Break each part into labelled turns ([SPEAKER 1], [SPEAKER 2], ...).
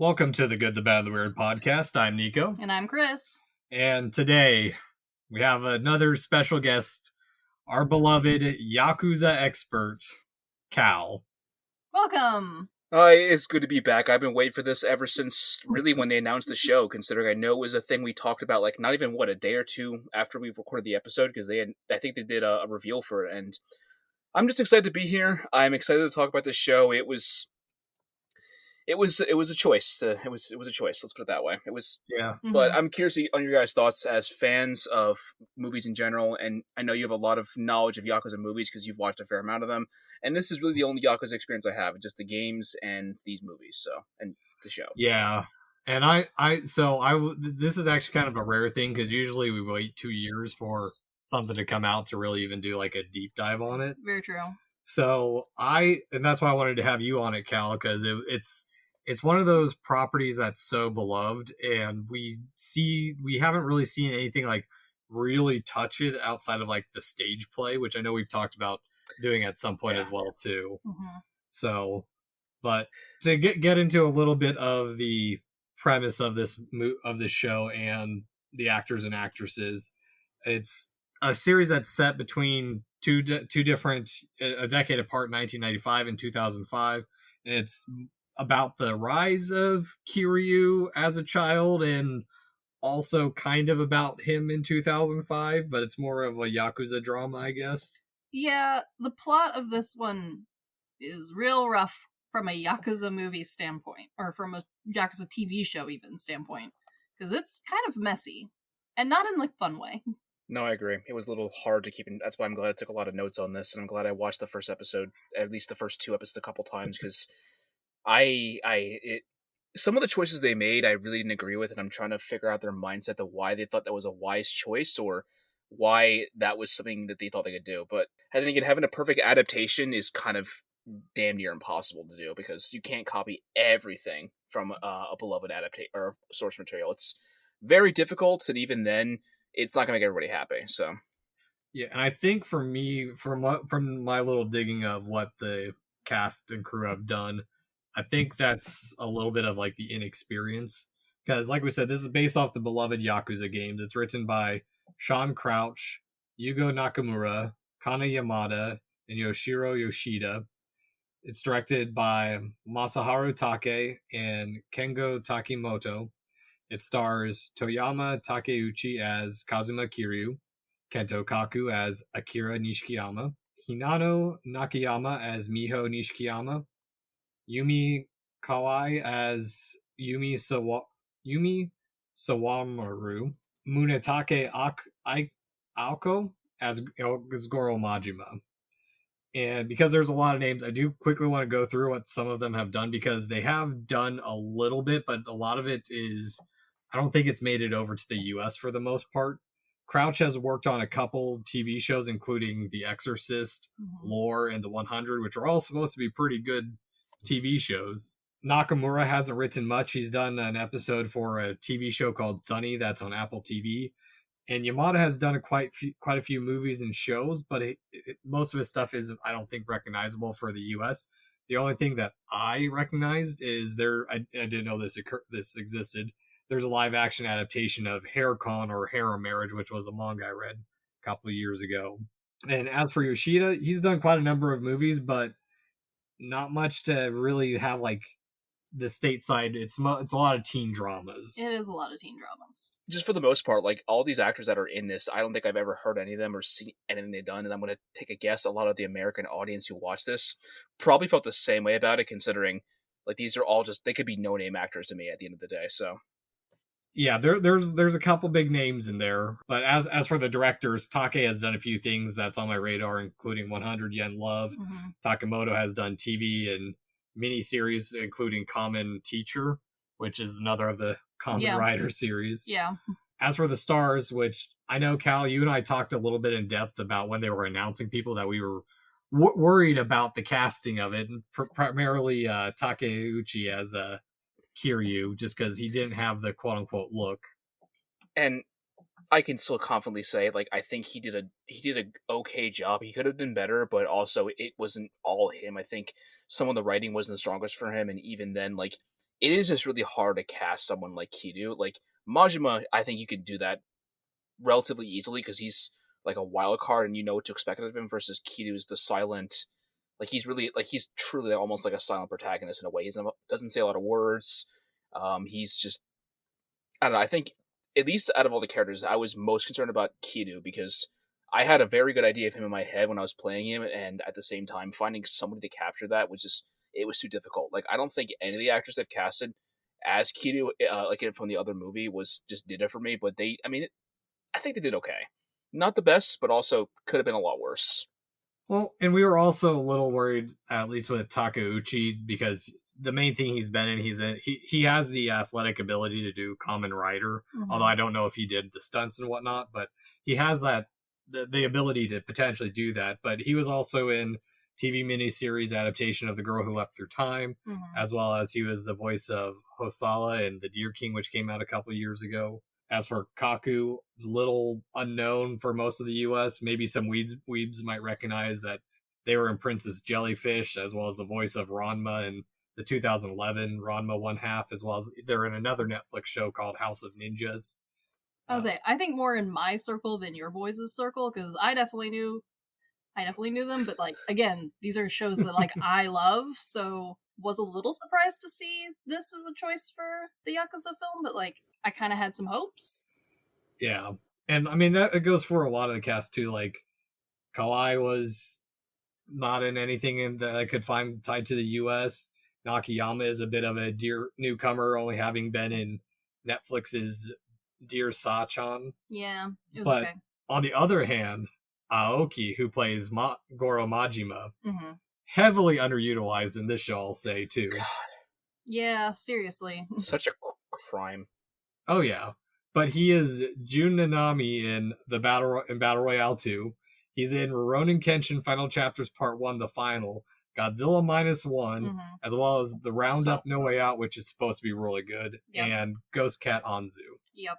[SPEAKER 1] Welcome to the Good, the Bad, the Weird podcast. I'm Nico.
[SPEAKER 2] And I'm Chris.
[SPEAKER 1] And today we have another special guest, our beloved Yakuza expert, Cal.
[SPEAKER 2] Welcome.
[SPEAKER 3] It's good to be back. I've been waiting for this ever since really when they announced the show, considering I know it was a thing we talked about, like, not even, a day or two after we recorded the episode, because I think they did a reveal for it, and I'm just excited to be here. I'm excited to talk about this show. It was a choice. It was a choice. Let's put it that way. It was,
[SPEAKER 1] Yeah.
[SPEAKER 3] But I'm curious on your guys' thoughts as fans of movies in general, and I know you have a lot of knowledge of Yakuza movies because you've watched a fair amount of them. And this is really the only Yakuza experience I have, just the games and these movies. And the show.
[SPEAKER 1] Yeah, and this is actually kind of a rare thing because usually we wait 2 years for something to come out to really even do like a deep dive on it.
[SPEAKER 2] Very true.
[SPEAKER 1] So and that's why I wanted to have you on it, Cal, because it's one of those properties that's so beloved, and we haven't really seen anything like really touch it outside of like the stage play, which I know we've talked about doing at some point as well too.
[SPEAKER 2] Mm-hmm.
[SPEAKER 1] So, but to get into a little bit of the premise of this show and the actors and actresses, it's a series that's set between two different, a decade apart, 1995 and 2005, and it's about the rise of Kiryu as a child and also kind of about him in 2005, but it's more of a Yakuza drama, I guess.
[SPEAKER 2] Yeah, the plot of this one is real rough from a Yakuza movie standpoint, or from a Yakuza TV show even standpoint, because it's kind of messy, and not in like fun way.
[SPEAKER 3] No, I agree. It was a little hard to keep in. That's why I'm glad I took a lot of notes on this, and I'm glad I watched the first episode, at least the first two episodes, a couple times, because some of the choices they made I really didn't agree with, and I'm trying to figure out their mindset to why they thought that was a wise choice or why that was something that they thought they could do. But then again, having a perfect adaptation is kind of damn near impossible to do because you can't copy everything from a beloved adaptation or source material. It's very difficult, and even then, it's not gonna make everybody happy. So,
[SPEAKER 1] yeah, and I think for me, from my little digging of what the cast and crew have done, I think that's a little bit of like the inexperience. Because like we said, this is based off the beloved Yakuza games. It's written by Sean Crouch, Yugo Nakamura, Kana Yamada, and Yoshiro Yoshida. It's directed by Masaharu Take and Kengo Takimoto. It stars Toyama Takeuchi as Kazuma Kiryu, Kento Kaku as Akira Nishikiyama, Hinano Nakayama as Miho Nishikiyama, Yumi Kawai as Yumi Sawamaru, Munetake Aoko as Goro Majima. And because there's a lot of names, I do quickly want to go through what some of them have done because they have done a little bit, but a lot of it is, I don't think it's made it over to the US for the most part. Crouch has worked on a couple TV shows, including The Exorcist, Lore, and The 100, which are all supposed to be pretty good TV shows. Nakamura hasn't written much. He's done an episode for a TV show called Sunny that's on Apple TV. And Yamada has done quite a few movies and shows, but most of his stuff isn't, I don't think, recognizable for the US. The only thing that I recognized is I didn't know this existed. There's a live action adaptation of Haircon or Harem Marriage, which was a manga I read a couple of years ago. And as for Yoshida, he's done quite a number of movies, but not much to really have like the stateside. It's a lot of teen dramas.
[SPEAKER 2] It is a lot of teen dramas.
[SPEAKER 3] Just for the most part, like all these actors that are in this, I don't think I've ever heard any of them or seen anything they've done. And I'm going to take a guess. A lot of the American audience who watch this probably felt the same way about it, considering like these are all just, they could be no-name actors to me at the end of the day. So
[SPEAKER 1] yeah, there's a couple big names in there, but as for the directors, Take has done a few things that's on my radar, including 100 Yen Love. Takimoto has done TV and miniseries, including Common Teacher, which is another of the Common Rider series.
[SPEAKER 2] Yeah.
[SPEAKER 1] As for the stars, which I know, Cal, you and I talked a little bit in depth about when they were announcing people that we were worried about the casting of it, and primarily Takeuchi as Kiryu, just because he didn't have the quote-unquote look.
[SPEAKER 3] And I can still confidently say, like, I think he did a okay job. He could have been better, but also it wasn't all him. I think some of the writing wasn't the strongest for him, and even then, like, it is just really hard to cast someone like Kiryu. Like Majima, I think you could do that relatively easily because he's like a wild card and you know what to expect out of him. Versus Kiryu's the silent, like he's truly almost like a silent protagonist in a way. He doesn't say a lot of words. He's just, I don't know. I think at least out of all the characters, I was most concerned about Kiryu because I had a very good idea of him in my head when I was playing him, and at the same time, finding somebody to capture that was just, it was too difficult. Like I don't think any of the actors they've casted as Kiryu, like from the other movie, was just did it for me. But they, I mean, I think they did okay. Not the best, but also could have been a lot worse.
[SPEAKER 1] Well, and we were also a little worried, at least with Takeuchi, because the main thing he's been in, he has the athletic ability to do Kamen Rider.
[SPEAKER 2] Mhm.
[SPEAKER 1] Although I don't know if he did the stunts and whatnot, but he has that the ability to potentially do that. But he was also in TV miniseries adaptation of The Girl Who Leapt Through Time, as well as he was the voice of Hosala in The Deer King, which came out a couple years ago. As for Kaku, little unknown for most of the U.S. Maybe some weebs might recognize that they were in Princess Jellyfish, as well as the voice of Ranma in the 2011 Ranma One Half, as well as they're in another Netflix show called House of Ninjas.
[SPEAKER 2] I was say, I think more in my circle than your boys' circle, because I definitely knew them, but like again, these are shows that like I love, so was a little surprised to see this as a choice for the Yakuza film, but like I kind of had some hopes.
[SPEAKER 1] Yeah, and I mean that it goes for a lot of the cast too. Like Kawai was not in anything that I could find tied to the U.S. Nakayama is a bit of a newcomer, only having been in Netflix's Dear Sachan.
[SPEAKER 2] Yeah, it was
[SPEAKER 1] but
[SPEAKER 2] okay.
[SPEAKER 1] On the other hand, Aoki, who plays Goro Majima,
[SPEAKER 2] Mm-hmm.
[SPEAKER 1] heavily underutilized in this show, I'll say, too.
[SPEAKER 3] God.
[SPEAKER 2] Yeah, seriously.
[SPEAKER 3] Such a crime.
[SPEAKER 1] Oh, yeah. But he is Jun Nanami in Battle Royale 2. He's in Rurouni Kenshin Final Chapters Part 1, the final, Godzilla -1, as well as the Roundup No Way Out, which is supposed to be really good, and Ghost Cat Anzu.
[SPEAKER 2] Yep.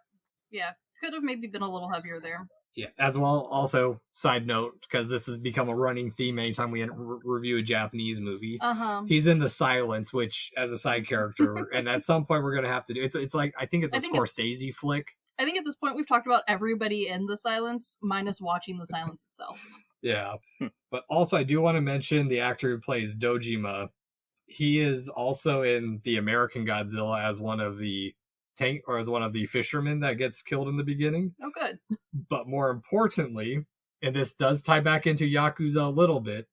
[SPEAKER 2] Yeah. Could have maybe been a little heavier there.
[SPEAKER 1] Yeah, as well, also, side note, because this has become a running theme anytime we review a Japanese movie. He's in The Silence, which, as a side character, and at some point we're going to have to do, it's like, I think it's a Scorsese flick.
[SPEAKER 2] I think at this point we've talked about everybody in The Silence, minus watching The Silence itself.
[SPEAKER 1] Yeah. But also, I do want to mention the actor who plays Dojima. He is also in the American Godzilla as one of the fishermen that gets killed in the beginning.
[SPEAKER 2] Oh, good.
[SPEAKER 1] But more importantly, and this does tie back into Yakuza a little bit,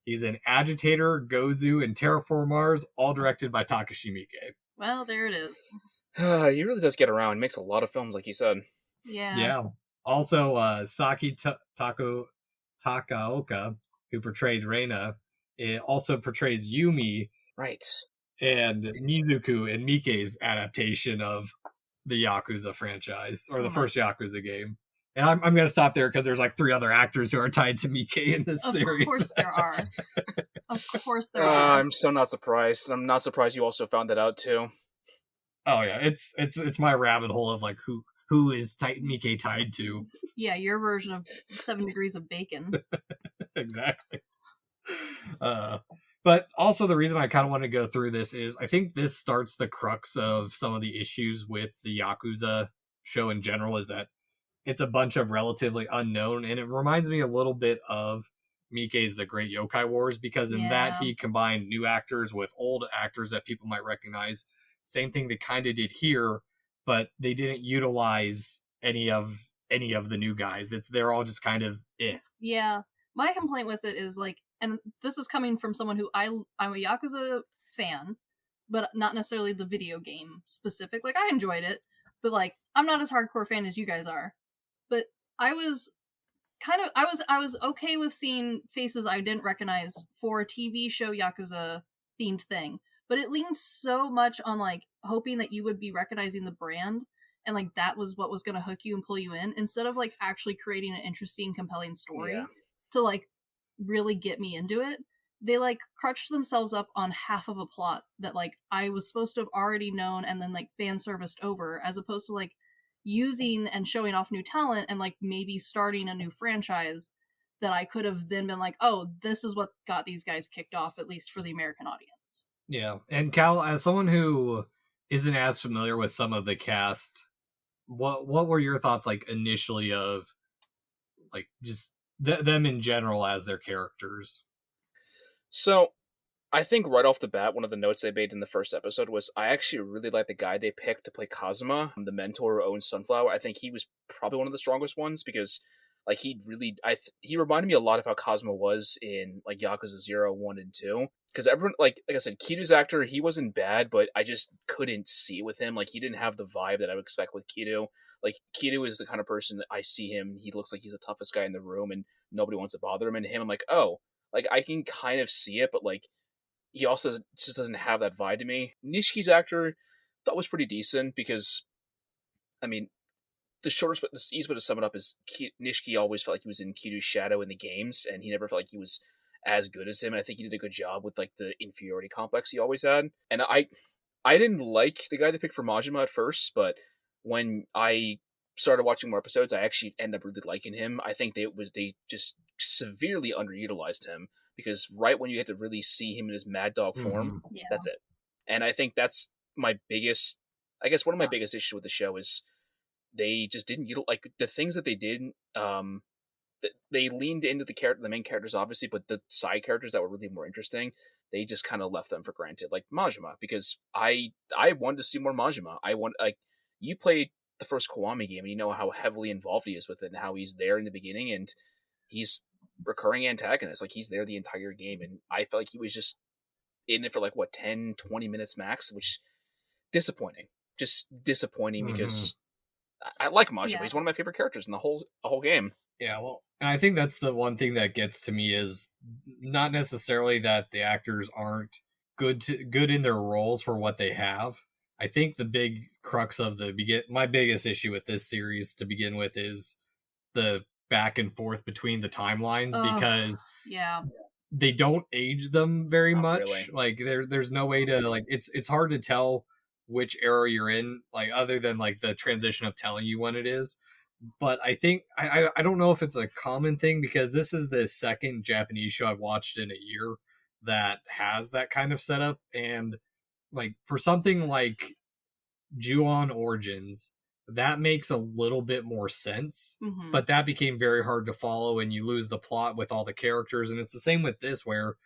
[SPEAKER 1] he's an Agitator, Gozu, and Terraform Mars, all directed by Takashi Miike.
[SPEAKER 2] Well, there it is.
[SPEAKER 3] He really does get around. He makes a lot of films, like you said.
[SPEAKER 2] Yeah.
[SPEAKER 1] Also, Saki Takaoka, who portrayed Reina, also portrays Yumi.
[SPEAKER 3] Right.
[SPEAKER 1] And Mizuku in Miike's adaptation of the Yakuza franchise, or the first Yakuza game. And I'm going to stop there because there's like 3 other actors who are tied to Miike in this series.
[SPEAKER 2] Of course there are. Of course there are.
[SPEAKER 3] I'm so not surprised. I'm not surprised you also found that out too.
[SPEAKER 1] Oh yeah, it's my rabbit hole of like who is Miike tied to.
[SPEAKER 2] Yeah, your version of 7 Degrees of Bacon.
[SPEAKER 1] Exactly. But also the reason I kind of want to go through this is I think this starts the crux of some of the issues with the Yakuza show in general, is that it's a bunch of relatively unknown, and it reminds me a little bit of Miike's The Great Yokai Wars, because in that he combined new actors with old actors that people might recognize. Same thing they kind of did here, but they didn't utilize any of the new guys. They're all just kind of
[SPEAKER 2] Yeah. My complaint with it is like, and this is coming from someone who I'm a Yakuza fan, but not necessarily the video game specific. Like I enjoyed it, but like I'm not as hardcore fan as you guys are. But I was okay with seeing faces I didn't recognize for a TV show Yakuza themed thing. But it leaned so much on like hoping that you would be recognizing the brand, and like that was what was going to hook you and pull you in, instead of like actually creating an interesting, compelling story to like really get me into it. They like crutched themselves up on half of a plot that like I was supposed to have already known and then like fan serviced over, as opposed to like using and showing off new talent and like maybe starting a new franchise that I could have then been like, oh, this is what got these guys kicked off, at least for the American audience.
[SPEAKER 1] Yeah, and Cal, as someone who isn't as familiar with some of the cast, what were your thoughts like initially of like just them in general as their characters?
[SPEAKER 3] So I think right off the bat, one of the notes they made in the first episode was I actually really like the guy they picked to play Kazuma, the mentor who owns Sunflower. I think he was probably one of the strongest ones because, like, he reminded me a lot of how Kazuma was in like Yakuza 0, 1, and 2. Because everyone, like I said, Kiru's actor, he wasn't bad, but I just couldn't see with him. Like, he didn't have the vibe that I would expect with Kiru. Like, Kiru is the kind of person that I see him, he looks like he's the toughest guy in the room, and nobody wants to bother him. And him, I'm like, oh, like I can kind of see it, but like he also just doesn't have that vibe to me. Nishiki's actor thought was pretty decent because, I mean, the easiest way to sum it up is Nishiki always felt like he was in Kiru's shadow in the games, and he never felt like he was as good as him. And I think he did a good job with like the inferiority complex he always had. And I didn't like the guy they picked for Majima at first, but when I started watching more episodes, I actually ended up really liking him. I think they just severely underutilized him because right when you get to really see him in his mad dog form,
[SPEAKER 2] Yeah.
[SPEAKER 3] that's it. And I think that's my biggest, I guess one of my biggest issues with the show is they just didn't like the things that they did. They leaned into the main characters obviously, but the side characters that were really more interesting, they just kind of left them for granted, like Majima, because I wanted to see more Majima. I want like you played the first Kiwami game, and you know how heavily involved he is with it, and how he's there in the beginning, and he's recurring antagonist, like he's there the entire game, and I felt like he was just in it for like what 10-20 minutes max, which disappointing, just disappointing because I like Majima.
[SPEAKER 2] Yeah.
[SPEAKER 3] He's one of my favorite characters in the whole game.
[SPEAKER 1] Yeah, well, and I think that's the one thing that gets to me is not necessarily that the actors aren't good in their roles for what they have. I think the big crux of my biggest issue with this series to begin with is the back and forth between the timelines because
[SPEAKER 2] yeah,
[SPEAKER 1] they don't age them very
[SPEAKER 3] Not
[SPEAKER 1] much.
[SPEAKER 3] really.
[SPEAKER 1] Like there's no way to like it's hard to tell which era you're in, like other than like the transition of telling you when it is. But I think I don't know if it's a common thing because this is the second Japanese show I've watched in a year that has that kind of setup. And like for something like Ju-on Origins, that makes a little bit more sense.
[SPEAKER 2] Mhm.
[SPEAKER 1] But that became very hard to follow and you lose the plot with all the characters. And it's the same with this where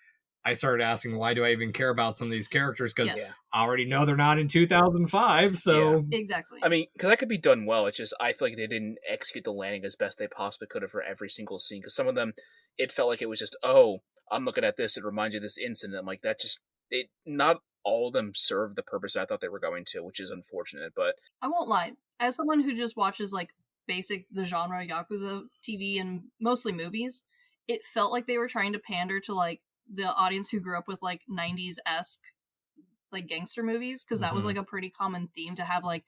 [SPEAKER 1] I started asking, why do I even care about some of these characters? Because
[SPEAKER 2] Yes.
[SPEAKER 1] I already know they're not in 2005. So
[SPEAKER 2] exactly.
[SPEAKER 3] I mean, because that could be done well. It's just I feel like they didn't execute the landing as best they possibly could have for every single scene. Because some of them, it felt like it was just, oh, I'm looking at this. It reminds you of this incident. I'm like, that just it. Not all of them served the purpose I thought they were going to, which is unfortunate. But
[SPEAKER 2] I won't lie. As someone who just watches like the genre Yakuza TV and mostly movies, it felt like they were trying to pander to like the audience who grew up with like 90s-esque like gangster movies, because that was like a pretty common theme to have, like,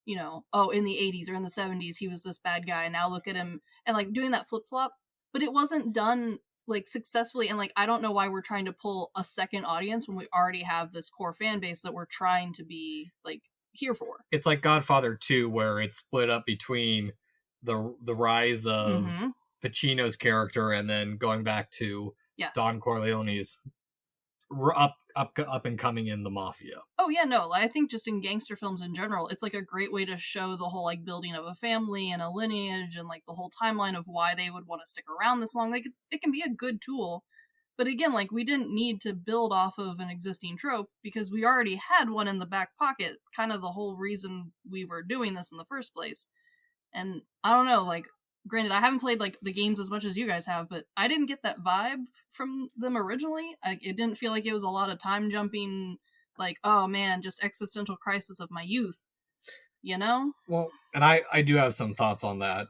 [SPEAKER 2] you know, oh, in the 80s or in the 70s he was this bad guy, now look at him, and like doing that flip-flop, but it wasn't done like successfully. And like I don't know why we're trying to pull a second audience when we already have this core fan base that we're trying to be like here for.
[SPEAKER 1] It's like Godfather 2, where it's split up between the rise of Pacino's character and then going back to Don Corleone's up and coming in the mafia.
[SPEAKER 2] Oh yeah, no, I think just in gangster films in general, it's like a great way to show the whole like building of a family and a lineage and like the whole timeline of why they would want to stick around this long. Like it can be a good tool. But again, like we didn't need to build off of an existing trope because we already had one in the back pocket, kind of the whole reason we were doing this in the first place. And I don't know, like, granted, I haven't played like the games as much as you guys have, but I didn't get that vibe from them originally. Like, it didn't feel like it was a lot of time jumping, like, oh man, just existential crisis of my youth, you know?
[SPEAKER 1] Well, and I do have some thoughts on that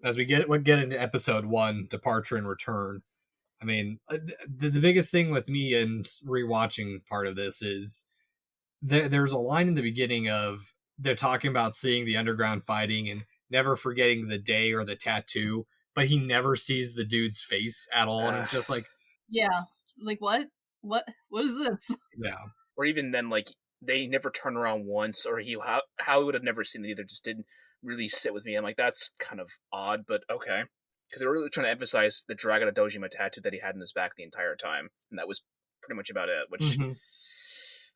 [SPEAKER 1] as we get into episode 1, Departure and Return. I mean, the biggest thing with me in rewatching part of this is there's a line in the beginning of they're talking about seeing the underground fighting and never forgetting the day or the tattoo, but he never sees the dude's face at all, and it's just like,
[SPEAKER 2] yeah, like what is this?
[SPEAKER 1] Yeah.
[SPEAKER 3] Or even then, like they never turn around once, or how he would have never seen it either. Just didn't really sit with me. I'm like, that's kind of odd, but okay. Because they were really trying to emphasize the Dragon of Dojima tattoo that he had in his back the entire time, and that was pretty much about it. Which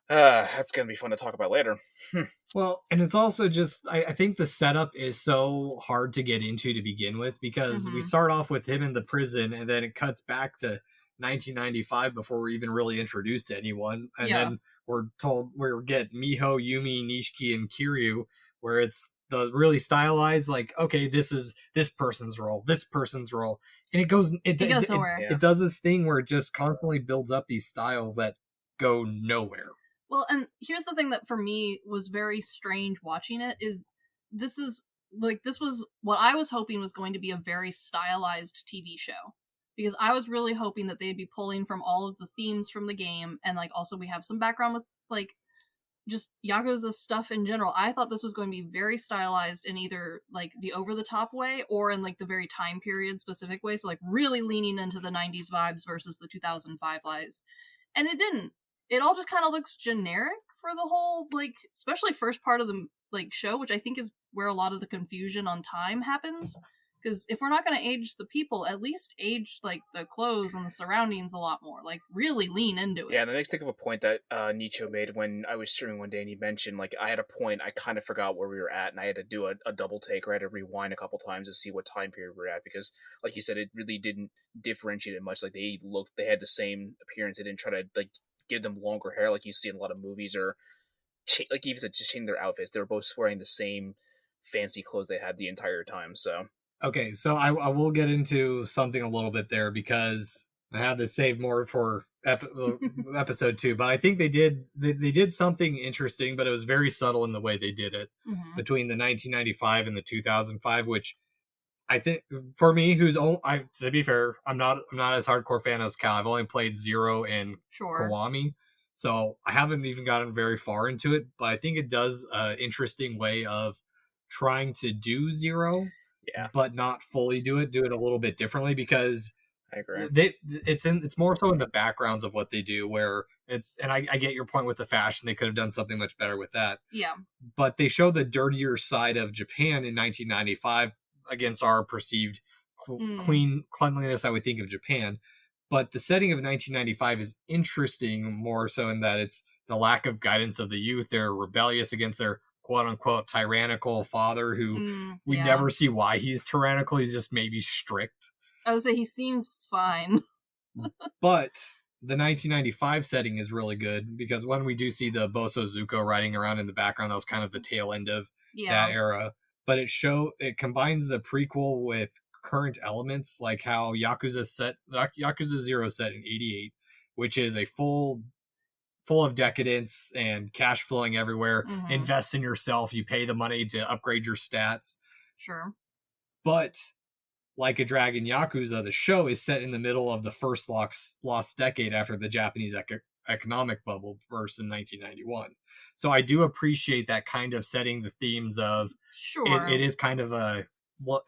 [SPEAKER 3] That's gonna be fun to talk about later.
[SPEAKER 1] Well, and it's also just I think the setup is so hard to get into to begin with because we start off with him in the prison and then it cuts back to 1995 before we're even really introduced to anyone. And then we're told we get Miho, Yumi, Nishiki, and Kiryu, where it's the really stylized, like, okay, this is this person's role, this person's role. And it goes
[SPEAKER 2] somewhere.
[SPEAKER 1] It does this thing where it just constantly builds up these styles that go nowhere.
[SPEAKER 2] Well, and here's the thing that for me was very strange watching it is this was what I was hoping was going to be a very stylized TV show. Because I was really hoping that they'd be pulling from all of the themes from the game, and like also we have some background with like just Yakuza stuff in general. I thought this was going to be very stylized in either like the over the top way or in like the very time period specific way. So like really leaning into the 90s vibes versus the 2005 vibes. And it didn't. It all just kind of looks generic for the whole, like, especially first part of the like show, which I think is where a lot of the confusion on time happens. Because if we're not going to age the people, at least age like the clothes and the surroundings a lot more. Like really lean into it.
[SPEAKER 3] Yeah, and that makes me think of a point that Nicho made when I was streaming one day, and he mentioned like I had a point I kind of forgot where we were at, and I had to do a double take, or I had to rewind a couple times to see what time period we we're at because, like you said, it really didn't differentiate it much. Like they had the same appearance. They didn't try to like give them longer hair like you see in a lot of movies, or like even said, just change their outfits. They were both wearing the same fancy clothes they had the entire time. So.
[SPEAKER 1] Okay, so I will get into something a little bit there because I had to save more for episode 2. But I think they did something interesting, but it was very subtle in the way they did it between the 1995 and the 2005, which I think for me, to be fair, I'm not as hardcore fan as Cal. I've only played Zero and Kiwami, so I haven't even gotten very far into it. But I think it does an interesting way of trying to do Zero.
[SPEAKER 3] Yeah,
[SPEAKER 1] but not fully do it a little bit differently because
[SPEAKER 3] I agree.
[SPEAKER 1] It's more so in the backgrounds of what they do where it's, and I get your point with the fashion. They could have done something much better with that.
[SPEAKER 2] Yeah.
[SPEAKER 1] But they show the dirtier side of Japan in 1995 against our perceived cleanliness, I would think, of Japan. But the setting of 1995 is interesting more so in that it's the lack of guidance of the youth. They're rebellious against their quote-unquote tyrannical father who we never see why he's tyrannical. He's just maybe strict.
[SPEAKER 2] I would say he seems fine.
[SPEAKER 1] But the 1995 setting is really good because when we do see the Boso Zuko riding around in the background, that was kind of the tail end of that era. But it combines the prequel with current elements, like how Yakuza 0 set in 88, which is a full of decadence and cash flowing everywhere. Invest in yourself. You pay the money to upgrade your stats.
[SPEAKER 2] Sure.
[SPEAKER 1] But like a Dragon Yakuza, the show is set in the middle of the first lost decade after the Japanese economic bubble burst in 1991. So I do appreciate that kind of setting the themes of it is kind of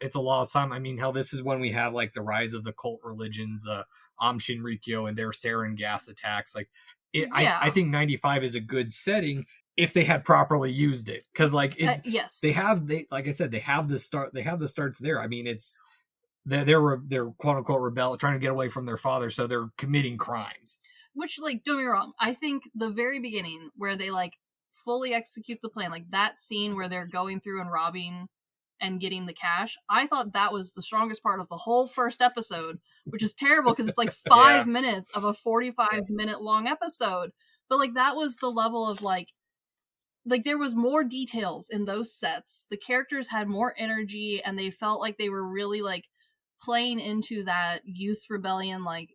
[SPEAKER 1] it's a lost time. I mean, hell, this is when we have like the rise of the cult religions, Aum Shinrikyo and their sarin gas attacks. Like, I think 95 is a good setting if they had properly used it, because like
[SPEAKER 2] yes,
[SPEAKER 1] they like I said, they have the starts there. I mean, it's they're quote unquote rebel, trying to get away from their father, so they're committing crimes.
[SPEAKER 2] Which, like, don't get me wrong, I think the very beginning where they like fully execute the plan, like that scene where they're going through and robbing and getting the cash, I thought that was the strongest part of the whole first episode, which is terrible because it's like 5 minutes of a 45-minute long episode. But like that was the level of like there was more details in those sets. The characters had more energy and they felt like they were really like playing into that youth rebellion, like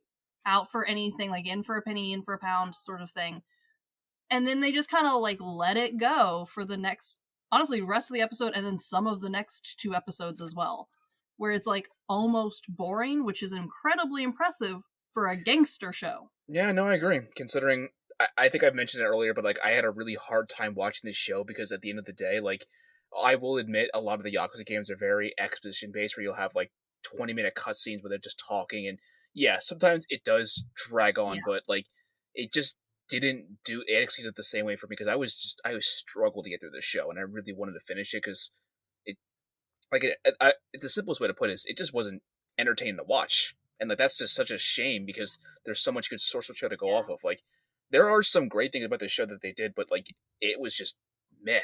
[SPEAKER 2] out for anything, like in for a penny, in for a pound sort of thing. And then they just kind of like let it go for the next, honestly, rest of the episode and then some of the next 2 episodes as well, where it's like almost boring, which is incredibly impressive for a gangster show.
[SPEAKER 3] Yeah, no, I agree. Considering, I think I've mentioned it earlier, but like I had a really hard time watching this show because at the end of the day, like I will admit a lot of the Yakuza games are very exposition based, where you'll have like 20-minute cutscenes where they're just talking, and yeah, sometimes it does drag on, but like it just didn't execute it the same way for me because I was struggled to get through this show, and I really wanted to finish it because it's the simplest way to put it is it just wasn't entertaining to watch, and like that's just such a shame because there's so much good source material to go off of. Like there are some great things about the show that they did, but like it was just meh,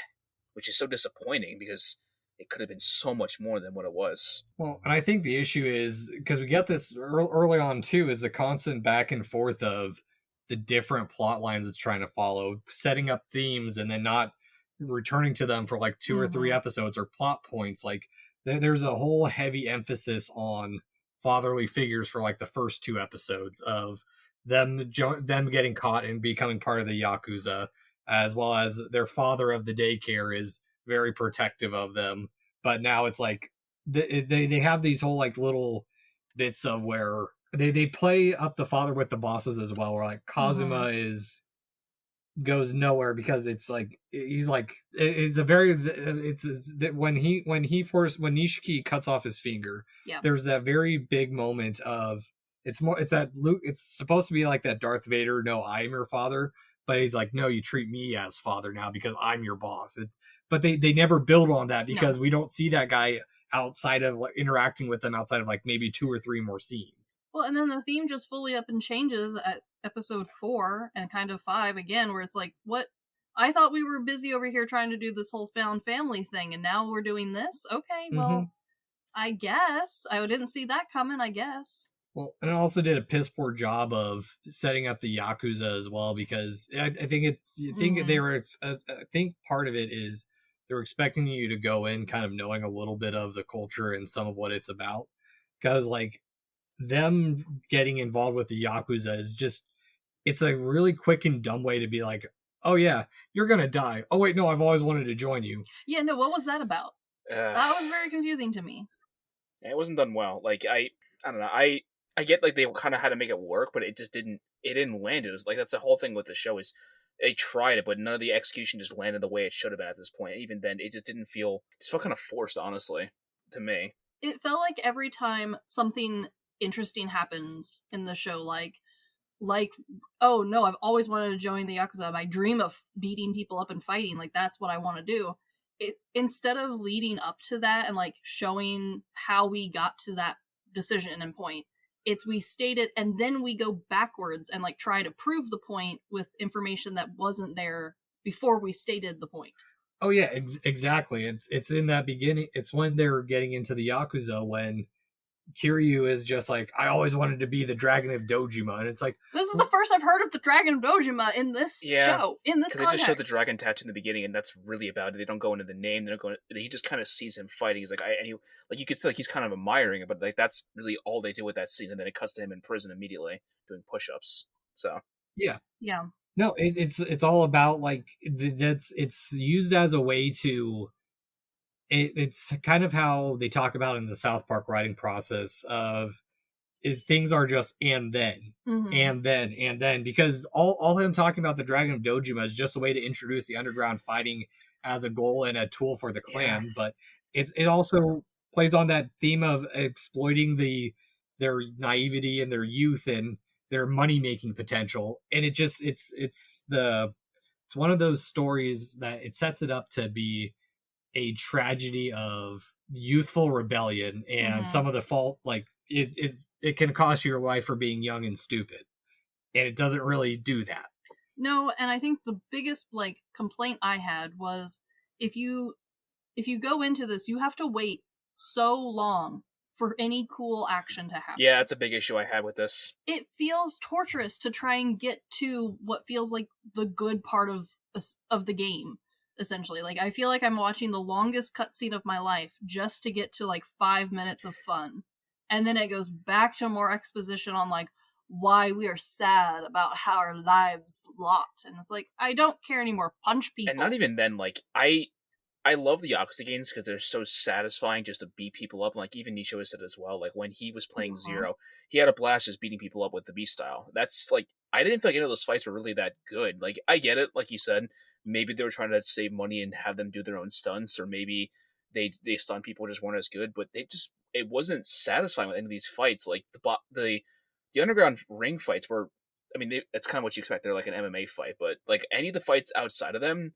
[SPEAKER 3] which is so disappointing because it could have been so much more than what it was.
[SPEAKER 1] Well, and I think the issue is because we get this early on too, is the constant back and forth of the different plot lines it's trying to follow, setting up themes and then not returning to them for like 2 or 3 episodes or plot points. Like there's a whole heavy emphasis on fatherly figures for like the first 2 episodes of them getting caught and becoming part of the Yakuza, as well as their father of the daycare is very protective of them. But now it's like they have these whole like little bits of where they play up the father with the bosses as well, where like Kazuma is goes nowhere because it's like he's like it's a very it's that when Nishiki cuts off his finger, there's that very big moment of it's that Luke, it's supposed to be like that Darth Vader, no, I'm your father, but he's like, no, you treat me as father now because I'm your boss. But they never build on that because we don't see that guy outside of like interacting with them outside of like maybe 2 or 3 more scenes.
[SPEAKER 2] Well, and then the theme just fully up and changes at episode 4 and kind of 5 again, where it's like, what? I thought we were busy over here trying to do this whole found family thing, and now we're doing this? Okay, well, I guess. I didn't see that coming, I guess.
[SPEAKER 1] Well, and it also did a piss poor job of setting up the Yakuza as well, because I think I think part of it is they were expecting you to go in kind of knowing a little bit of the culture and some of what it's about. Because like them getting involved with the Yakuza is just, it's a really quick and dumb way to be like, oh yeah, you're gonna die. Oh wait, no, I've always wanted to join you.
[SPEAKER 2] Yeah, no, what was that about? That was very confusing to me.
[SPEAKER 3] It wasn't done well. Like I don't know. I get like they kind of had to make it work, but it didn't land. It was like that's the whole thing with the show is they tried it, but none of the execution just landed the way it should have been at this point. Even then, it just felt kind of forced, honestly, to me.
[SPEAKER 2] It felt like every time something interesting happens in the show, like oh no, I've always wanted to join the Yakuza. I dream of beating people up and fighting. Like that's what I want to do. It, instead of leading up to that and like showing how we got to that decision and point, it's we state it and then we go backwards and like try to prove the point with information that wasn't there before we stated the point.
[SPEAKER 1] Oh yeah, exactly. It's in that beginning. It's when they're getting into the Yakuza when Kiryu is just like, I always wanted to be the Dragon of Dojima, and it's like,
[SPEAKER 2] this is the first I've heard of the Dragon of Dojima in this show, in this context.
[SPEAKER 3] They just showed the dragon tattoo in the beginning, and that's really about it. They don't go into the name. They don't go. He just kind of sees him fighting. He's like, you could see like he's kind of admiring it, but like that's really all they do with that scene, and then it cuts to him in prison immediately doing push-ups. So
[SPEAKER 2] yeah.
[SPEAKER 1] No, it's all about like it's used as a way to. It's kind of how they talk about in the South Park writing process of is things are just and then and then because all him talking about the Dragon of Dojima is just a way to introduce the underground fighting as a goal and a tool for the clan, but it also plays on that theme of exploiting their naivety and their youth and their money making potential, and it's one of those stories that it sets it up to be a tragedy of youthful rebellion and some of the fault, like it can cost you your life for being young and stupid, and it doesn't really do that.
[SPEAKER 2] No, and I think the biggest like complaint I had was if you go into this, you have to wait so long for any cool action to happen.
[SPEAKER 3] Yeah, that's a big issue I had with this.
[SPEAKER 2] It feels torturous to try and get to what feels like the good part of the game. Essentially, like I feel like I'm watching the longest cutscene of my life just to get to like 5 minutes of fun, and then it goes back to more exposition on like why we are sad about how our lives lot, and it's like I don't care anymore. Punch people,
[SPEAKER 3] and not even then. Like I love the Yakuza games because they're so satisfying just to beat people up. Like even Nicho has said as well. Like when he was playing Zero, he had a blast just beating people up with the beast style. That's like I didn't feel like any of those fights were really that good. Like I get it, like you said. Maybe they were trying to save money and have them do their own stunts, or maybe they stun people just weren't as good. But it wasn't satisfying with any of these fights. Like the underground ring fights were, I mean, that's kind of what you expect. They're like an MMA fight, but like any of the fights outside of them,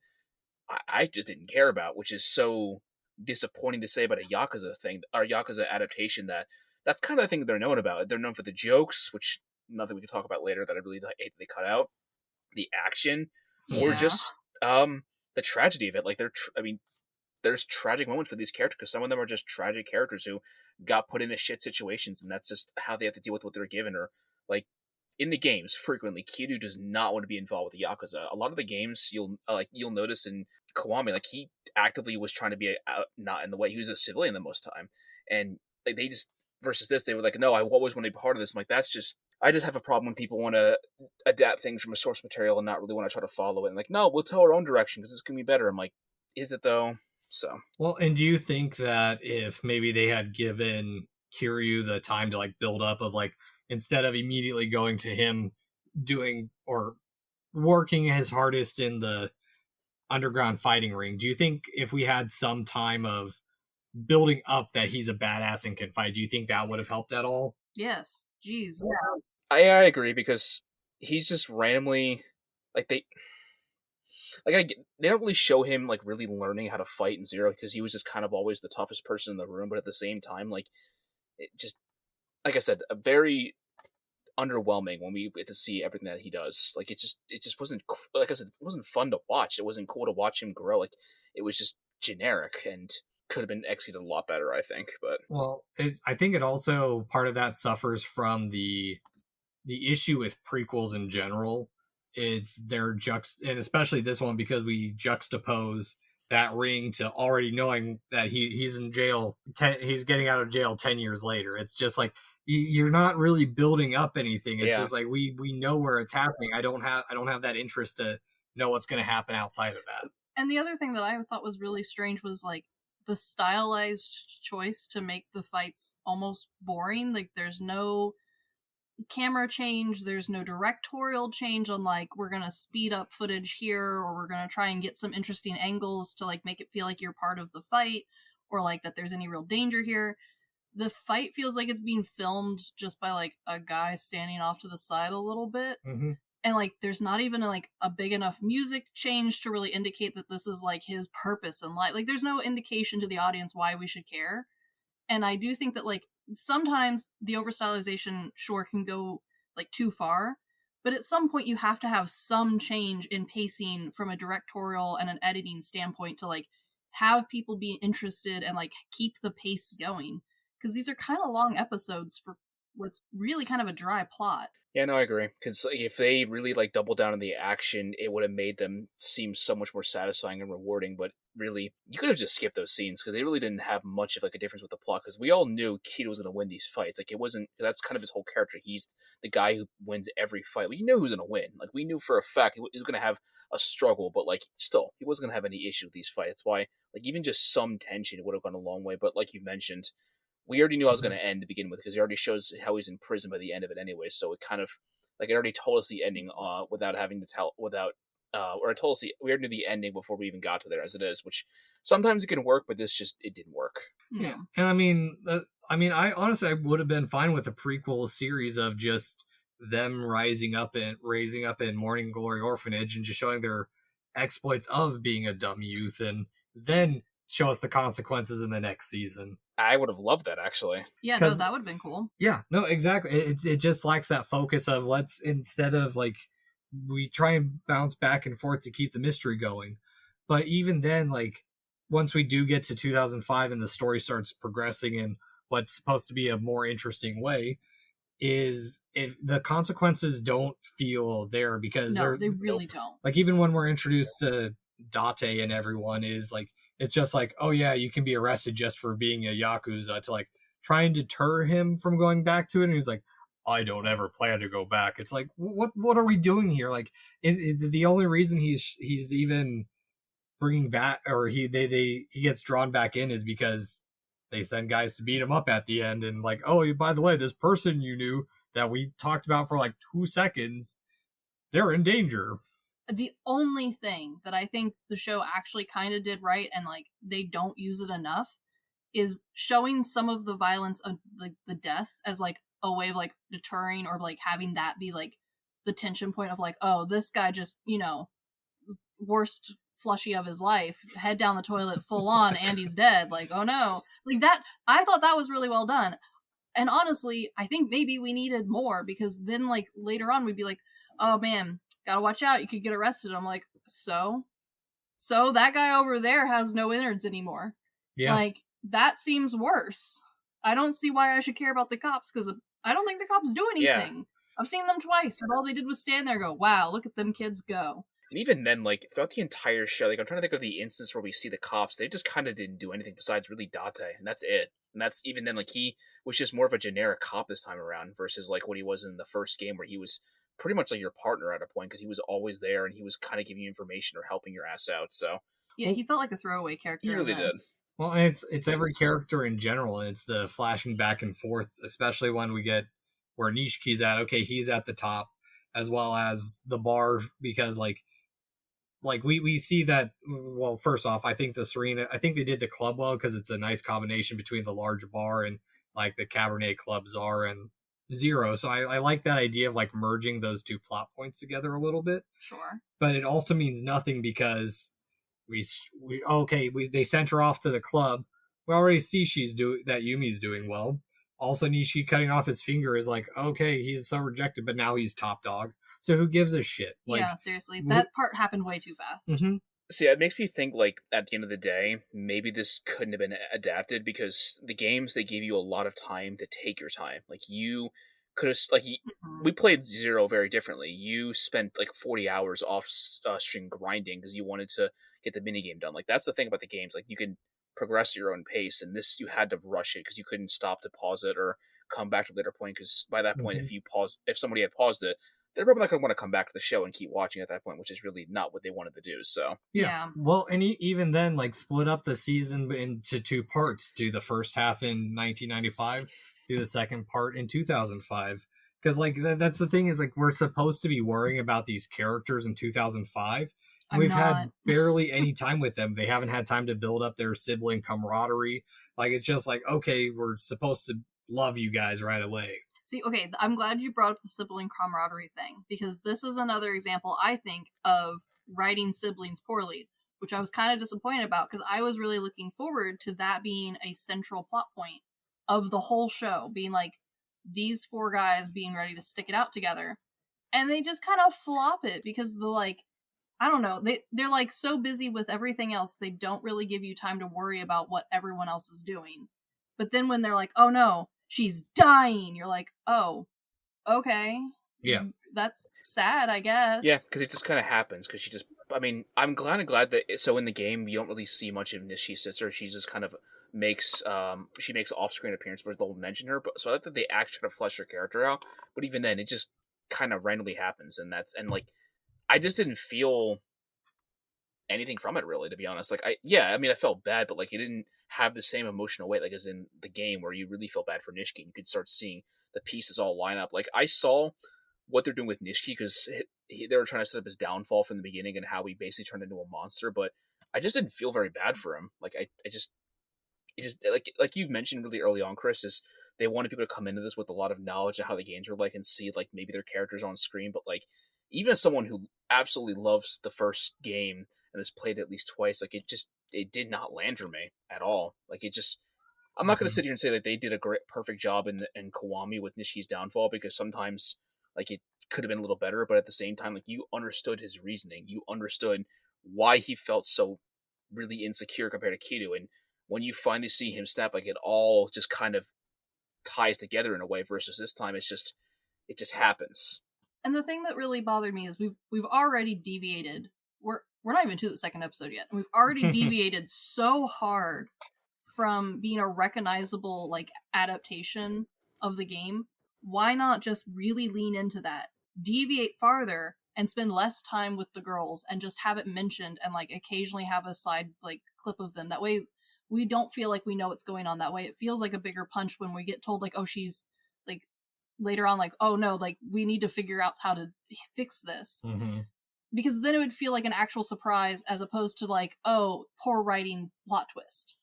[SPEAKER 3] I just didn't care about, which is so disappointing to say about a Yakuza thing, or Yakuza adaptation. That's kind of the thing they're known about. They're known for the jokes, which nothing we can talk about later that I really hate they cut out. the action or
[SPEAKER 2] Yeah.
[SPEAKER 3] just the tragedy of it. Like there's tragic moments for these characters because some of them are just tragic characters who got put into shit situations, and that's just how they have to deal with what they're given. Or like in the games, frequently Kiryu does not want to be involved with the Yakuza. A lot of the games you'll notice in Kiwami, like he actively was trying to be not in the way. He was a civilian the most time, and like they just versus this, they were like, no, I always want to be part of this. I'm like, that's just I just have a problem when people want to adapt things from a source material and not really want to try to follow it. And like, no, we'll tell our own direction because this can be better. I'm like, is it though? So
[SPEAKER 1] Well, and do you think that if maybe they had given Kiryu the time to like build up of like instead of immediately going to him doing or working his hardest in the underground fighting ring, do you think if we had some time of building up that he's a badass and can fight, do you think that would have helped at all?
[SPEAKER 2] Yes. Jeez. Yeah.
[SPEAKER 3] I agree because he's just randomly like they don't really show him like really learning how to fight in Zero because he was just kind of always the toughest person in the room, but at the same time, like it just like I said, a very underwhelming when we get to see everything that he does. Like it just wasn't like I said, it wasn't fun to watch. It wasn't cool to watch him grow. Like it was just generic and could have been executed a lot better, I think. But
[SPEAKER 1] Well, I think it also part of that suffers from the issue with prequels in general. It's their and especially this one because we juxtapose that ring to already knowing that he's in jail. He's getting out of jail 10 years later. It's just like you're not really building up anything. It's just like we know where it's happening. I don't have that interest to know what's going to happen outside of that.
[SPEAKER 2] And the other thing that I thought was really strange was like the stylized choice to make the fights almost boring. Like there's no camera change, there's no directorial change on like we're gonna speed up footage here or we're gonna try and get some interesting angles to like make it feel like you're part of the fight or like that there's any real danger here. The fight feels like it's being filmed just by like a guy standing off to the side a little bit.
[SPEAKER 1] Mm-hmm.
[SPEAKER 2] And like there's not even like a big enough music change to really indicate that this is like his purpose in life. Like there's no indication to the audience why we should care. And I do think that like sometimes the over stylization sure can go like too far, but at some point you have to have some change in pacing from a directorial and an editing standpoint to like have people be interested and like keep the pace going, because these are kind of long episodes for what's really kind of a dry plot.
[SPEAKER 3] yeah, no, I agree. Because if they really like doubled down on the action, it would have made them seem so much more satisfying and rewarding. But really, you could have just skipped those scenes because they really didn't have much of like a difference with the plot. Because we all knew Keto was going to win these fights. Like it wasn't. That's kind of his whole character. He's the guy who wins every fight. We knew he was going to win. Like we knew for a fact he was going to have a struggle, but like still, he wasn't going to have any issue with these fights. That's why like even just some tension would have gone a long way. But like you mentioned, we already knew how it was going to end to begin with because he already shows how he's in prison by the end of it anyway. So it kind of like it already told us the ending without having to tell or it told us we already knew the ending before we even got to there as it is, which sometimes it can work, but this just it didn't work.
[SPEAKER 1] Yeah, and I honestly I would have been fine with a prequel series of just them raising up in Morning Glory Orphanage and just showing their exploits of being a dumb youth, and then show us the consequences in the next season.
[SPEAKER 3] I would have loved that actually.
[SPEAKER 2] Yeah, no, that would have been cool.
[SPEAKER 1] Yeah, no, exactly. It just lacks that focus of let's instead of like we try and bounce back and forth to keep the mystery going, but even then, like once we do get to 2005 and the story starts progressing in what's supposed to be a more interesting way, is if the consequences don't feel there because
[SPEAKER 2] they really don't.
[SPEAKER 1] Like even when we're introduced to Date and everyone is like it's just like, oh yeah, you can be arrested just for being a Yakuza to like try and deter him from going back to it. And he's like, I don't ever plan to go back. It's like, what are we doing here? Like, is the only reason he's even bringing back or he gets drawn back in is because they send guys to beat him up at the end and like, oh, by the way, this person you knew that we talked about for like 2 seconds, they're in danger.
[SPEAKER 2] The only thing that I think the show actually kind of did right, and like they don't use it enough, is showing some of the violence of like the death as like a way of like deterring or like having that be like the tension point of like, oh, this guy just, worst flushy of his life, head down the toilet full on, and he's dead. Like, oh no. Like that, I thought that was really well done. And honestly, I think maybe we needed more because then like later on we'd be like, oh man, gotta watch out, you could get arrested. I'm like, so that guy over there has no innards anymore.
[SPEAKER 1] Yeah.
[SPEAKER 2] Like, that seems worse. I don't see why I should care about the cops, because I don't think the cops do anything.
[SPEAKER 3] Yeah.
[SPEAKER 2] I've seen them twice, and all they did was stand there and go, wow, look at them kids go.
[SPEAKER 3] And even then, like, throughout the entire show, like, I'm trying to think of the instance where we see the cops, they just kind of didn't do anything besides really Date, and that's it. And that's even then, like, he was just more of a generic cop this time around versus, like, what he was in the first game where he was pretty much like your partner at a point because he was always there and he was kind of giving you information or helping your ass out, so.
[SPEAKER 2] Yeah, he felt like a throwaway character.
[SPEAKER 3] He really did.
[SPEAKER 1] Well, it's every character in general. It's the flashing back and forth, especially when we get where Nishiki's at. Okay, he's at the top, as well as the bar, because like we see that. Well, first off, I think they did the club well because it's a nice combination between the large bar and like the Cabernet Club Czar and Zero. So I like that idea of like merging those two plot points together a little bit.
[SPEAKER 2] Sure.
[SPEAKER 1] But it also means nothing because they sent her off to the club. We already see that Yumi's doing well. Also, Nishi cutting off his finger is like, okay, he's so rejected, but now he's top dog. So who gives a shit? Like,
[SPEAKER 2] yeah, seriously, that part happened way too fast.
[SPEAKER 1] Mm-hmm.
[SPEAKER 3] See, it makes me think, like, at the end of the day, maybe this couldn't have been adapted because the games, they give you a lot of time to take your time. Like, you could have, like, we played Zero very differently. You spent, like, 40 hours off stream grinding because you wanted to get the minigame done. Like, that's the thing about the games. Like, you can progress at your own pace, and this, you had to rush it because you couldn't stop to pause it or come back to a later point because by that point, if somebody had paused it, they're probably not going to want to come back to the show and keep watching at that point, which is really not what they wanted to do. So
[SPEAKER 1] yeah. Well, and even then, like, split up the season into two parts. Do the first half in 1995, do the second part in 2005. Because like that's the thing is like we're supposed to be worrying about these characters in 2005. We've had barely any time with them. They haven't had time to build up their sibling camaraderie. Like it's just like, okay, we're supposed to love you guys right away.
[SPEAKER 2] See, okay, I'm glad you brought up the sibling camaraderie thing, because this is another example, I think, of writing siblings poorly, which I was kind of disappointed about, because I was really looking forward to that being a central plot point of the whole show, being like, these four guys being ready to stick it out together. And they just kind of flop it, because the, like, I don't know, they're, like, so busy with everything else, they don't really give you time to worry about what everyone else is doing. But then when they're like, oh no, she's dying, you're like, oh, okay.
[SPEAKER 1] Yeah.
[SPEAKER 2] That's sad, I guess.
[SPEAKER 3] Yeah, because it just kind of happens, because she just, I mean, I'm glad that, so in the game, you don't really see much of Nishi's sister, she just kind of makes off-screen appearance, but they'll mention her, but so I like that they actually try to flesh her character out, but even then, it just kind of randomly happens, and like, I just didn't feel anything from it, really, to be honest. Like, I felt bad, but, like, it didn't have the same emotional weight, like, as in the game, where you really feel bad for Nishiki, and you could start seeing the pieces all line up. Like, I saw what they're doing with Nishiki, because they were trying to set up his downfall from the beginning, and how he basically turned into a monster, but I just didn't feel very bad for him. Like, it just like you've mentioned really early on, Chris, is they wanted people to come into this with a lot of knowledge of how the games were like, and see, like, maybe their characters on screen, but, like, even as someone who absolutely loves the first game and has played it at least twice, like, it did not land for me at all. Like, it just, I'm not going to sit here and say that they did a perfect job in Kiwami with Nishiki's downfall, because sometimes, like, it could have been a little better, but at the same time, like, you understood his reasoning, you understood why he felt so really insecure compared to Kido, and when you finally see him snap, like, it all just kind of ties together in a way, versus this time it just happens.
[SPEAKER 2] And the thing that really bothered me is we've already deviated. We're not even to the second episode yet, and we've already deviated so hard from being a recognizable, like, adaptation of the game. Why not just really lean into that, deviate farther, and spend less time with the girls, and just have it mentioned, and, like, occasionally have a side, like, clip of them. That way we don't feel like we know what's going on. That way it feels like a bigger punch when we get told, like, oh, she's, like, later on, like, oh no, like, we need to figure out how to fix this.
[SPEAKER 1] Mm-hmm.
[SPEAKER 2] Because then it would feel like an actual surprise, as opposed to, like, oh, poor writing, plot twist.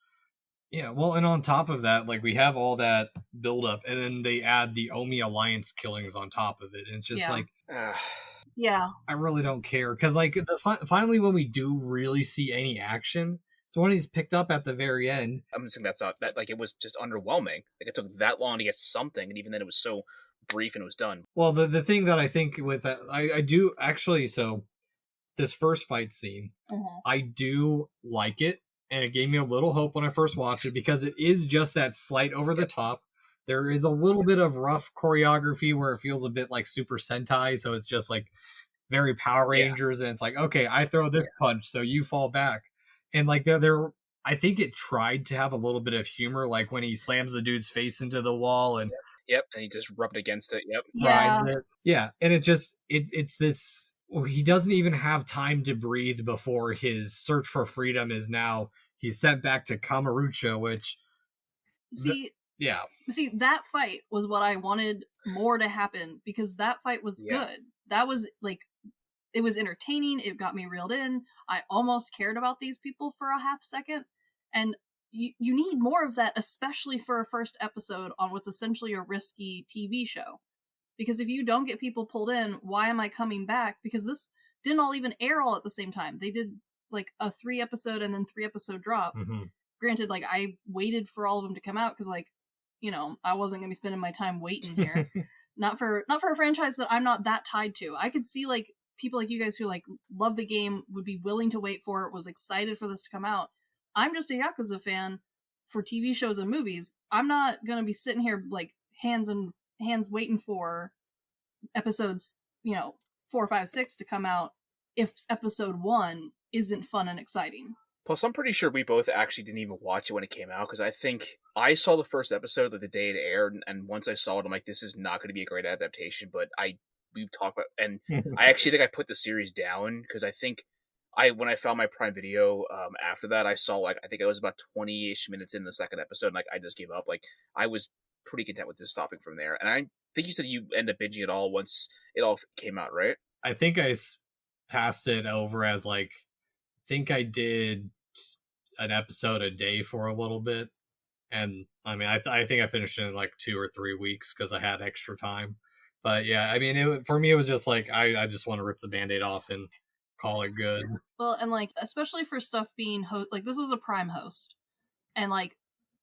[SPEAKER 1] Yeah, well, and on top of that, like, we have all that build up, and then they add the Omi Alliance killings on top of it, and it's just like,
[SPEAKER 2] yeah,
[SPEAKER 1] I really don't care, because, like, finally when we do really see any action, it's when he's picked up at the very end.
[SPEAKER 3] I'm just saying that, like, it was just underwhelming. Like, it took that long to get something, and even then it was so brief and it was done.
[SPEAKER 1] Well, the thing that I think with that, I do actually, so this first fight scene, I do like it, and it gave me a little hope when I first watched it, because it is just that slight over the top. There is a little bit of rough choreography where it feels a bit like Super Sentai, so it's just like very Power Rangers, and it's like, okay, I throw this punch, so you fall back. And like there I think it tried to have a little bit of humor, like when he slams the dude's face into the wall and
[SPEAKER 3] Yep, and he just rubbed against it. Yep.
[SPEAKER 2] Yeah.
[SPEAKER 1] yeah, and it's this, he doesn't even have time to breathe before his search for freedom is now he's sent back to Kamurochō, which
[SPEAKER 2] See, that fight was what I wanted more to happen, because that fight was good. That was like, it was entertaining. It got me reeled in. I almost cared about these people for a half second. And you need more of that, especially for a first episode on what's essentially a risky TV show. Because if you don't get people pulled in, why am I coming back? Because this didn't all even air all at the same time. They did like a 3-episode and then 3-episode drop. Granted, like, I waited for all of them to come out because, like, you know, I wasn't gonna be spending my time waiting here. not for a franchise that I'm not that tied to. I could see like people like you guys who like love the game, would be willing to wait for it, was excited for this to come out. I'm just a Yakuza fan for TV shows and movies. I'm not gonna be sitting here like hands waiting for episodes, 4, 5, 6 to come out if episode 1 isn't fun and exciting.
[SPEAKER 3] Plus, I'm pretty sure we both actually didn't even watch it when it came out, because I think I saw the first episode the day it aired, and once I saw it, I'm like, this is not going to be a great adaptation. But we talked about, and I actually think I put the series down because I think when I found my Prime Video after that, I saw like, I think I was about 20-ish minutes in the second episode, and like I just gave up. Like, I was pretty content with just stopping from there. And I think you said you end up binging it all once it all came out, right?
[SPEAKER 1] I think I passed it over as like, I think I did an episode a day for a little bit, and I mean, I think I finished it in like 2 or 3 weeks because I had extra time. But yeah, I mean, for me, it was just like I just want to rip the Band-Aid off and call it good.
[SPEAKER 2] Well, and like, especially for stuff being like, this was a Prime host, and like,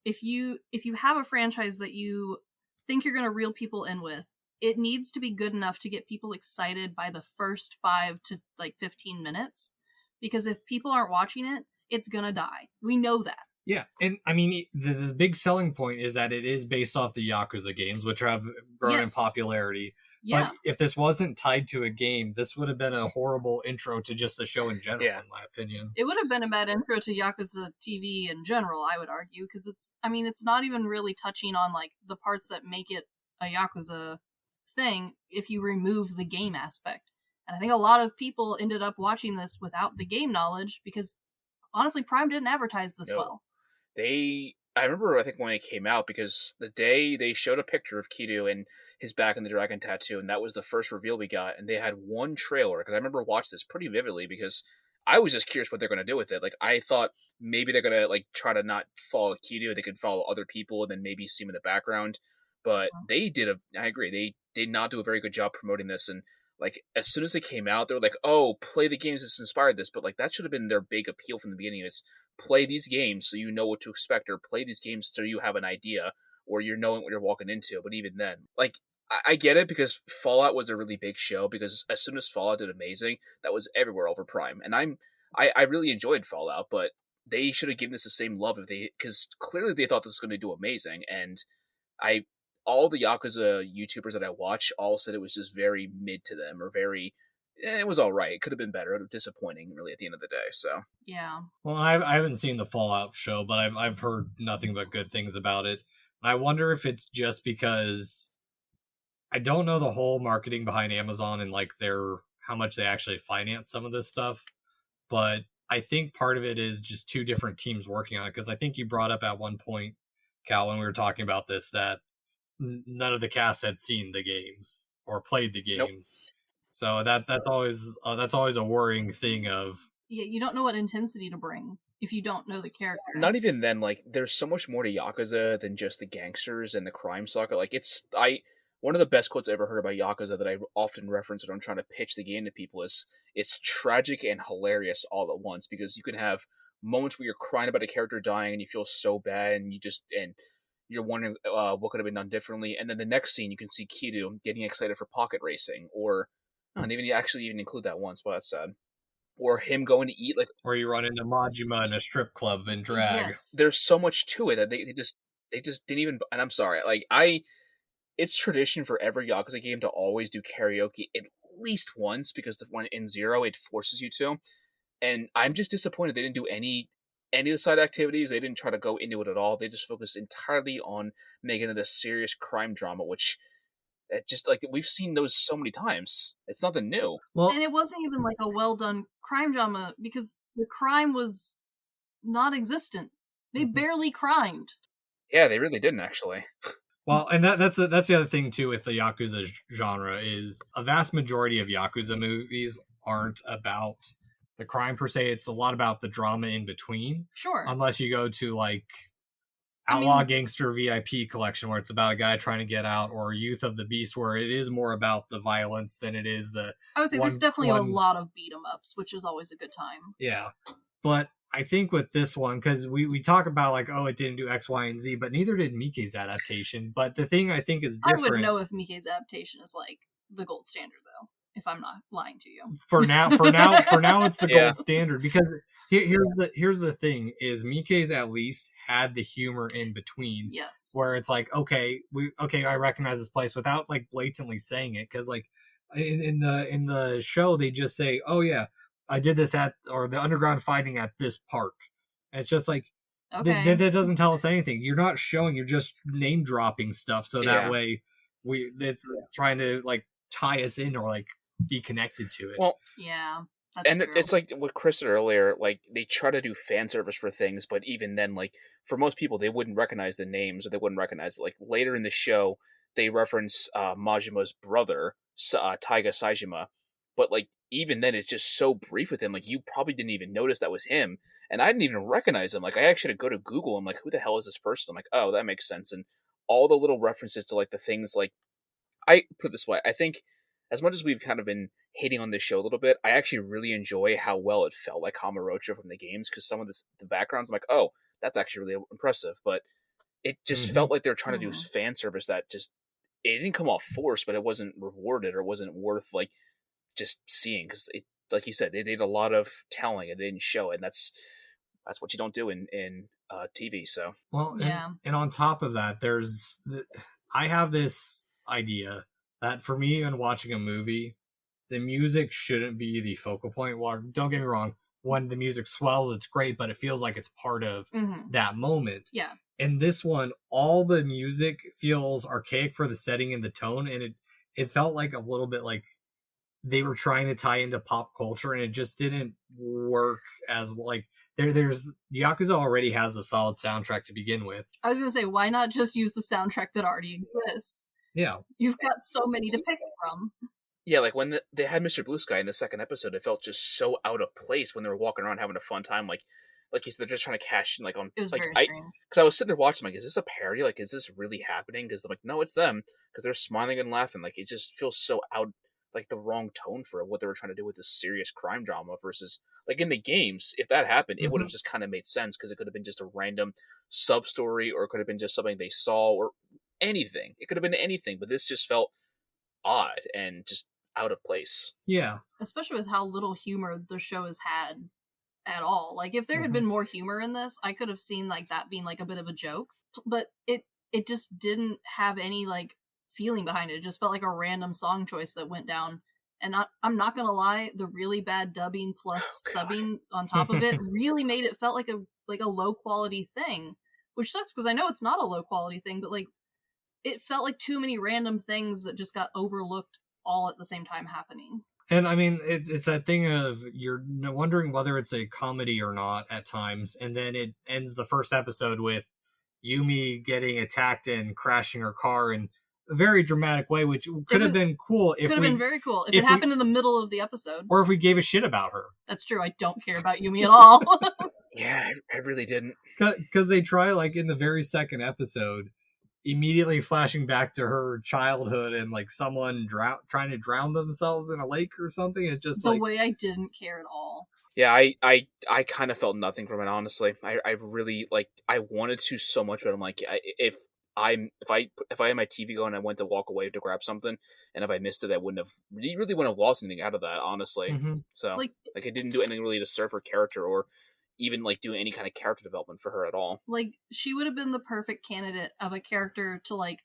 [SPEAKER 2] if you have a franchise that you think you're going to reel people in with, it needs to be good enough to get people excited by the first 5 to like 15 minutes, because if people aren't watching it, it's gonna die. We know that.
[SPEAKER 1] Yeah, and I mean, the big selling point is that it is based off the Yakuza games, which have grown in popularity. Yeah. But if this wasn't tied to a game, this would have been a horrible intro to just the show in general, in my opinion.
[SPEAKER 2] It would have been a bad intro to Yakuza TV in general, I would argue, because it's not even really touching on like the parts that make it a Yakuza thing if you remove the game aspect. And I think a lot of people ended up watching this without the game knowledge because honestly, Prime didn't advertise this well.
[SPEAKER 3] I remember, I think, when it came out, because the day they showed a picture of Kiryu and his back and the dragon tattoo, and that was the first reveal we got, and they had one trailer, because I remember watching this pretty vividly, because I was just curious what they're going to do with it. Like, I thought maybe they're going to, like, try to not follow Kiryu, they could follow other people, and then maybe see him in the background, but I agree, they did not do a very good job promoting this, and like, as soon as it came out, they were like, oh, play the games that's inspired this. But, like, that should have been their big appeal from the beginning, is play these games so you know what to expect, or play these games so you have an idea, or you're knowing what you're walking into. But even then, like, I get it, because Fallout was a really big show, because as soon as Fallout did amazing, that was everywhere over Prime. And I really enjoyed Fallout, but they should have given this the same love because clearly they thought this was going to do amazing. And all the Yakuza YouTubers that I watch all said it was just very mid to them, or very, it was all right. It could have been better. It was disappointing, really, at the end of the day. So
[SPEAKER 2] yeah.
[SPEAKER 1] Well, I haven't seen the Fallout show, but I've heard nothing but good things about it. And I wonder if it's just because I don't know the whole marketing behind Amazon and like how much they actually finance some of this stuff, but I think part of it is just 2 different teams working on it. Because I think you brought up at one point, Cal, when we were talking about this, that none of the cast had seen the games or played the games. Nope. So that's always a worrying thing of,
[SPEAKER 2] yeah, you don't know what intensity to bring if you don't know the character.
[SPEAKER 3] Not even then, like, there's so much more to Yakuza than just the gangsters and the crime saga. Like, one of the best quotes I ever heard about Yakuza that I often reference when I'm trying to pitch the game to people is, it's tragic and hilarious all at once, because you can have moments where you're crying about a character dying and you feel so bad, and you're wondering what could have been done differently. And then the next scene, you can see Kiryu getting excited for pocket racing, or not even actually even include that once, but that's sad. Or him going to eat, like,
[SPEAKER 1] or you run into Majima in a strip club and drag.
[SPEAKER 2] Yes.
[SPEAKER 3] there's so much to it that they just didn't even. And I'm sorry, like it's tradition for every Yakuza game to always do karaoke at least once, because the one in Zero it forces you to. And I'm just disappointed they didn't do any of the side activities. They didn't try to go into it at all. They just focused entirely on making it a serious crime drama, which it just, like, we've seen those so many times. It's nothing new.
[SPEAKER 1] Well,
[SPEAKER 2] And it wasn't even like a well done crime drama, because the crime was not existent. They barely crimed.
[SPEAKER 3] Yeah, they really didn't, actually.
[SPEAKER 1] well, and that's the other thing too with the Yakuza genre is a vast majority of Yakuza movies aren't about the crime per se. It's a lot about the drama in between.
[SPEAKER 2] Sure.
[SPEAKER 1] Unless you go to like Outlaw Gangster VIP collection, where it's about a guy trying to get out, or Youth of the Beast, where it is more about the violence than it is the.
[SPEAKER 2] I would say there's definitely a lot of beat 'em ups, which is always a good time.
[SPEAKER 1] Yeah, but I think with this one, because we talk about like, oh, it didn't do X, Y, and Z, but neither did Mike's adaptation. But the thing I think is different.
[SPEAKER 2] I wouldn't know if Mike's adaptation is like the gold standard, though, if I'm not lying to you.
[SPEAKER 1] For now, it's the gold standard, because here's the thing: is Mike's at least had the humor in between.
[SPEAKER 2] Yes.
[SPEAKER 1] Where it's like, okay, I recognize this place without like blatantly saying it, because like in the show they just say, oh yeah, I did this or the underground fighting at this park. And it's just like, that doesn't tell us anything. You're not showing, you're just name dropping stuff, so that way it's trying to like tie us in or like be connected to it.
[SPEAKER 3] Well,
[SPEAKER 2] yeah.
[SPEAKER 3] And true. It's like what Chris said earlier, like they try to do fan service for things, but even then, like for most people, they wouldn't recognize the names, or they wouldn't recognize it. Like later in the show, they reference Majima's brother, Taiga Saejima, but like even then, it's just so brief with him. Like you probably didn't even notice that was him, and I didn't even recognize him. Like I actually had to go to Google. I'm like, who the hell is this person? I'm like, oh, that makes sense. And all the little references to like the things, like I put it this way, I think as much as we've kind of been hating on this show a little bit, I actually really enjoy how well it felt like Kamurochō from the games, because some of the backgrounds, I'm like, oh, that's actually really impressive. But it just felt like they were trying to do fan service that just, it didn't come off forced, but it wasn't rewarded or wasn't worth like just seeing, because it, like you said, they did a lot of telling and they didn't show it, and that's what you don't do in TV. So
[SPEAKER 1] well, and on top of that, I have this idea that for me, when watching a movie, the music shouldn't be the focal point. Well, don't get me wrong, when the music swells, it's great, but it feels like it's part of that moment.
[SPEAKER 2] Yeah.
[SPEAKER 1] In this one, all the music feels archaic for the setting and the tone, and it felt like a little bit like they were trying to tie into pop culture, and it just didn't work as like there's Yakuza already has a solid soundtrack to begin with.
[SPEAKER 2] I was gonna say, why not just use the soundtrack that already exists?
[SPEAKER 1] Yeah,
[SPEAKER 2] you've got so many to pick from.
[SPEAKER 3] Yeah, like when they had Mr. Blue Sky in the second episode, it felt just so out of place when they were walking around having a fun time. Like you said, they're just trying to cash in, like on.
[SPEAKER 2] It was
[SPEAKER 3] like
[SPEAKER 2] very strange.
[SPEAKER 3] Because I was sitting there watching, like, is this a parody? Like, is this really happening? Because I'm like, no, it's them. Because they're smiling and laughing. Like, it just feels so out, like the wrong tone for what they were trying to do with this serious crime drama versus like in the games. If that happened, it would have just kind of made sense, because it could have been just a random sub story, or it could have been just something they saw, or anything. It could have been anything, but this just felt odd and just out of place.
[SPEAKER 1] Yeah.
[SPEAKER 2] Especially with how little humor the show has had at all. Like, if there had been more humor in this, I could have seen like that being like a bit of a joke, but it just didn't have any like feeling behind it. It just felt like a random song choice that went down. And I'm not gonna lie, the really bad dubbing plus subbing on top of it really made it felt like a low quality thing, which sucks because I know it's not a low quality thing, but like it felt like too many random things that just got overlooked all at the same time happening.
[SPEAKER 1] And I mean, it's that thing of you're wondering whether it's a comedy or not at times, and then it ends the first episode with Yumi getting attacked and crashing her car in a very dramatic way, which could have been cool. Could have
[SPEAKER 2] been very cool if it happened in the middle of the episode,
[SPEAKER 1] or if we gave a shit about her.
[SPEAKER 2] That's true. I don't care about Yumi at all.
[SPEAKER 3] Yeah, I really didn't.
[SPEAKER 1] Because they try, like in the very second episode, immediately flashing back to her childhood and like someone trying to drown themselves in a lake or something. It's just
[SPEAKER 2] the way I didn't care at all.
[SPEAKER 3] Yeah, I kind of felt nothing from it, honestly. I really, like, I wanted to so much, but I'm like, if if I had my TV going and I went to walk away to grab something, and if I missed it, I really wouldn't have lost anything out of that, honestly.
[SPEAKER 1] Mm-hmm.
[SPEAKER 3] So
[SPEAKER 2] Like,
[SPEAKER 3] I didn't do anything really to serve her character or even like do any kind of character development for her at all.
[SPEAKER 2] like she would have been the perfect candidate of a character to like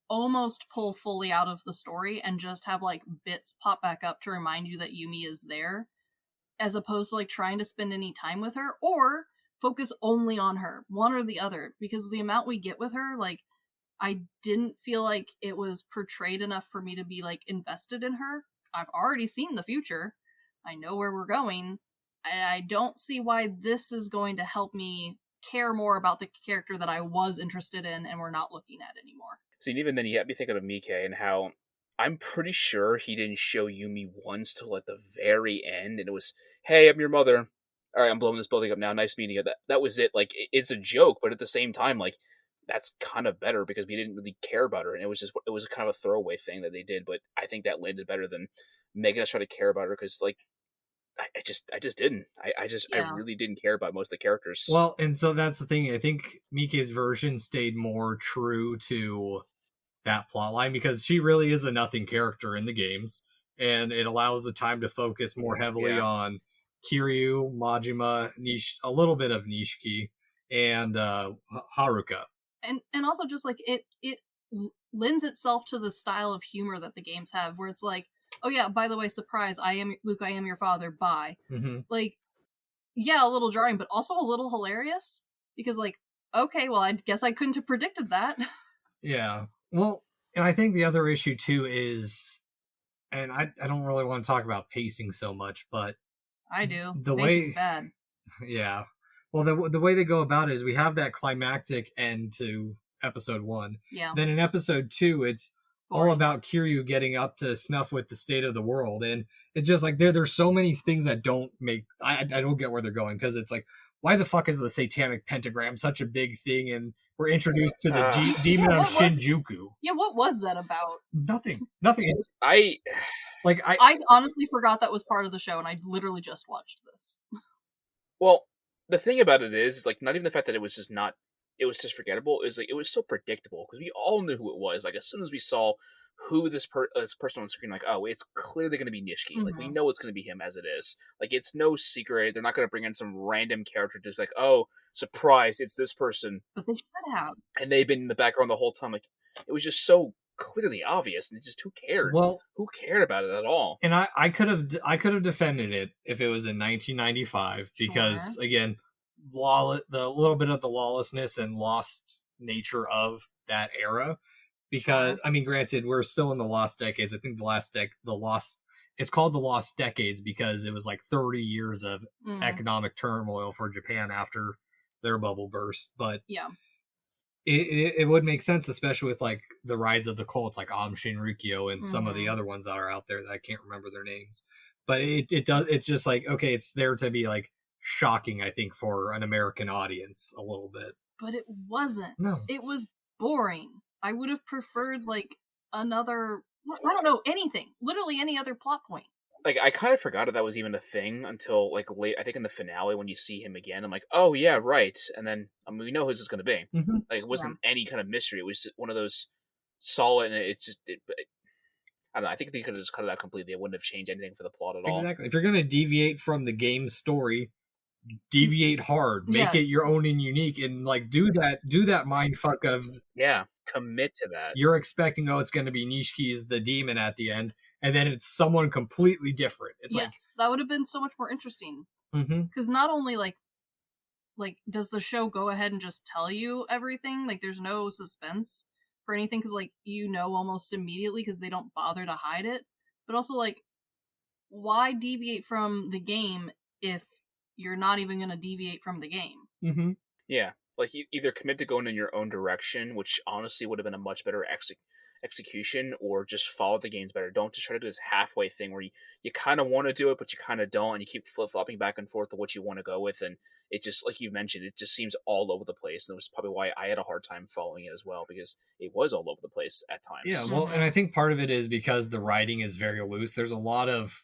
[SPEAKER 2] almost pull fully out of the story and just have like bits pop back up to remind you that Yumi is there, as opposed to like trying to spend any time with her or focus only on her, one or the other, because the amount we get with her, like, I didn't feel like it was portrayed enough for me to be like invested in her. I've already seen the future. I know where we're going. I don't see why this is going to help me care more about the character that I was interested in and we're not looking at anymore.
[SPEAKER 3] See, and even then, you had me thinking of Mike and how I'm pretty sure he didn't show Yumi once till at the very end, and it was, "Hey, I'm your mother. All right, I'm blowing this building up now. Nice meeting you." That was it. Like, it's a joke, but at the same time, like, that's kind of better because we didn't really care about her, and it was kind of a throwaway thing that they did. But I think that landed better than making us try to care about her because, like, I just didn't. I really didn't care about most of the characters.
[SPEAKER 1] Well, and so that's the thing. I think Mike's version stayed more true to that plot line because she really is a nothing character in the games, and it allows the time to focus more heavily on Kiryu, Majima, a little bit of Nishiki, and Haruka.
[SPEAKER 2] And also just like it lends itself to the style of humor that the games have, where it's like, oh yeah, by the way, surprise, I am Luke, I am your father, bye.
[SPEAKER 1] Mm-hmm.
[SPEAKER 2] Like, yeah, a little jarring, but also a little hilarious, because like, okay, well, I guess I couldn't have predicted that.
[SPEAKER 1] Yeah. Well, and I think the other issue too is, and I don't really want to talk about pacing so much, but
[SPEAKER 2] I do.
[SPEAKER 1] The
[SPEAKER 2] Pacing's
[SPEAKER 1] way,
[SPEAKER 2] bad.
[SPEAKER 1] Yeah. Well, the way they go about it is we have that climactic end to episode 1.
[SPEAKER 2] Yeah.
[SPEAKER 1] Then in episode 2, it's
[SPEAKER 2] Boring.
[SPEAKER 1] all about Kiryu getting up to snuff with the state of the world, and it's just like there's so many things that don't make I don't get where they're going, because it's like, why the fuck is the satanic pentagram such a big thing, and we're introduced to the demon of Shinjuku?
[SPEAKER 2] What was that about?
[SPEAKER 1] Nothing.
[SPEAKER 3] I
[SPEAKER 2] honestly forgot that was part of the show, and I literally just watched this.
[SPEAKER 3] Well, the thing about it is like, not even the fact that it was just forgettable. Is like, it was so predictable because we all knew who it was. Like, as soon as we saw who this person on screen, like, oh, it's clearly going to be Nishiki. Like, we know it's going to be him as it is. Like, it's no secret. They're not going to bring in some random character just like, oh, surprise, it's this person.
[SPEAKER 2] But they should have.
[SPEAKER 3] And they've been in the background the whole time. Like, it was just so clearly obvious, and just who cared?
[SPEAKER 1] Well,
[SPEAKER 3] who cared about it at all?
[SPEAKER 1] And I could have defended it if it was in 1995, because again, the little bit of the lawlessness and lost nature of that era. Because I mean, granted, we're still in the lost decades. I think it's called the lost decades because it was like 30 years of economic turmoil for Japan after their bubble burst. But
[SPEAKER 2] yeah.
[SPEAKER 1] It would make sense, especially with like the rise of the cults like Shinrikyo and some of the other ones that are out there that I can't remember their names. But it's just like, okay, it's there to be like shocking, I think, for an American audience a little bit.
[SPEAKER 2] But it wasn't.
[SPEAKER 1] No.
[SPEAKER 2] It was boring. I would have preferred like another, I don't know, anything. Literally any other plot point.
[SPEAKER 3] Like, I kind of forgot that was even a thing until, like, late, I think in the finale when you see him again. I'm like, oh, yeah, right. And then, I mean, we know who this is going to be.
[SPEAKER 1] Mm-hmm.
[SPEAKER 3] Like, it wasn't any kind of mystery. It was one of those solid, and it's just, I don't know, I think they could have just cut it out completely. It wouldn't have changed anything for the plot at all.
[SPEAKER 1] Exactly. If you're going to deviate from the game's story, deviate hard. Make it your own and unique, and, like, do that mindfuck of...
[SPEAKER 3] Yeah, commit to that.
[SPEAKER 1] You're expecting, it's going to be Nishiki's the demon at the end, and then it's someone completely different. It's
[SPEAKER 2] that would have been so much more interesting. Because not only like does the show go ahead and just tell you everything, like there's no suspense for anything, because like almost immediately because they don't bother to hide it, but also like, why deviate from the game if you're not even going to deviate from the game?
[SPEAKER 3] Yeah, like either commit to going in your own direction, which honestly would have been a much better execution, or just follow the games better. Don't just try to do this halfway thing where you kind of want to do it, but you kind of don't, and you keep flip-flopping back and forth to what you want to go with, and it just, like you mentioned, it just seems all over the place, and it was probably why I had a hard time following it as well, because it was all over the place at times.
[SPEAKER 1] Yeah, well, and I think part of it is because the writing is very loose. There's a lot of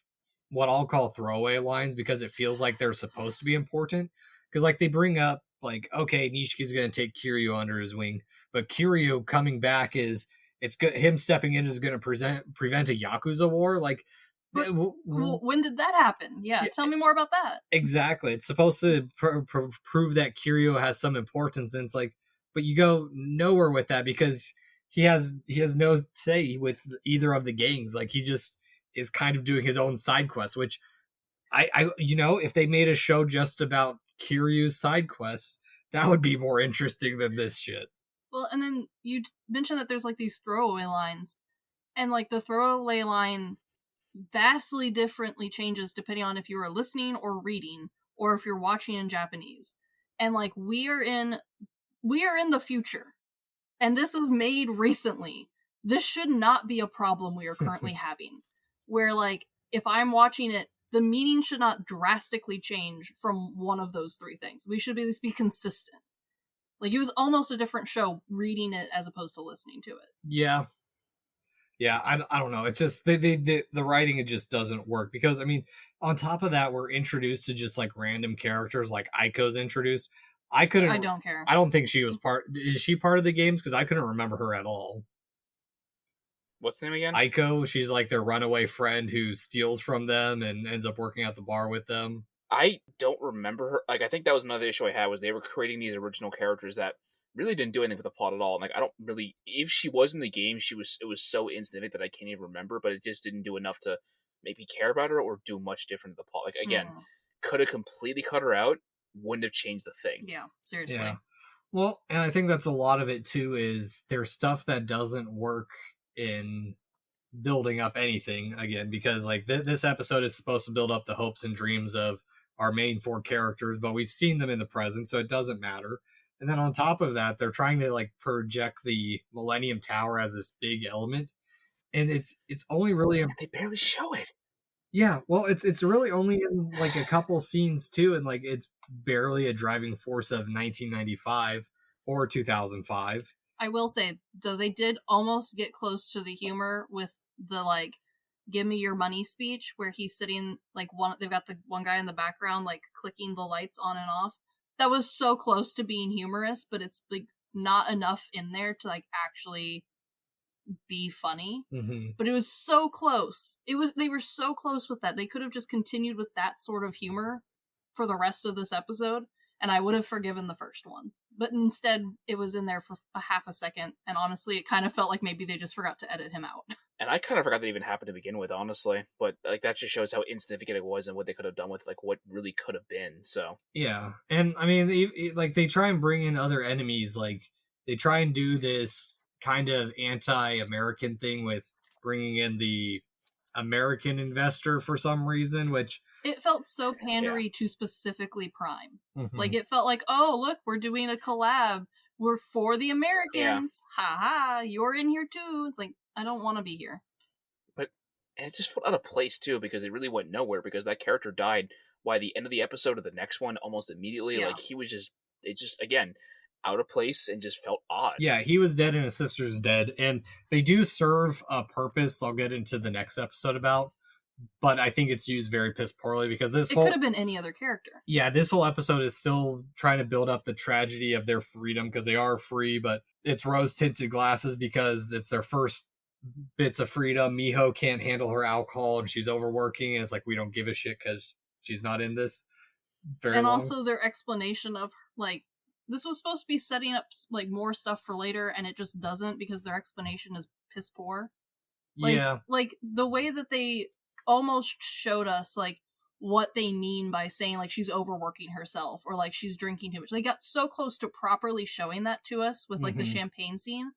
[SPEAKER 1] what I'll call throwaway lines because it feels like they're supposed to be important, because like they bring up like, okay, Nishiki's going to take Kiryu under his wing, but Kiryu coming back is it's good. Him stepping in is going to prevent a Yakuza war. Like,
[SPEAKER 2] But when did that happen? Yeah, tell me more about that.
[SPEAKER 1] Exactly. It's supposed to prove that Kiryu has some importance, and it's like, but you go nowhere with that because he has no say with either of the gangs. Like, he just is kind of doing his own side quest, which I if they made a show just about Kiryu's side quests, that would be more interesting than this shit.
[SPEAKER 2] Well, and then you mentioned that there's like these throwaway lines, and like the throwaway line vastly differently changes depending on if you are listening or reading or if you're watching in Japanese. And like we are in the future, and this was made recently. This should not be a problem we are currently having, where like if I'm watching it, the meaning should not drastically change from one of those three things. We should at least be consistent. Like, it was almost a different show reading it as opposed to listening to it.
[SPEAKER 1] Yeah. I don't know. It's just the writing, it just doesn't work because I mean, on top of that, we're introduced to just like random characters, like Aiko's introduced. I don't care. I don't think she was part. Is she part of the games? Because I couldn't remember her at all.
[SPEAKER 3] What's the name again?
[SPEAKER 1] Aiko. She's like their runaway friend who steals from them and ends up working at the bar with them.
[SPEAKER 3] I don't remember her. Like, I think that was another issue I had, was they were creating these original characters that really didn't do anything for the plot at all. And like, I don't really, if she was in the game, it was so insignificant that I can't even remember, but it just didn't do enough to make me care about her or do much different to the plot. Like, again, could have completely cut her out, wouldn't have changed the thing.
[SPEAKER 2] Yeah, seriously.
[SPEAKER 1] Yeah. Well, and I think that's a lot of it too, is there's stuff that doesn't work in building up anything again, because like this episode is supposed to build up the hopes and dreams of our main four characters, but we've seen them in the present, so it doesn't matter. And then on top of that, they're trying to like project the Millennium Tower as this big element, and it's only really
[SPEAKER 3] they barely show it.
[SPEAKER 1] Yeah, well, it's really only in like a couple scenes too, and like it's barely a driving force of 1995 or 2005.
[SPEAKER 2] I will say though, they did almost get close to the humor with the like "give me your money" speech, where he's sitting like they've got the one guy in the background like clicking the lights on and off. That was so close to being humorous, but it's like not enough in there to like actually be funny. But it was so close. They were so close with that. They could have just continued with that sort of humor for the rest of this episode, and I would have forgiven the first one. But instead, it was in there for a half a second, and honestly, it kind of felt like maybe they just forgot to edit him out.
[SPEAKER 3] And I kind of forgot that even happened to begin with, honestly. But like that just shows how insignificant it was and what they could have done with like what really could have been. So
[SPEAKER 1] yeah, and I mean, like they try and bring in other enemies. Like they try and do this kind of anti-American thing with bringing in the American investor for some reason, which
[SPEAKER 2] it felt so pandery to specifically Prime. Like it felt like, oh look, we're doing a collab. We're for the Americans. Ha ha, you're in here too. It's like, I don't want to be here.
[SPEAKER 3] But and it just felt out of place too, because it really went nowhere, because that character died by the end of the episode of the next one almost immediately. Like he was just, it just again out of place and just felt odd.
[SPEAKER 1] Yeah, he was dead and his sister's dead, and they do serve a purpose I'll get into the next episode about, but I think it's used very piss poorly because it could
[SPEAKER 2] have been any other character.
[SPEAKER 1] Yeah, this whole episode is still trying to build up the tragedy of their freedom, because they are free, but it's rose-tinted glasses because it's their first bits of freedom. Miho can't handle her alcohol and she's overworking, and it's like, we don't give a shit because she's not in this very long.
[SPEAKER 2] Also their explanation of like, this was supposed to be setting up like more stuff for later, and it just doesn't, because their explanation is piss poor. Like the way that they almost showed us like what they mean by saying like she's overworking herself or like she's drinking too much. They got so close to properly showing that to us with like the champagne scene,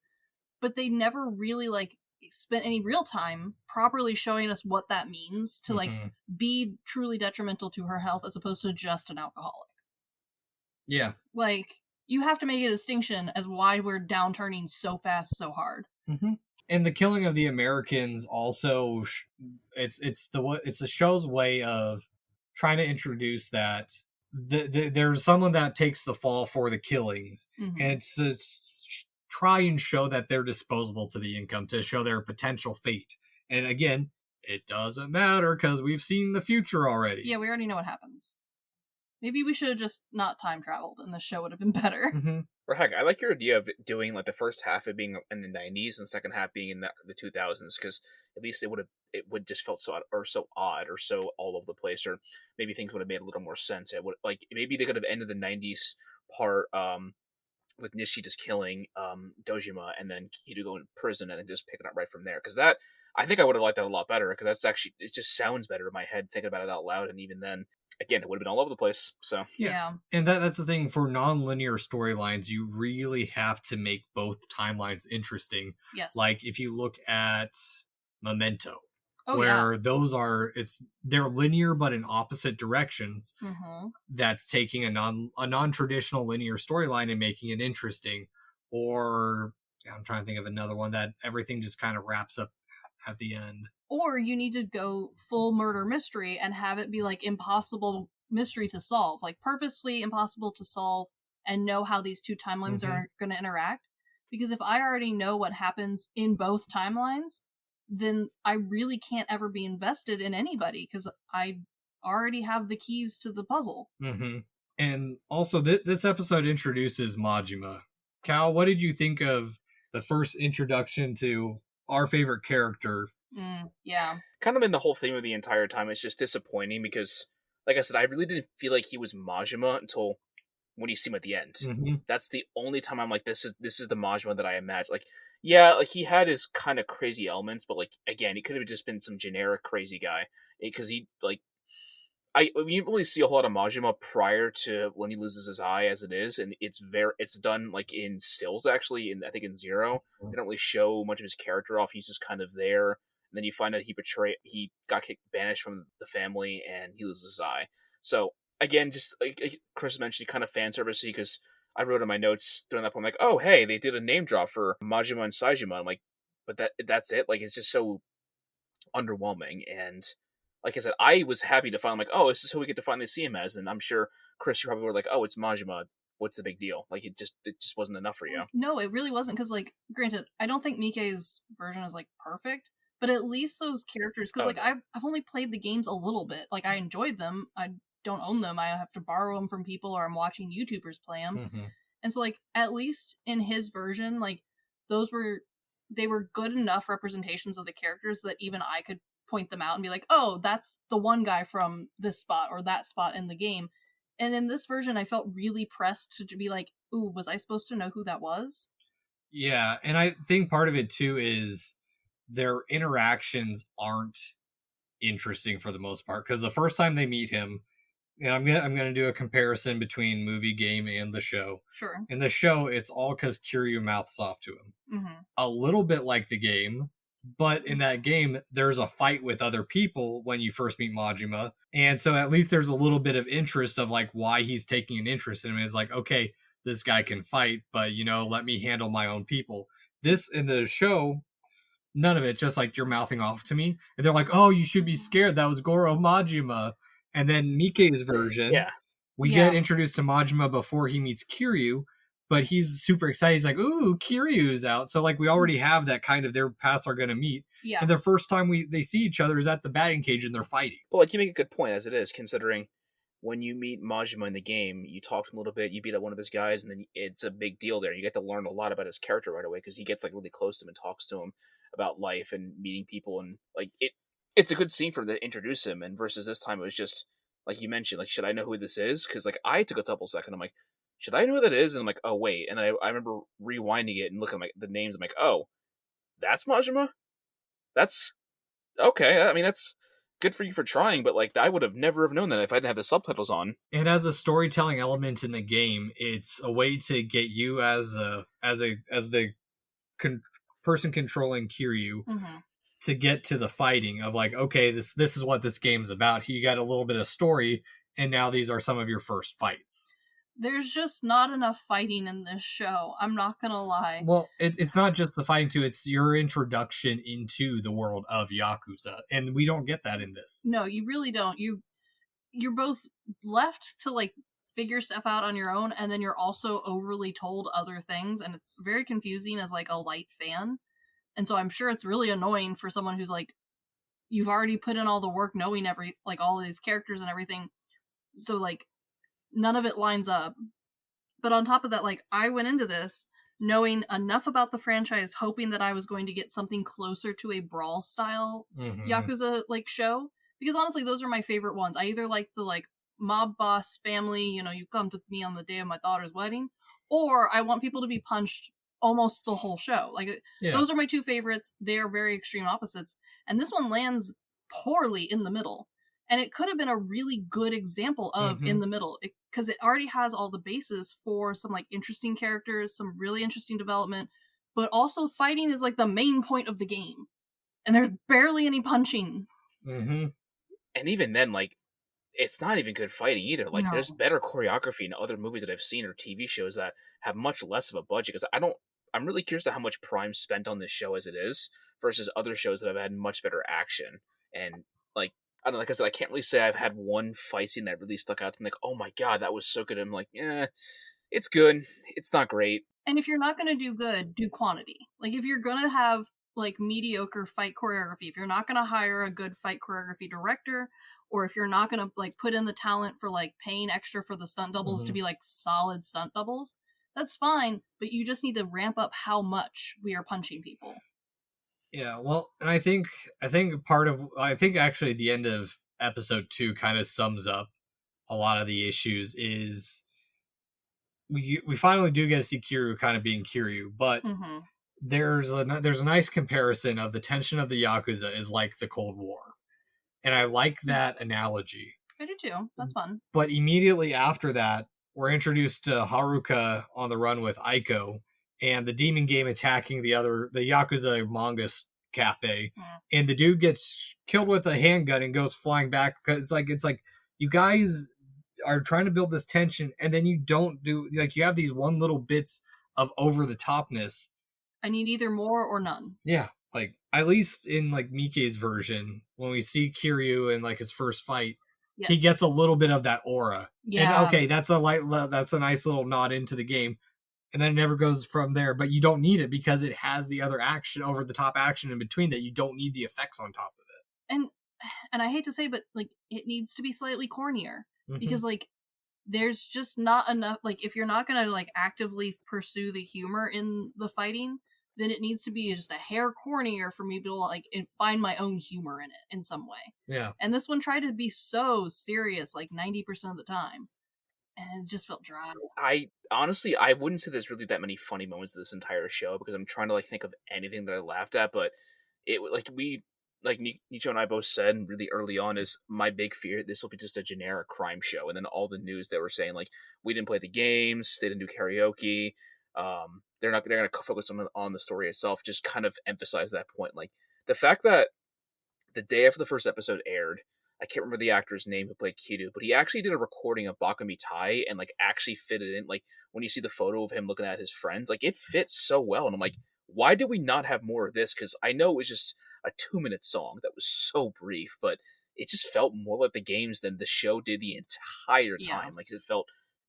[SPEAKER 2] but they never really like spent any real time properly showing us what that means to like be truly detrimental to her health as opposed to just an alcoholic.
[SPEAKER 1] Yeah.
[SPEAKER 2] Like, you have to make a distinction as why we're downturning so fast, so hard.
[SPEAKER 1] And the killing of the Americans also, it's the show's way of trying to introduce that there's someone that takes the fall for the killings, and it's try and show that they're disposable to the income, to show their potential fate. And again, it doesn't matter because we've seen the future already.
[SPEAKER 2] Yeah, we already know what happens. Maybe we should have just not time traveled and the show would have been better.
[SPEAKER 1] Mm-hmm.
[SPEAKER 3] Or heck, I like your idea of doing like the first half of being in the 90s and the second half being in the 2000s, because at least it would just felt so odd or so all over the place, or maybe things would have made a little more sense. It would, like, maybe they could have ended the 90s part with Nishi just killing Dojima and then Kido going to prison and then just picking up right from there, because that, I think I would have liked that a lot better, because that's actually, it just sounds better in my head thinking about it out loud, and even then, again, it would have been all over the place. So
[SPEAKER 2] Yeah.
[SPEAKER 1] And that's the thing, for non-linear storylines, you really have to make both timelines interesting.
[SPEAKER 2] Yes.
[SPEAKER 1] Like if you look at Memento,
[SPEAKER 2] Oh,
[SPEAKER 1] where those are, they're linear but in opposite directions.
[SPEAKER 2] Mm-hmm.
[SPEAKER 1] That's taking a non-traditional linear storyline and making it interesting. Or I'm trying to think of another one that everything just kind of wraps up at the end.
[SPEAKER 2] Or you need to go full murder mystery and have it be like impossible mystery to solve, like purposefully impossible to solve, and know how these two timelines are going to interact. Because if I already know what happens in both timelines, then I really can't ever be invested in anybody, because I already have the keys to the puzzle.
[SPEAKER 1] Mm-hmm. And also, this episode introduces Majima. Cal, what did you think of the first introduction to our favorite character?
[SPEAKER 2] Yeah.
[SPEAKER 3] Kind of in the whole theme of the entire time, it's just disappointing because, like I said, I really didn't feel like he was Majima until when you see him at the end.
[SPEAKER 1] Mm-hmm.
[SPEAKER 3] That's the only time I'm like, this is the Majima that I imagine. Like, yeah, like he had his kind of crazy elements, but like again, he could have just been some generic crazy guy, because he like. I mean, you don't really see a whole lot of Majima prior to when he loses his eye, as it is, and it's done like in stills, actually. I think in Zero, they don't really show much of his character off. He's just kind of there, and then you find out he got banished from the family, and he loses his eye. So again, just like Chris mentioned, kind of fan service, because I wrote in my notes during that point, like, oh hey, they did a name drop for Majima and Saijima. I'm like, but that's it. Like, it's just so underwhelming. And like I said, I was happy to find, like, oh, this is who we get to finally see him as. And I'm sure, Chris, you probably were like, oh, it's Majima. What's the big deal? Like, it just wasn't enough for you.
[SPEAKER 2] No, it really wasn't, because, like, granted, I don't think Mike's version is, like, perfect, but at least those characters, because, like, I've only played the games a little bit. Like, I enjoyed them. I don't own them. I have to borrow them from people, or I'm watching YouTubers play them.
[SPEAKER 1] Mm-hmm.
[SPEAKER 2] And so, like, at least in his version, like, they were good enough representations of the characters that even I could point them out and be like, oh, that's the one guy from this spot or that spot in the game. And in this version, I felt really pressed to be like, ooh, was I supposed to know who that was?
[SPEAKER 1] Yeah, and I think part of it too is their interactions aren't interesting for the most part, because the first time they meet him, and I'm gonna do a comparison between movie, game, and the show.
[SPEAKER 2] Sure.
[SPEAKER 1] In the show, it's all because Kiryu mouths off to him.
[SPEAKER 2] Mm-hmm.
[SPEAKER 1] A little bit like the game, but in that game, there's a fight with other people when you first meet Majima, and so at least there's a little bit of interest of like why he's taking an interest in him. It's like, okay, this guy can fight, but let me handle my own people. This in the show, none of it, just like you're mouthing off to me, and they're like, oh, you should be scared, that was Goro Majima. And then Mike's version, we get introduced to Majima before he meets Kiryu, but he's super excited. He's like, ooh, Kiryu's out. So like we already have that kind of, their paths are going to meet.
[SPEAKER 2] Yeah.
[SPEAKER 1] And the first time they see each other is at the batting cage and they're fighting.
[SPEAKER 3] Well, like, you make a good point, as it is, considering when you meet Majima in the game, you talk to him a little bit, you beat up one of his guys, and then it's a big deal there. You get to learn a lot about his character right away, because he gets like really close to him and talks to him about life and meeting people, and like it's a good scene for them to introduce him. And versus this time, it was just like you mentioned, like, should I know who this is? Because like I took a couple seconds, I'm like, should I know who that is? And I'm like, oh wait, and I remember rewinding it and looking at the names. I'm like, oh, that's Majima. That's okay. I mean, that's good for you for trying, but like I would have never have known that if I didn't have the subtitles on.
[SPEAKER 1] And as a storytelling element in the game, it's a way to get you as the person controlling Kiryu to get to the fighting of like, okay, this is what this game's about. You got a little bit of story, and now these are some of your first fights.
[SPEAKER 2] There's just not enough fighting in this show. I'm not gonna lie.
[SPEAKER 1] Well, it's not just the fighting too. It's your introduction into the world of Yakuza, and we don't get that in this.
[SPEAKER 2] No, you really don't. You're both left to like figure stuff out on your own, and then you're also overly told other things, and it's very confusing as like a light fan. And so I'm sure it's really annoying for someone who's like, you've already put in all the work knowing all these characters and everything. So like, none of it lines up. But on top of that, like, I went into this knowing enough about the franchise, hoping that I was going to get something closer to a brawl style Yakuza like show. Because honestly, those are my favorite ones. I either like the like mob boss family, you know, you come to me on the day of my daughter's wedding, or I want people to be punched almost the whole show. Like, those are my two favorites. They are very extreme opposites. And this one lands poorly in the middle. And it could have been a really good example of in the middle, because it already has all the bases for some like interesting characters, some really interesting development, but also fighting is like the main point of the game. And there's barely any punching.
[SPEAKER 3] And even then, like, it's not even good fighting either. Like, there's better choreography in other movies that I've seen or TV shows that have much less of a budget. Because I'm really curious to how much Prime spent on this show as it is versus other shows that have had much better action. And like, I don't know, like I said, I can't really say I've had one fight scene that really stuck out to me. Like, oh my god, that was so good. I'm like, yeah, it's good. It's not great.
[SPEAKER 2] And if you're not going to do good, do quantity. Like, if you're going to have like mediocre fight choreography, if you're not going to hire a good fight choreography director, or if you're not going to like put in the talent for like paying extra for the stunt doubles to be like solid stunt doubles, that's fine. But you just need to ramp up how much we are punching people.
[SPEAKER 1] Yeah, well, and I think actually the end of episode 2 kind of sums up a lot of the issues. Is we finally do get to see Kiryu kind of being Kiryu, but there's a nice comparison of the tension of the Yakuza is like the Cold War, and I like that analogy.
[SPEAKER 2] I do too. That's fun.
[SPEAKER 1] But immediately after that, we're introduced to Haruka on the run with Aiko, and the demon game attacking the Yakuza manga cafe, and the dude gets killed with a handgun and goes flying back. Because it's like you guys are trying to build this tension, and then you don't do, like, you have these one little bits of over the topness.
[SPEAKER 2] I need either more or none.
[SPEAKER 1] Yeah, like at least in like Mike's version, when we see Kiryu in like his first fight, he gets a little bit of that aura.
[SPEAKER 2] Yeah.
[SPEAKER 1] And okay, that's a nice little nod into the game. And then it never goes from there, but you don't need it because it has the other action, over the top action in between, that you don't need the effects on top of it.
[SPEAKER 2] And I hate to say, but like, it needs to be slightly cornier because like there's just not enough. Like, if you're not gonna like actively pursue the humor in the fighting, then it needs to be just a hair cornier for me to like find my own humor in it in some way.
[SPEAKER 1] Yeah.
[SPEAKER 2] And this one tried to be so serious like 90% of the time. And it just felt dry.
[SPEAKER 3] I wouldn't say there's really that many funny moments in this entire show, because I'm trying to like think of anything that I laughed at, but it like Nicho and I both said really early on, is my big fear this will be just a generic crime show, and then all the news that were saying like we didn't play the games, they didn't do karaoke, they're gonna focus on the story itself, just kind of emphasize that point. Like the fact that the day after the first episode aired, I can't remember the actor's name who played Kiryu, but he actually did a recording of Bakami Tai and like actually fit it in. Like when you see the photo of him looking at his friends, like it fits so well. And I'm like, why did we not have more of this? Because I know it was just a 2-minute song that was so brief, but it just felt more like the games than the show did the entire time.
[SPEAKER 2] Yeah.
[SPEAKER 3] Like it felt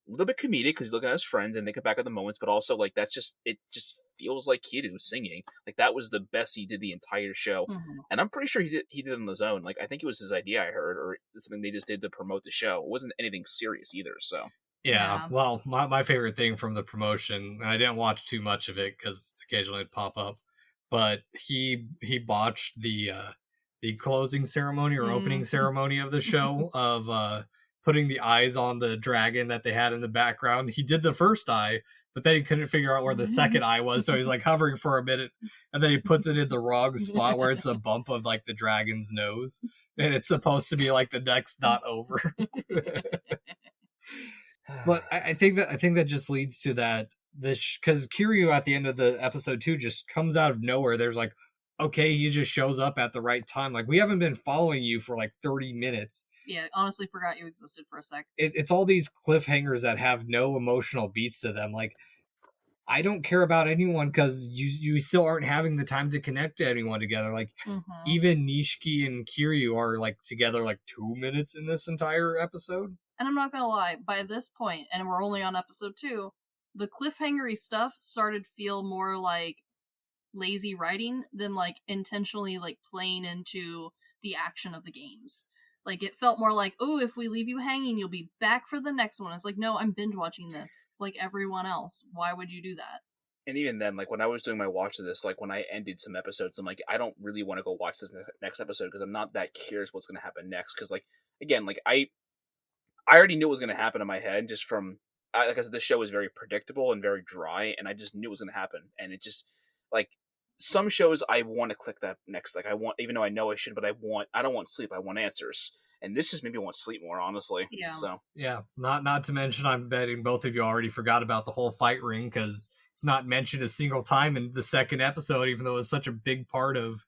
[SPEAKER 3] a little bit comedic because he's looking at his friends and thinking back at the moments, but also like it just feels like Kiryu singing. Like that was the best he did the entire show, and I'm pretty sure he did it on his own. Like I think it was his idea, I heard, or something they just did to promote the show. It wasn't anything serious either. So
[SPEAKER 1] yeah. Well, my favorite thing from the promotion, and I didn't watch too much of it because occasionally it'd pop up, but he botched the closing ceremony or opening ceremony of the show of putting the eyes on the dragon that they had in the background. He did the first eye, but then he couldn't figure out where the second eye was, so he's like hovering for a minute, and then he puts it in the wrong spot where it's a bump of like the dragon's nose, and it's supposed to be like the next dot over. But I think that just leads to that because Kiryu at the end of the episode 2 just comes out of nowhere. There's like, okay, he just shows up at the right time. Like we haven't been following you for like 30 minutes.
[SPEAKER 2] Yeah, honestly forgot you existed for a sec.
[SPEAKER 1] It's all these cliffhangers that have no emotional beats to them. Like, I don't care about anyone because you still aren't having the time to connect to anyone together. Like, even Nishiki and Kiryu are like together like 2 minutes in this entire episode.
[SPEAKER 2] And I'm not gonna lie, by this point, and we're only on episode 2, the cliffhangery stuff started to feel more like lazy writing than like intentionally like playing into the action of the games. Like, it felt more like, oh, if we leave you hanging, you'll be back for the next one. It's like, no, I'm binge watching this like everyone else. Why would you do that?
[SPEAKER 3] And even then, like when I was doing my watch of this, like when I ended some episodes, I'm like, I don't really want to go watch this next episode because I'm not that curious what's going to happen next. Because like again, like I already knew what was going to happen in my head just from like I said, this show is very predictable and very dry, and I just knew it was going to happen. And it just like some shows I want to click that next. Like I want, even though I know I should, but I don't want sleep. I want answers. And this just made me want sleep more, honestly.
[SPEAKER 2] Yeah.
[SPEAKER 3] So
[SPEAKER 1] Yeah, not to mention, I'm betting both of you already forgot about the whole fight ring because it's not mentioned a single time in the second episode, even though it was such a big part of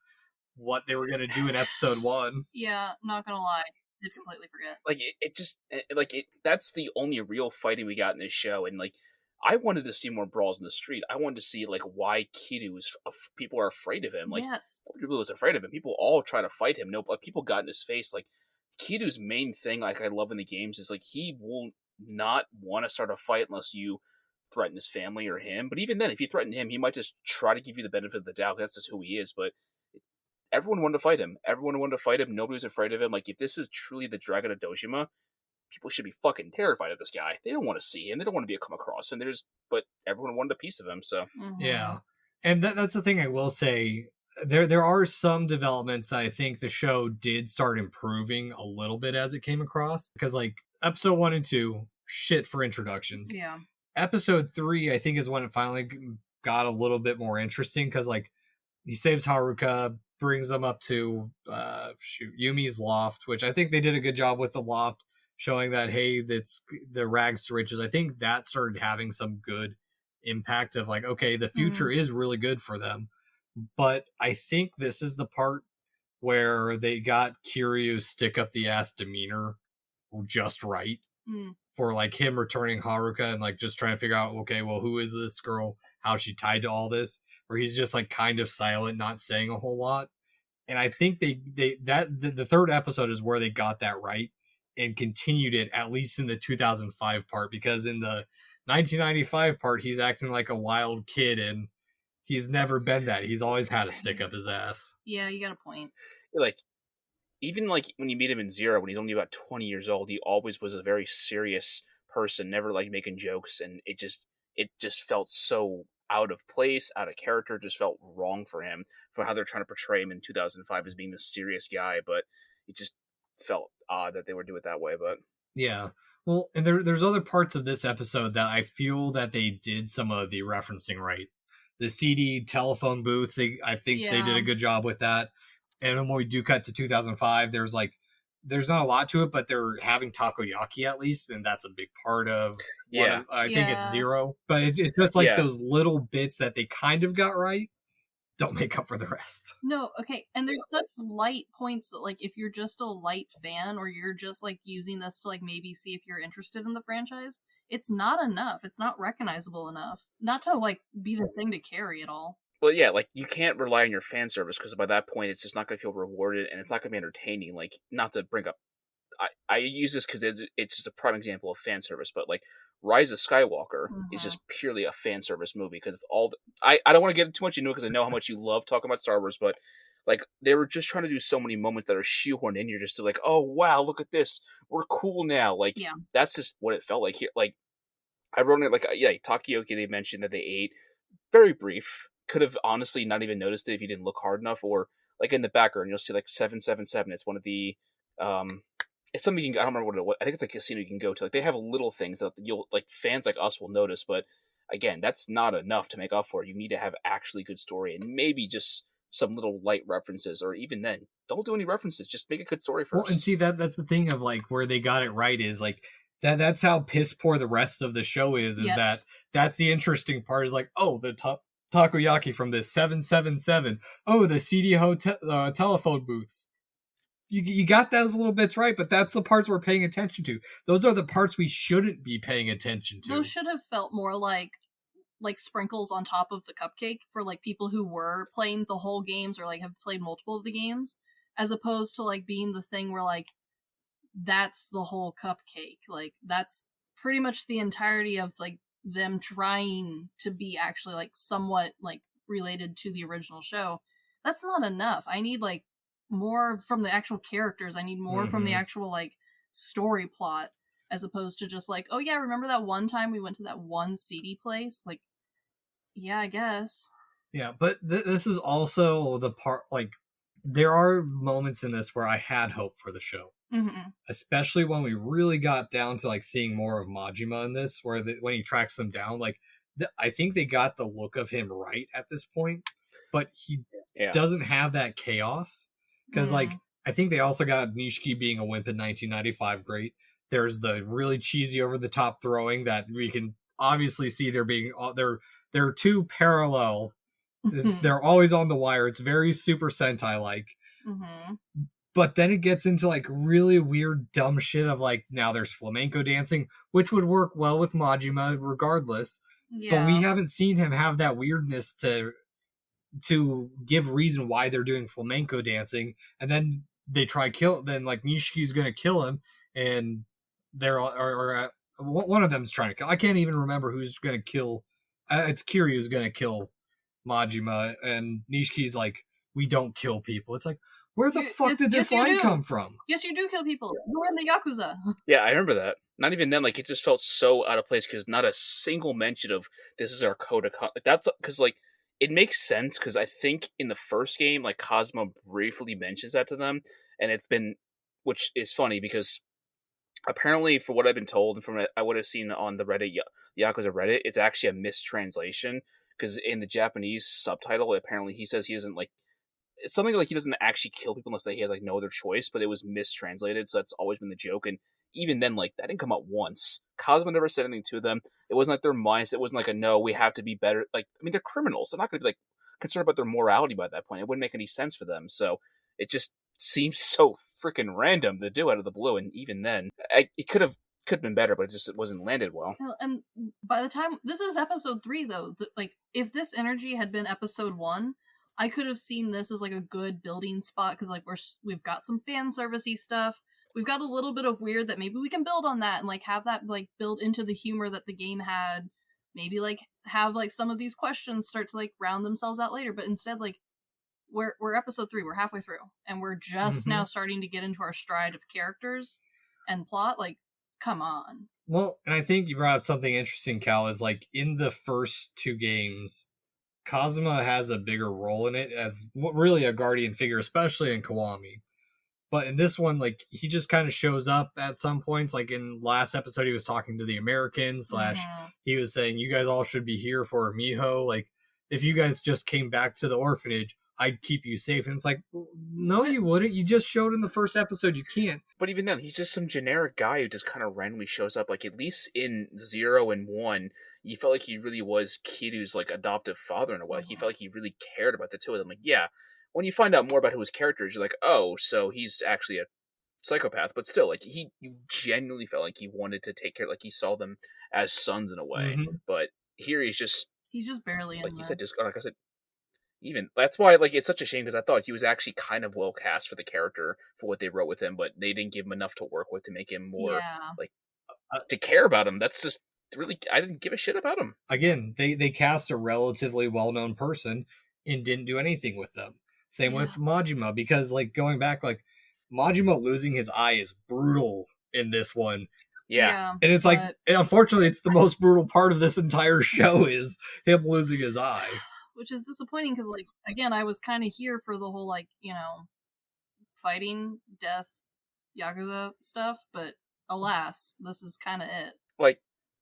[SPEAKER 1] what they were going to do in episode 1.
[SPEAKER 2] Yeah, not gonna lie. I completely forget.
[SPEAKER 3] like it just like it that's the only real fighting we got in this show, and like I wanted to see more brawls in the street. I wanted to see like why Kiryu is people are afraid of him. Like
[SPEAKER 2] Yes.
[SPEAKER 3] nobody was afraid of him. People all try to fight him. No, but people got in his face. Like Kiryu's main thing, like I love in the games, is like he will not want to start a fight unless you threaten his family or him. But even then, if you threaten him, he might just try to give you the benefit of the doubt. That's just who he is. But everyone wanted to fight him. Everyone wanted to fight him. Nobody was afraid of him. Like if this is truly the Dragon of Dojima, people should be fucking terrified of this guy. They don't want to see him. They don't want to be come across him. But everyone wanted a piece of him. So
[SPEAKER 1] Yeah, and that's the thing I will say. There are some developments that I think the show did start improving a little bit as it came across, because like episode 1 and 2, shit for introductions.
[SPEAKER 2] Yeah.
[SPEAKER 1] Episode 3, I think, is when it finally got a little bit more interesting, because like he saves Haruka, brings them up to Yumi's loft, which I think they did a good job with the loft, showing that hey, that's the rags to riches. I think that started having some good impact of like, okay, the future is really good for them. But I think this is the part where they got Kiryu's stick up the ass demeanor just right for like him returning Haruka and like just trying to figure out, okay, well, who is this girl? How's she tied to all this? Where he's just like kind of silent, not saying a whole lot. And I think the third episode is where they got that right and continued it, at least in the 2005 part, because in the 1995 part, he's acting like a wild kid and he's never been that. He's always had a stick up his ass.
[SPEAKER 2] Yeah, you got a point.
[SPEAKER 3] like even like when you meet him in Zero, when he's only about 20 years old, he always was a very serious person, never like making jokes, and it just felt so out of place, out of character, just felt wrong for him for how they're trying to portray him in 2005 as being this serious guy, but it just felt odd that they would do it that way. But
[SPEAKER 1] yeah, well, and there's other parts of this episode that I feel that they did some of the referencing right. The seedy telephone booths, I think they did a good job with that. And when we do cut to 2005, there's not a lot to it, but they're having takoyaki at least, and that's a big part of I think it's Zero. But it's just like those little bits that they kind of got right don't make up for the rest.
[SPEAKER 2] No, okay, and there's such light points that like if you're just a light fan or you're just like using this to like maybe see if you're interested in the franchise, it's not enough. It's not recognizable enough. Not to like be the thing to carry it all.
[SPEAKER 3] Well, yeah, like you can't rely on your fan service because by that point it's just not going to feel rewarded and it's not going to be entertaining. Like, not to bring up, I use this because it's just a prime example of fan service, but like Rise of Skywalker is just purely a fan service movie because it's all. I don't want to get too much into it because I know how much you love talking about Star Wars, but like they were just trying to do so many moments that are shoehorned in. You're just like, oh wow, look at this, we're cool now. Like that's just what it felt like here. Like I wrote it like takoyaki. They mentioned that they ate very brief. Could have honestly not even noticed it if you didn't look hard enough, or like in the background you'll see like 777. It's one of the it's something you can, I don't remember what it was. I think it's a casino you can go to. Like they have little things that you'll like fans like us will notice, but again, that's not enough to make up for it. You need to have actually good story and maybe just some little light references, or even then, don't do any references. Just make a good story first.
[SPEAKER 1] Well, and see that's the thing of like where they got it right is like that's how piss poor the rest of the show is that's the interesting part is like, oh, the takoyaki from this 777. Oh, the seedy hotel telephone booths. You got those little bits right, but that's the parts we're paying attention to. Those are the parts we shouldn't be paying attention to.
[SPEAKER 2] Those should have felt more like sprinkles on top of the cupcake for like people who were playing the whole games or like have played multiple of the games, as opposed to like being the thing where like that's the whole cupcake. Like that's pretty much the entirety of like them trying to be actually like somewhat like related to the original show. That's not enough. I need like more from the actual characters. I need more from the
[SPEAKER 1] Mhm.
[SPEAKER 2] actual like story plot, as opposed to just like, oh yeah, remember that one time we went to that one seedy place? Like, yeah, I guess.
[SPEAKER 1] Yeah, but this is also the part, like, there are moments in this where I had hope for the show,
[SPEAKER 2] Mm-hmm.
[SPEAKER 1] especially when we really got down to like seeing more of Majima in this, where when he tracks them down, like, I think they got the look of him right at this point, but he
[SPEAKER 3] Yeah.
[SPEAKER 1] doesn't have that chaos because, like, I think they also got Nishiki being a wimp in 1995 great. There's the really cheesy over the top throwing that we can obviously see they're two parallel. They're always on the wire. It's very Super Sentai like.
[SPEAKER 2] Mm-hmm.
[SPEAKER 1] But then it gets into like really weird, dumb shit of like, now there's flamenco dancing, which would work well with Majima regardless. But we
[SPEAKER 2] Yeah.
[SPEAKER 1] haven't seen him have that weirdness to give reason why they're doing flamenco dancing. And then they try kill. Then like Nishiki's gonna kill him, and they're one of them's trying to kill. I can't even remember who's gonna kill. It's Kiryu's gonna kill Majima, and Nishiki's like, we don't kill people. It's like, where the fuck did this line come from?
[SPEAKER 2] Yes, you do kill people. You were in the Yakuza.
[SPEAKER 3] Yeah, I remember that. Not even then, like, it just felt so out of place because not a single mention of this is our code of conduct. That's because, like, it makes sense because I think in the first game, like, Cosmo briefly mentions that to them, and it's been, which is funny because apparently, for what I've been told and from what I would have seen on the Reddit, Yakuza Reddit, it's actually a mistranslation because in the Japanese subtitle, apparently he says he doesn't, like, it's something like he doesn't actually kill people unless he has like no other choice, but it was mistranslated, so that's always been the joke. And even then, like, that didn't come up once. Cosmo never said anything to them. It wasn't like their minds. It wasn't like a no, we have to be better. Like, I mean, they're criminals. They're not going to be like concerned about their morality by that point. It wouldn't make any sense for them. So it just seems so freaking random to do out of the blue. And even then, it could have been better, but it wasn't landed well.
[SPEAKER 2] And by the time this is episode 3, though, like if this energy had been episode 1, I could have seen this as like a good building spot because like we've got some fan servicey stuff. We've got a little bit of weird that maybe we can build on that and like have that like build into the humor that the game had. Maybe like have like some of these questions start to like round themselves out later. But instead, like we're episode 3, we're halfway through, and we're just now starting to get into our stride of characters and plot. Like, come on.
[SPEAKER 1] Well, and I think you brought up something interesting, Cal, is like in the first 2 games, Kazuma has a bigger role in it as really a guardian figure, especially in Kiwami. But in this one, like, he just kind of shows up at some points. Like in last episode, he was talking to the Americans, / he was saying, you guys all should be here for Miho. Like, if you guys just came back to the orphanage, I'd keep you safe. And it's like, no, you wouldn't. You just showed in the first episode you can't.
[SPEAKER 3] But even then, he's just some generic guy who just kind of randomly shows up. Like, at least in 0 and 1, you felt like he really was Kiryu's, like, adoptive father in a way. Like, he felt like he really cared about the two of them. Like, yeah, when you find out more about who his character is, you're like, oh, so he's actually a psychopath. But still, like, you genuinely felt like he wanted to take care, like, he saw them as sons in a way. But here he's just
[SPEAKER 2] barely
[SPEAKER 3] like
[SPEAKER 2] in
[SPEAKER 3] you
[SPEAKER 2] there.
[SPEAKER 3] said, just like I said, even that's why, like, it's such a shame because I thought he was actually kind of well cast for the character for what they wrote with him, but they didn't give him enough to work with to make him more like to care about him. That's just really, I didn't give a shit about him.
[SPEAKER 1] Again, they cast a relatively well-known person and didn't do anything with them. Same with Majima, because like going back, like Majima losing his eye is brutal in this one.
[SPEAKER 3] Yeah.
[SPEAKER 1] And it's like, unfortunately, it's the most brutal part of this entire show is him losing his eye.
[SPEAKER 2] Which is disappointing because, like, again, I was kind of here for the whole, like, you know, fighting, death, Yakuza stuff, but alas, this is kind of it.
[SPEAKER 3] Like,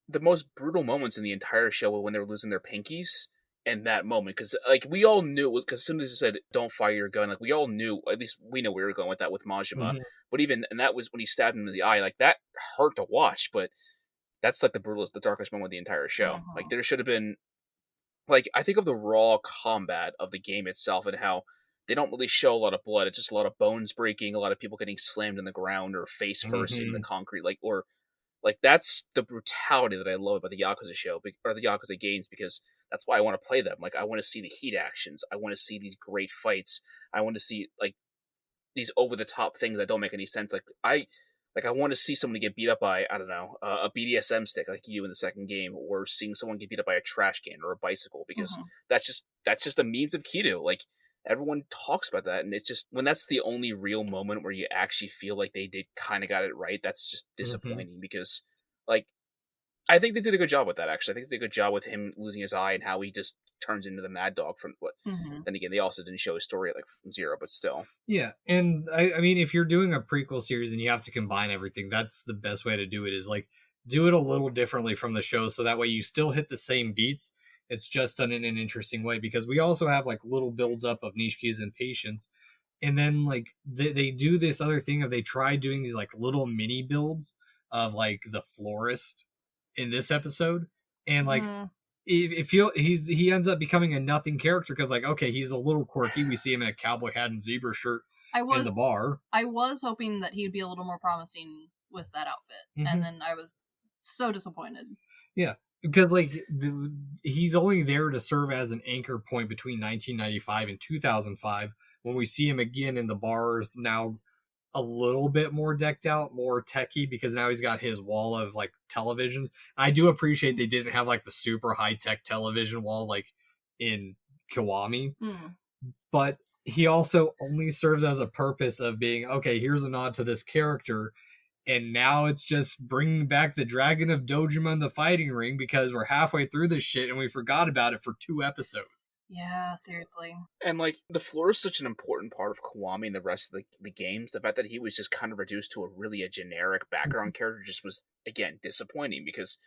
[SPEAKER 3] the most brutal moments in the entire show were when they were losing their pinkies, and that moment, because, like, we all knew, because as soon as it said, don't fire your gun, like, we all knew, at least we know we were going with that with Majima, but even, and that was when he stabbed him in the eye, like, that hurt to watch, but that's, like, the darkest moment of the entire show. Like, there should have been, like, I think of the raw combat of the game itself and how they don't really show a lot of blood. It's just a lot of bones breaking, a lot of people getting slammed in the ground or face first in the concrete. Like, that's the brutality that I love about the Yakuza show, or the Yakuza games, because that's why I want to play them. Like, I want to see the heat actions. I want to see these great fights. I want to see, like, these over-the-top things that don't make any sense. I want to see someone get beat up by, I don't know, a BDSM stick like you do in the second game, or seeing someone get beat up by a trash can or a bicycle, because that's just the memes of Kiryu. Like, everyone talks about that, and it's just when that's the only real moment where you actually feel like they did kind of got it right, that's just disappointing because, like, I think they did a good job with that. Actually, I think they did a good job with him losing his eye and how he just turns into the Mad Dog from what.
[SPEAKER 2] Mm-hmm.
[SPEAKER 3] Then again, they also didn't show his story like from zero, but still.
[SPEAKER 1] Yeah, and I mean, if you're doing a prequel series and you have to combine everything, that's the best way to do it. Is like do it a little differently from the show, so that way you still hit the same beats. It's just done in an interesting way because we also have like little builds up of Nishki's impatience, and then like they do this other thing of they try doing these like little mini builds of like the florist in this episode, and like if he ends up becoming a nothing character because like okay he's a little quirky, we see him in a cowboy hat and zebra shirt in the bar.
[SPEAKER 2] I was hoping that he'd be a little more promising with that outfit, and then I was so disappointed.
[SPEAKER 1] Yeah, because like he's only there to serve as an anchor point between 1995 and 2005 when we see him again in the bars now a little bit more decked out, more techy, because now he's got his wall of like televisions. I do appreciate they didn't have like the super high tech television wall like in Kiwami, but he also only serves as a purpose of being okay. Here's a nod to this character, and now it's just bringing back the Dragon of Dojima in the fighting ring because we're halfway through this shit and we forgot about it for 2 episodes.
[SPEAKER 2] Yeah, seriously.
[SPEAKER 3] And like the floor is such an important part of Kiwami and the rest of the games. The fact that he was just kind of reduced to a generic background character just was again disappointing because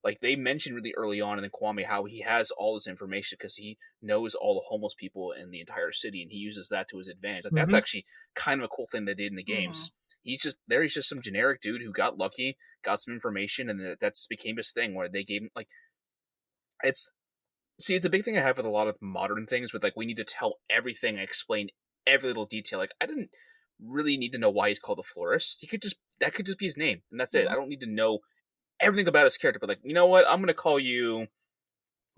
[SPEAKER 3] like they mentioned really early on in the Kiwami how he has all this information because he knows all the homeless people in the entire city and he uses that to his advantage. Like that's actually kind of a cool thing they did in the games. He's just some generic dude who got lucky, got some information, and that's became his thing where they gave him like it's a big thing I have with a lot of modern things with like we need to tell everything and explain every little detail. Like I didn't really need to know why he's called the florist. That could just be his name and that's it. I don't need to know everything about his character, but like, you know what? I'm gonna call you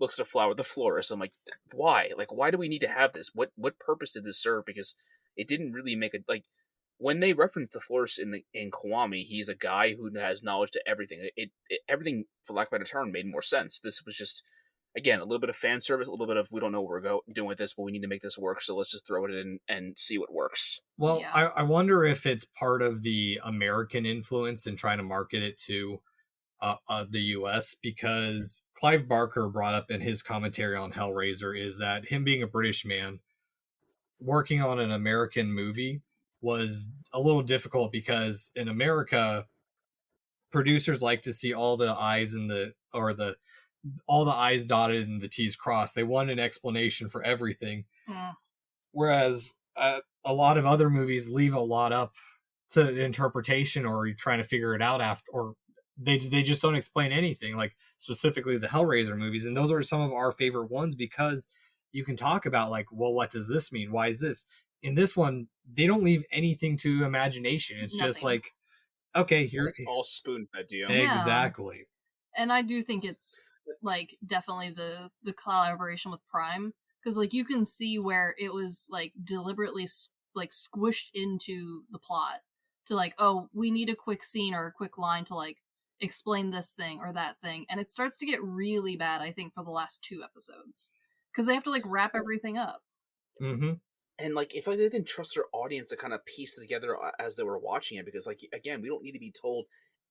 [SPEAKER 3] looks at a flower, the florist. I'm like, why? Like why do we need to have this? What purpose did this serve? Because it didn't really make it like when they reference the florist in Kiwami, he's a guy who has knowledge to everything. Everything, for lack of a better term, made more sense. This was just, again, a little bit of fan service, a little bit of we don't know what we're doing with this, but we need to make this work, so let's just throw it in and see what works.
[SPEAKER 1] Well, yeah. I wonder if it's part of the American influence in trying to market it to the U.S. because Clive Barker brought up in his commentary on Hellraiser is that him being a British man working on an American movie was a little difficult because in America, producers like to see all the I's all the I's dotted and the T's crossed. They want an explanation for everything. Whereas a lot of other movies leave a lot up to interpretation or you're trying to figure it out after, or they just don't explain anything, like specifically the Hellraiser movies. And those are some of our favorite ones because you can talk about like, well, what does this mean? Why is this? In this one, they don't leave anything to imagination. It's just like, okay, here
[SPEAKER 3] all spoon fed to you.
[SPEAKER 1] Exactly.
[SPEAKER 2] Yeah. And I do think it's like definitely the collaboration with Prime because like you can see where it was like deliberately like squished into the plot to like, oh, we need a quick scene or a quick line to like explain this thing or that thing, and it starts to get really bad. I think for the last 2 episodes because they have to like wrap everything up.
[SPEAKER 3] And, like, if they didn't trust their audience to kind of piece it together as they were watching it, because, like, again, we don't need to be told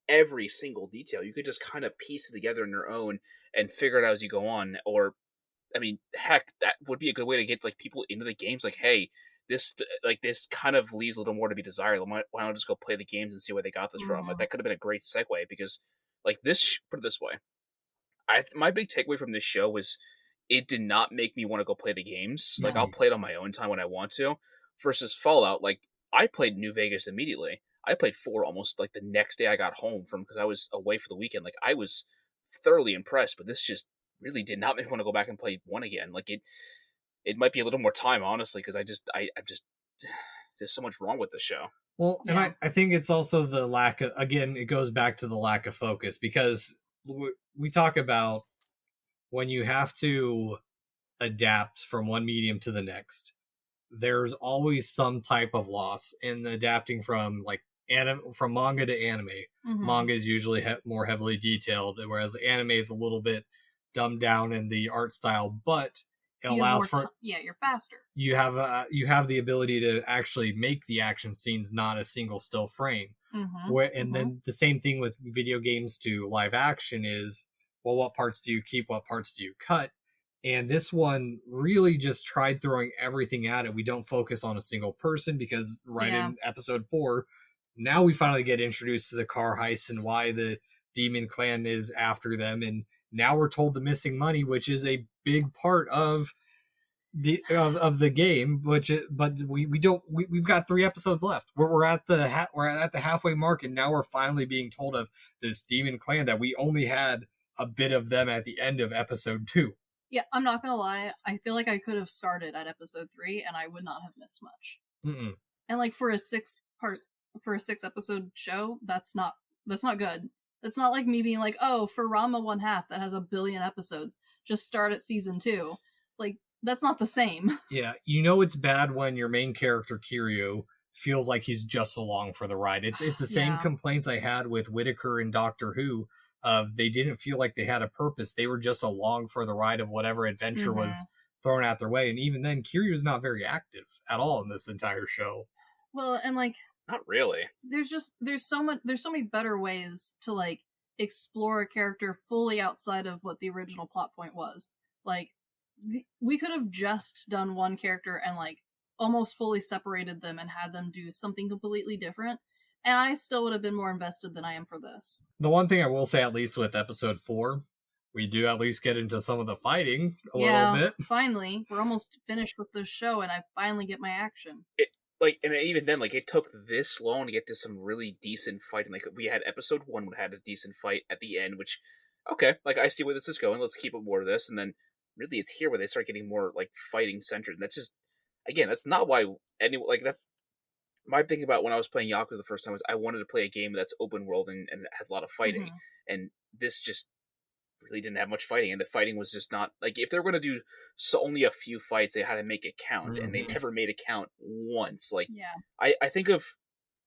[SPEAKER 3] every single detail. You could just kind of piece it together on your own and figure it out as you go on. Or, I mean, heck, that would be a good way to get, like, people into the games. Like, hey, this kind of leaves a little more to be desired. Why don't I just go play the games and see where they got this from? Like, that could have been a great segue because, like, put it this way. My big takeaway from this show was it did not make me want to go play the games. Like, I'll play it on my own time when I want to. Versus Fallout, like, I played New Vegas immediately. I played 4 almost, like, the next day I got home because I was away for the weekend. Like, I was thoroughly impressed, but this just really did not make me want to go back and play 1 again. Like, it might be a little more time, honestly, because there's so much wrong with the show.
[SPEAKER 1] Well, and I think it's also the lack of, again, it goes back to the lack of focus because we talk about when you have to adapt from one medium to the next, there's always some type of loss in adapting from like from manga to anime. Manga is usually more heavily detailed, whereas anime is a little bit dumbed down in the art style. But It
[SPEAKER 2] You have
[SPEAKER 1] allows
[SPEAKER 2] more
[SPEAKER 1] for
[SPEAKER 2] you're faster.
[SPEAKER 1] you have the ability to actually make the action scenes not a single still frame. And then the same thing with video games to live action is, well, what parts do you keep, what parts do you cut? And this one really just tried throwing everything at it. We don't focus on a single person because in episode 4, now we finally get introduced to the car heist and why the demon clan is after them. And now we're told the missing money, which is a big part of the game, but we've got 3 episodes left. We're at the halfway mark, and now we're finally being told of this demon clan that we only had a bit of them at the end of episode 2.
[SPEAKER 2] Yeah, I'm not gonna lie. I feel like I could have started at episode 3, and I would not have missed much.
[SPEAKER 1] Mm-mm.
[SPEAKER 2] And like for a 6 episode show, that's not good. It's not like me being like, oh, for Rama 1/2 that has 1 billion episodes, just start at season 2. Like, that's not the same.
[SPEAKER 1] Yeah, it's bad when your main character Kiryu feels like he's just along for the ride. It's the same complaints I had with Whitaker and Doctor Who. They didn't feel like they had a purpose. They were just along for the ride of whatever adventure was thrown at their way. And even then, Kiryu's not very active at all in this entire show.
[SPEAKER 2] Well, and like,
[SPEAKER 3] not really.
[SPEAKER 2] There's so many better ways to like explore a character fully outside of what the original plot point was. Like, we could have just done one character and like almost fully separated them and had them do something completely different, and I still would have been more invested than I am for this.
[SPEAKER 1] The one thing I will say, at least with episode 4, we do at least get into some of the fighting a little bit.
[SPEAKER 2] Finally, we're almost finished with this show, and I finally get my action.
[SPEAKER 3] And even then, like, it took this long to get to some really decent fighting. Like, we had episode 1 had a decent fight at the end, which, okay, like, I see where this is going. Let's keep up more of this. And then, really, it's here where they start getting more, like, fighting-centered. And that's just, again, that's not why anyone, like, that's my thinking about when I was playing Yakuza the first time was I wanted to play a game that's open world and has a lot of fighting. And this just really didn't have much fighting, and the fighting was just not, like, if they were going to do only a few fights, they had to make it count, and they never made it count once. Like, I think of,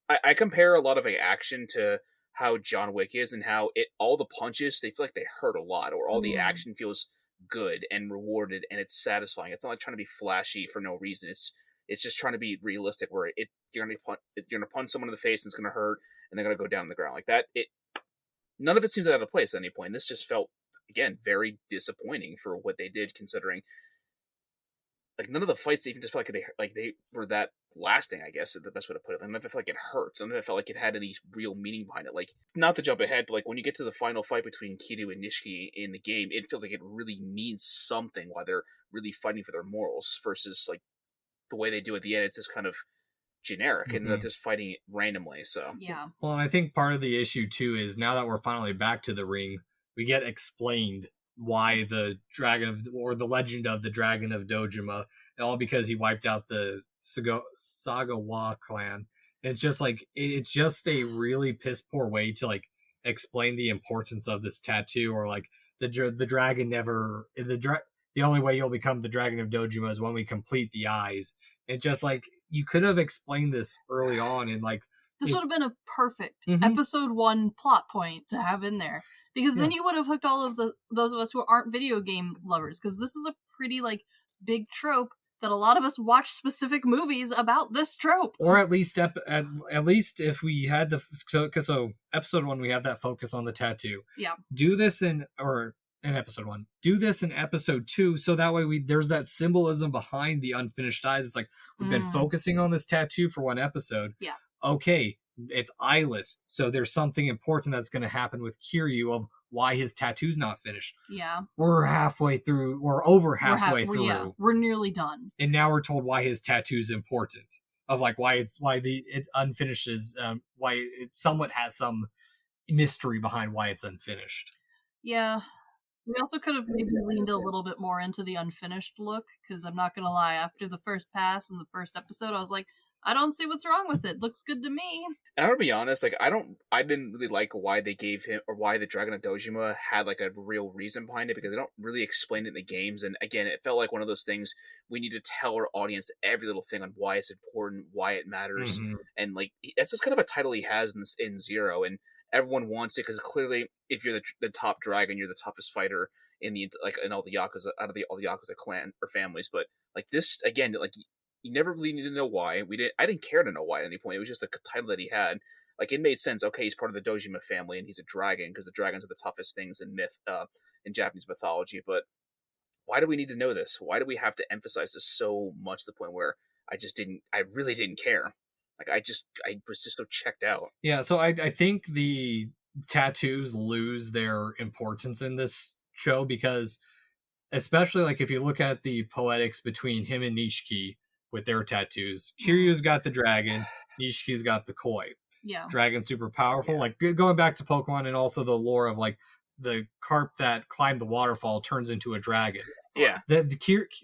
[SPEAKER 3] I compare a lot of like action to how John Wick is, and how all the punches, they feel like they hurt a lot, or all the action feels good and rewarded, and it's satisfying. It's not like trying to be flashy for no reason. It's just trying to be realistic, where you're gonna punch someone in the face and it's gonna hurt, and they're gonna go down on the ground like that. None of it seems out of place at any point. This just felt, again, very disappointing for what they did, considering, like, none of the fights even just felt like they were that lasting, I guess is the best way to put it. None of it felt like it hurt. None of it felt like it had any real meaning behind it. Like, not to jump ahead, but like when you get to the final fight between Kiryu and Nishiki in the game, it feels like it really means something while they're really fighting for their morals, versus like the way they do at the end. It's just kind of generic and not just fighting randomly. So
[SPEAKER 2] yeah.
[SPEAKER 1] Well, and I think part of the issue too is now that we're finally back to the ring, we get explained why the the legend of the Dragon of Dojima, all because he wiped out the Sagawa clan. And it's just like, it's just a really piss poor way to like explain the importance of this tattoo, or like the dragon never the only way you'll become the Dragon of Dojima is when we complete the eyes. It just like, you could have explained this early on, and like
[SPEAKER 2] this would have been a perfect episode 1 plot point to have in there, because then you would have hooked all of those of us who aren't video game lovers, because this is a pretty like big trope that a lot of us watch specific movies about this trope.
[SPEAKER 1] Or at least at least if we had so episode 1 we had that focus on the tattoo.
[SPEAKER 2] Yeah.
[SPEAKER 1] Do this in episode 1. Do this in episode 2, so that way there's that symbolism behind the unfinished eyes. It's like, we've been focusing on this tattoo for 1 episode.
[SPEAKER 2] Yeah.
[SPEAKER 1] Okay, it's eyeless, so there's something important that's going to happen with Kiryu of why his tattoo's not finished.
[SPEAKER 2] Yeah.
[SPEAKER 1] We're halfway through. We're over halfway through.
[SPEAKER 2] Yeah, we're nearly done.
[SPEAKER 1] And now we're told why his tattoo's important. Of like why it's unfinished is why it somewhat has some mystery behind why it's unfinished.
[SPEAKER 2] Yeah. We also could have maybe leaned a little bit more into the unfinished look, because I'm not going to lie, after the first pass in the first episode, I was like, I don't see what's wrong with it. Looks good to me.
[SPEAKER 3] And I'm gonna be honest, like, I didn't really like why they gave him, or why the Dragon of Dojima had like a real reason behind it, because they don't really explain it in the games. And again, it felt like one of those things we need to tell our audience every little thing on why it's important, why it matters, and like that's just kind of a title he has in Zero, and everyone wants it because clearly, if you're the top dragon, you're the toughest fighter in the like in all the Yakuza out of all the Yakuza clan or families. But like this again, like you never really need to know why. I didn't care to know why at any point. It was just a title that he had. Like it made sense. Okay, he's part of the Dojima family and he's a dragon because the dragons are the toughest things in in Japanese mythology. But why do we need to know this? Why do we have to emphasize this so much to the point where I really didn't care. Like I was just so checked out.
[SPEAKER 1] Yeah, so I think the tattoos lose their importance in this show because, especially like if you look at the poetics between him and Nishiki with their tattoos, Kiryu's got the dragon, Nishiki's got the koi.
[SPEAKER 2] Yeah.
[SPEAKER 1] Dragon super powerful. Like going back to Pokemon and also the lore of like the carp that climbed the waterfall turns into a dragon.
[SPEAKER 3] Yeah.
[SPEAKER 1] The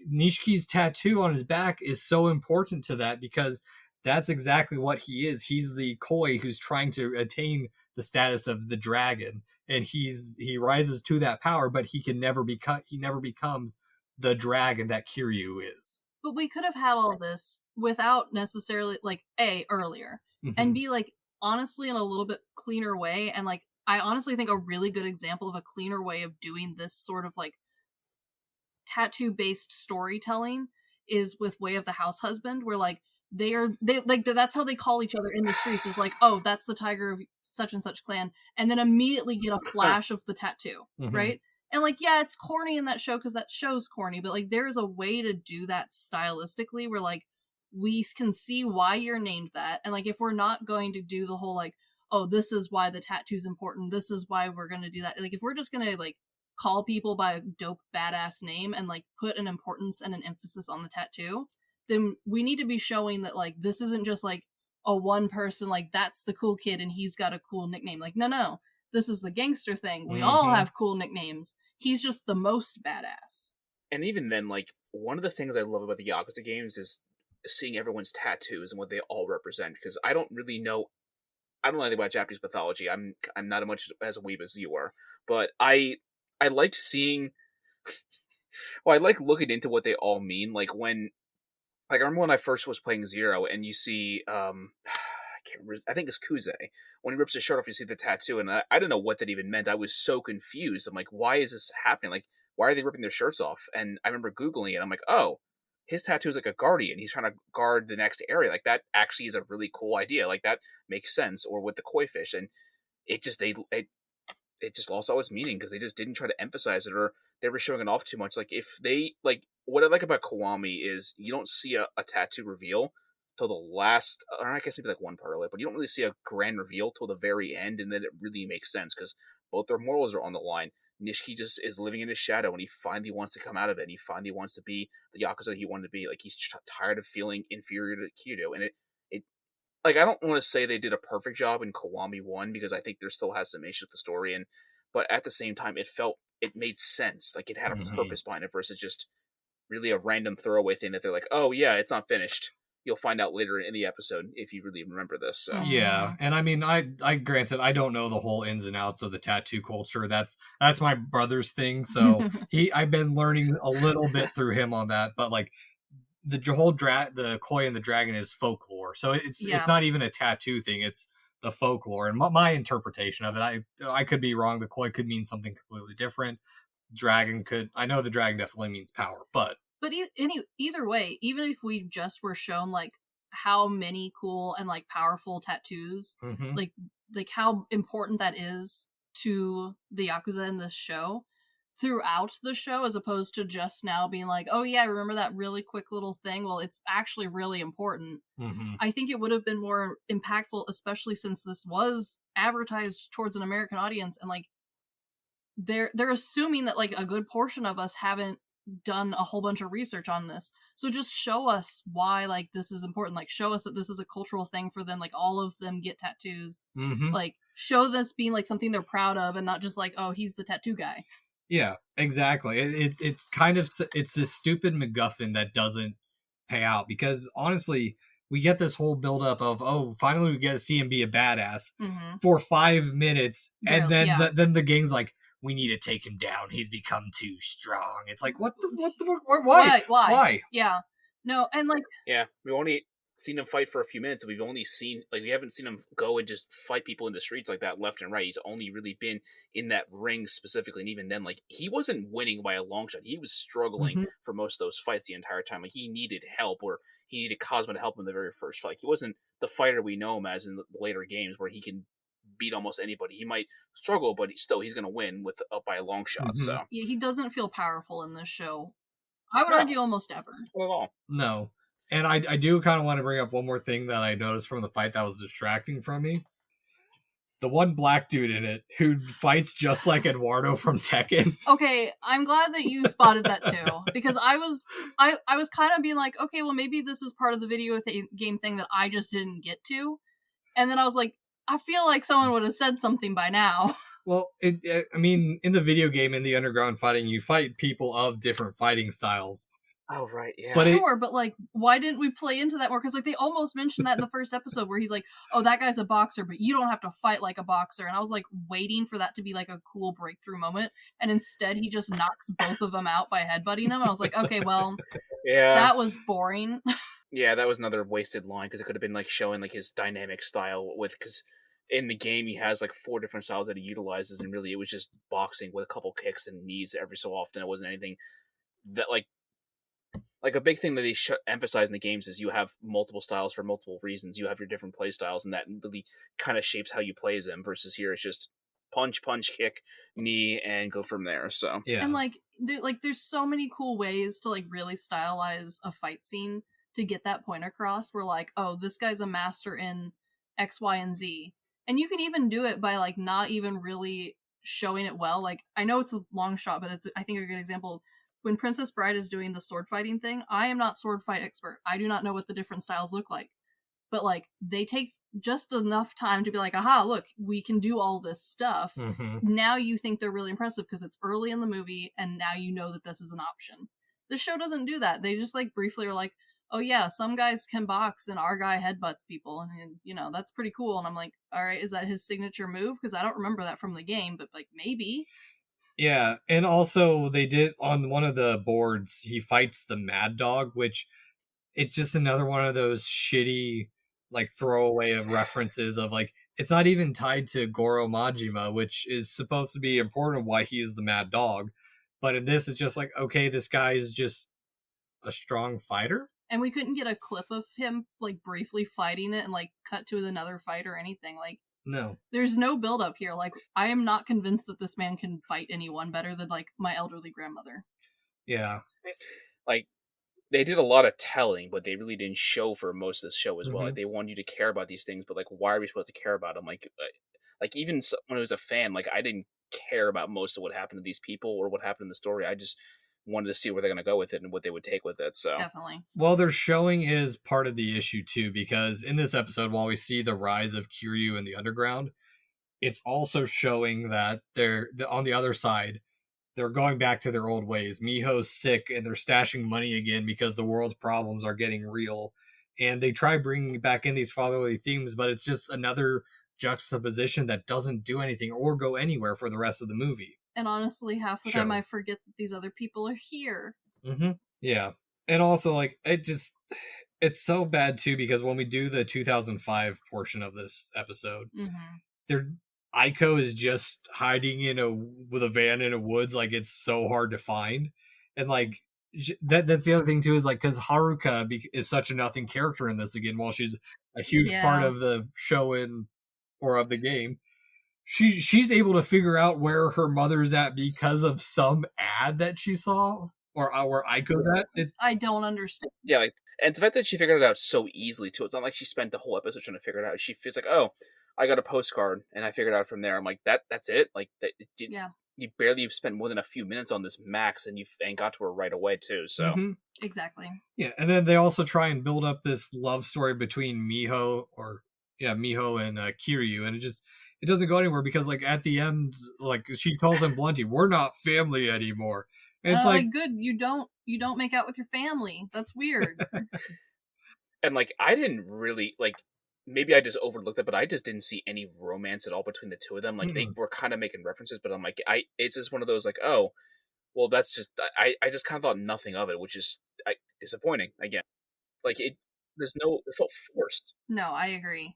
[SPEAKER 1] Nishiki's tattoo on his back is so important to that because that's exactly what he is. He's the koi who's trying to attain the status of the dragon, and he rises to that power, but he never becomes the dragon that Kiryu is.
[SPEAKER 2] But we could have had all this without necessarily like earlier and be like honestly in a little bit cleaner way. And like I honestly think a really good example of a cleaner way of doing this sort of like tattoo based storytelling is with Way of the House Husband, where like they like that's how they call each other in the streets, is like, oh, that's the tiger of such and such clan, and then immediately get a flash of the tattoo, right? And like, yeah, it's corny in that show because that show's corny, but like there's a way to do that stylistically where like we can see why you're named that. And like if we're not going to do the whole like, oh, this is why the tattoo's important, this is why we're going to do that, like if we're just going to like call people by a dope badass name and like put an importance and an emphasis on the tattoo, then we need to be showing that like this isn't just like a one person, like that's the cool kid and he's got a cool nickname. Like no, this is the gangster thing, we all have cool nicknames, he's just the most badass.
[SPEAKER 3] And even then, like one of the things I love about the Yakuza games is seeing everyone's tattoos and what they all represent, because I don't know anything about Japanese mythology. I'm not as much as a weeb as you are, but I liked seeing well, I like looking into what they all mean. Like I remember when I first was playing Zero and you see I think it's Kuze. When he rips his shirt off, you see the tattoo, and I didn't know what that even meant. I was so confused. I'm like, why is this happening? Like, why are they ripping their shirts off? And I remember Googling it. I'm like, oh, his tattoo is like a guardian. He's trying to guard the next area. Like, that actually is a really cool idea. Like, that makes sense. Or with the koi fish. And it just lost all its meaning because they just didn't try to emphasize it, or they were showing it off too much. Like, if they, like, what I like about Kiwami is you don't see a tattoo reveal till the last, or I guess maybe like one part of it, but you don't really see a grand reveal till the very end, and then it really makes sense because both their morals are on the line. Nishiki just is living in his shadow, and he finally wants to come out of it, and he finally wants to be the Yakuza he wanted to be. Like, he's tired of feeling inferior to Kiryu, and it like, I don't want to say they did a perfect job in Kiwami 1, because I think there still has some issues with the story, but at the same time, it made sense. Like, it had a purpose behind it versus just really a random throwaway thing that they're like, oh yeah, it's not finished. You'll find out later in the episode if you really remember this. So.
[SPEAKER 1] Yeah, and I mean, I granted, I don't know the whole ins and outs of the tattoo culture. That's my brother's thing. So I've been learning a little bit through him on that. But like the whole the koi and the dragon is folklore. So it's not even a tattoo thing. It's the folklore, and my interpretation of it. I could be wrong. The koi could mean something completely different. I know the dragon definitely means power, but
[SPEAKER 2] either way, even if we just were shown like how many cool and like powerful tattoos, like how important that is to the Yakuza in this show throughout the show, as opposed to just now being like, oh yeah, remember that really quick little thing? Well, it's actually really important. I think it would have been more impactful, especially since this was advertised towards an American audience, and like they're assuming that like a good portion of us haven't done a whole bunch of research on this. So just show us why like this is important. Like, show us that this is a cultural thing for them. Like, all of them get tattoos. Like, show this being like something they're proud of, and not just like, oh, he's the tattoo guy.
[SPEAKER 1] Yeah, exactly. It's kind of, it's this stupid MacGuffin that doesn't pay out, because honestly, we get this whole buildup of, oh, finally we get to see him be a badass for 5 minutes, and then then the gang's like, we need to take him down. He's become too strong. It's like, what the fuck? Why?
[SPEAKER 2] Yeah. No, and like...
[SPEAKER 3] Yeah, we only seen him fight for a few minutes, and we've only seen we haven't seen him go and just fight people in the streets like that left and right. He's only really been in that ring specifically, and even then, like, he wasn't winning by a long shot. He was struggling for most of those fights the entire time. Like, he needed help, or he needed Cosmo to help him in the very first fight. He wasn't the fighter we know him as in the later games, where he can beat almost anybody. He might struggle, but he's going to win with by a long shot. So
[SPEAKER 2] Yeah, he doesn't feel powerful in this show. I would
[SPEAKER 3] No.
[SPEAKER 2] argue almost ever.
[SPEAKER 3] not at all.
[SPEAKER 1] No. And I do kind of want to bring up one more thing that I noticed from the fight that was distracting from me. The one black dude in it who fights just like Eduardo from Tekken.
[SPEAKER 2] Okay, I'm glad that you spotted that too, because I was kind of being like, okay, well maybe this is part of the video game thing that I just didn't get to, and then I was like, I feel like someone would have said something by now.
[SPEAKER 1] Well, I mean, in the video game, in the underground fighting, you fight people of different fighting styles.
[SPEAKER 3] Oh, right, yeah.
[SPEAKER 1] But
[SPEAKER 2] Sure, but like, why didn't we play into that more? Because like they almost mentioned that in the first episode where he's like, "Oh, that guy's a boxer, but you don't have to fight like a boxer." And I was like waiting for that to be like a cool breakthrough moment, and instead he just knocks both of them out by headbutting them. I was like, okay, well,
[SPEAKER 3] yeah,
[SPEAKER 2] that was boring.
[SPEAKER 3] Yeah, that was another wasted line, because it could have been like showing like his dynamic style with, because in the game he has like 4 different styles that he utilizes, and really it was just boxing with a couple kicks and knees every so often. It wasn't anything that like a big thing that they emphasize in the games is you have multiple styles for multiple reasons. You have your different play styles, and that really kind of shapes how you play as him. Versus here, it's just punch, kick, knee, and go from there. So
[SPEAKER 1] yeah,
[SPEAKER 2] And like there's so many cool ways to like really stylize a fight scene to get that point across. Where like, oh, this guy's a master in X, Y, and Z, and you can even do it by like not even really showing it well. Like, I know it's a long shot, but it's I think a good example. When Princess Bride is doing the sword fighting thing, I am not sword fight expert. I do not know what the different styles look like. But like they take just enough time to be like, aha, look, we can do all this stuff. Now you think they're really impressive because it's early in the movie, and now you know that this is an option. The show doesn't do that. They just like briefly are like, oh yeah, some guys can box and our guy headbutts people, and you know, that's pretty cool. And I'm like, all right, is that his signature move? Because I don't remember that from the game, but like maybe.
[SPEAKER 1] Yeah, and also they did on one of the boards, he fights the Mad Dog, which it's just another one of those shitty like throwaway of references of like it's not even tied to Goro Majima, which is supposed to be important why he's the Mad Dog. But in this, it's just like, okay, this guy is just a strong fighter.
[SPEAKER 2] And we couldn't get a clip of him like briefly fighting it and like cut to another fight or anything. Like,
[SPEAKER 1] no,
[SPEAKER 2] there's no build up here. Like, I am not convinced that this man can fight anyone better than like my elderly grandmother.
[SPEAKER 1] Yeah,
[SPEAKER 3] like they did a lot of telling, but they really didn't show for most of the show as well. Like, they want you to care about these things, but like, why are we supposed to care about them? Like even when I was a fan, like I didn't care about most of what happened to these people or what happened in the story. I just wanted to see where they're going to go with it and what they would take with it. So
[SPEAKER 2] Definitely.
[SPEAKER 1] well, they're showing is part of the issue too, because in this episode, while we see the rise of Kiryu in the underground, it's also showing that they're on the other side. They're going back to their old ways. Miho's sick and they're stashing money again because the world's problems are getting real. And they try bringing back in these fatherly themes, but it's just another juxtaposition that doesn't do anything or go anywhere for the rest of the movie.
[SPEAKER 2] And honestly, half the time I forget that these other people are here.
[SPEAKER 1] Yeah. And also, like, it's so bad too, because when we do the 2005 portion of this episode, Aiko is just hiding with a van in a woods, like it's so hard to find, and like that's the other thing too, is like because Haruka is such a nothing character in this again, while she's a huge part of the show or of the game, she's able to figure out where her mother's at because of some ad that she saw or where Aiko's at.
[SPEAKER 2] I don't understand.
[SPEAKER 3] Yeah, like, and the fact that she figured it out so easily too. It's not like she spent the whole episode trying to figure it out. She feels like, oh, I got a postcard and I figured it out from there. I'm like, that's it. Like that. You barely have spent more than a few minutes on this max, and got to her right away too. So
[SPEAKER 2] exactly.
[SPEAKER 1] Yeah, and then they also try and build up this love story between Miho and Kiryu, and it doesn't go anywhere because like at the end, like she tells him bluntly, "We're not family anymore." And it's like,
[SPEAKER 2] good, you don't make out with your family. That's weird.
[SPEAKER 3] And like I didn't really like. Maybe I just overlooked it, but I just didn't see any romance at all between the two of them. Like they were kind of making references, but I'm like, it's just one of those like, oh, well, that's just I just kind of thought nothing of it, which is disappointing again. Like it felt forced.
[SPEAKER 2] No, I agree.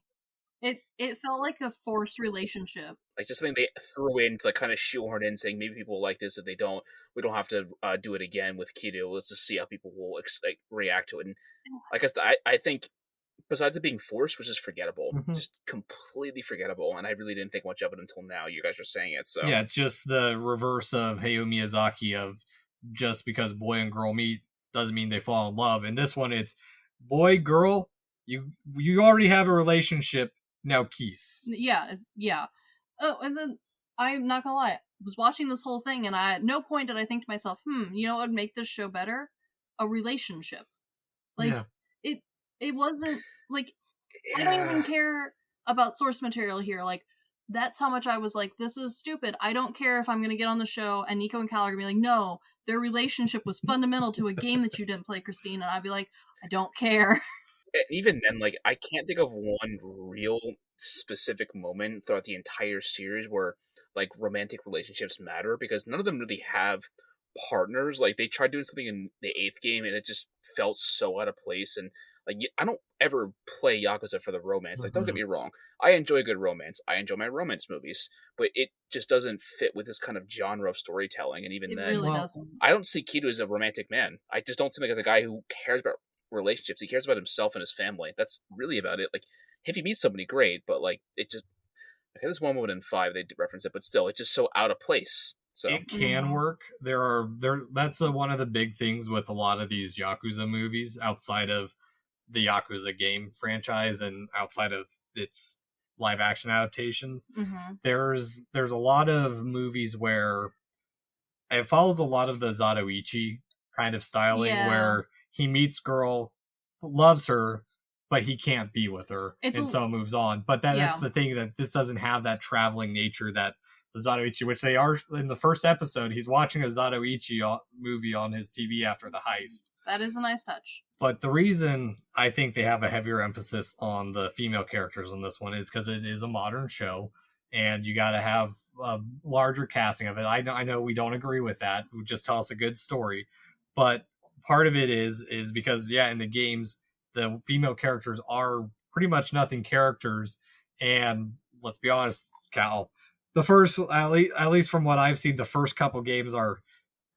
[SPEAKER 2] It felt like a forced relationship.
[SPEAKER 3] Like just something they threw in to like kind of shoehorn in, saying maybe people like this. If they don't, we don't have to do it again with Kido. Let's just see how people will like react to it. And like I said, I think besides it being forced, which is forgettable, just completely forgettable. And I really didn't think much of it until now. You guys are saying it, so
[SPEAKER 1] Yeah, it's just the reverse of Hayao Miyazaki of just because boy and girl meet doesn't mean they fall in love. In this one, it's boy, girl, you already have a relationship, now kiss.
[SPEAKER 2] Yeah. Oh, and then I'm not gonna lie, I was watching this whole thing, and at no point did I think to myself, you know what would make this show better? A relationship. Like it wasn't like I don't even care about source material here. Like that's how much I was like, this is stupid. I don't care if I'm gonna get on the show and Nicho and Cal are gonna be like, no, their relationship was fundamental to a game that you didn't play, Christine, and I'd be like, I don't care.
[SPEAKER 3] And even then, like I can't think of one real specific moment throughout the entire series where like romantic relationships matter, because none of them really have partners. Like they tried doing something in the 8th game and it just felt so out of place. And like I don't ever play Yakuza for the romance. Like don't get me wrong, I enjoy good romance. I enjoy my romance movies, but it just doesn't fit with this kind of genre of storytelling. And even
[SPEAKER 2] It
[SPEAKER 3] then,
[SPEAKER 2] really doesn't.
[SPEAKER 3] I don't see Kido as a romantic man. I just don't see him as a guy who cares about relationships. He cares about himself and his family. That's really about it. Like if he meets somebody, great, but like it just okay, there's one moment in 5 they reference it, but still, it's just so out of place. So
[SPEAKER 1] it can work. That's one of the big things with a lot of these Yakuza movies outside of the Yakuza game franchise and outside of its live action adaptations. There's a lot of movies where it follows a lot of the Zatoichi kind of styling where he meets girl, loves her, but he can't be with her, so moves on. But that's the thing, that this doesn't have that traveling nature that the Zatoichi, which they are in the first episode, he's watching a Zatoichi movie on his TV after the heist.
[SPEAKER 2] That is a nice touch.
[SPEAKER 1] But the reason I think they have a heavier emphasis on the female characters on this one is because it is a modern show, and you got to have a larger casting of it. I know we don't agree with that. Just tell us a good story. But part of it is because, in the games, the female characters are pretty much nothing characters. And let's be honest, Cal, the first, at least from what I've seen, the first couple games are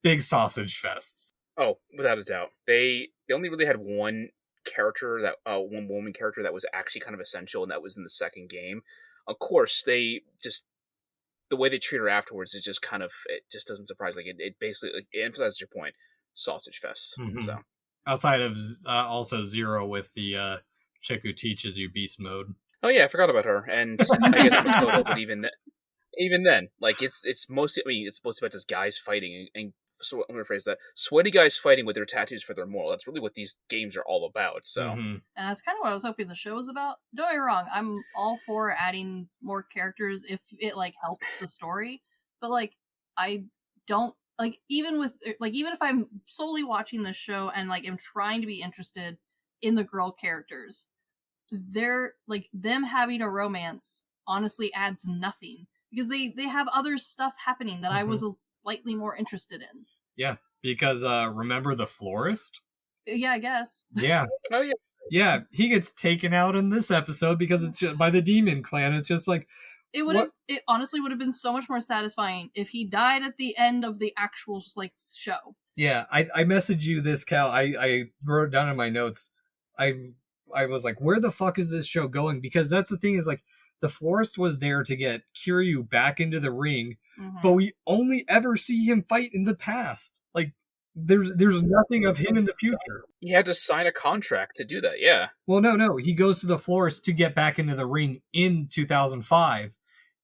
[SPEAKER 1] big sausage fests.
[SPEAKER 3] Oh, without a doubt. They only really had one character, that one woman character that was actually kind of essential, and that was in the second game. Of course, they just, the way they treat her afterwards is just kind of, it just doesn't surprise. Like it basically, it emphasizes your point. Sausage fest. So
[SPEAKER 1] outside of also Zero with the chick who teaches you beast mode.
[SPEAKER 3] Oh yeah, I forgot about her, and I guess Makoto. But even then, like it's mostly, I mean, it's mostly about just guys fighting, and so I'm gonna phrase that: sweaty guys fighting with their tattoos for their moral. That's really what these games are all about. So
[SPEAKER 2] and that's kind of what I was hoping the show was about. Don't get me wrong, I'm all for adding more characters if it like helps the story, but like I don't. Like even if I'm solely watching this show and like am trying to be interested in the girl characters, they're like them having a romance honestly adds nothing because they have other stuff happening that I was slightly more interested in.
[SPEAKER 1] Yeah, because remember the florist?
[SPEAKER 2] Yeah, I guess.
[SPEAKER 1] Yeah.
[SPEAKER 3] Oh yeah.
[SPEAKER 1] Yeah, he gets taken out in this episode because it's just by the demon clan. It's just like
[SPEAKER 2] it honestly would have been so much more satisfying if he died at the end of the actual like show.
[SPEAKER 1] Yeah, I messaged you this, Cal. I wrote down in my notes. I was like, where the fuck is this show going? Because that's the thing, is like the florist was there to get Kiryu back into the ring, but we only ever see him fight in the past. Like there's nothing of him in the future.
[SPEAKER 3] He had to sign a contract to do that. Yeah.
[SPEAKER 1] Well, no, he goes to the florist to get back into the ring in 2005.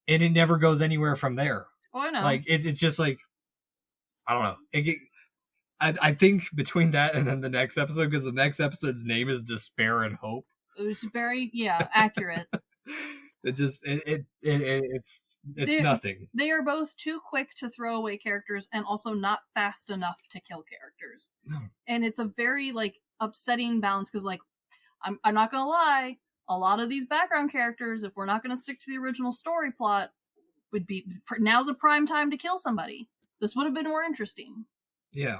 [SPEAKER 1] And it never goes anywhere from there.
[SPEAKER 2] Oh, I know.
[SPEAKER 1] Like it's just like, I don't know. I think between that and then the next episode, because the next episode's name is Despair and Hope.
[SPEAKER 2] It was very accurate.
[SPEAKER 1] It's nothing.
[SPEAKER 2] They are both too quick to throw away characters and also not fast enough to kill characters.
[SPEAKER 1] No.
[SPEAKER 2] And it's a very like upsetting balance because like I'm not gonna lie. A lot of these background characters, if we're not going to stick to the original story plot, would be now's a prime time to kill somebody. This would have been more interesting.
[SPEAKER 1] Yeah,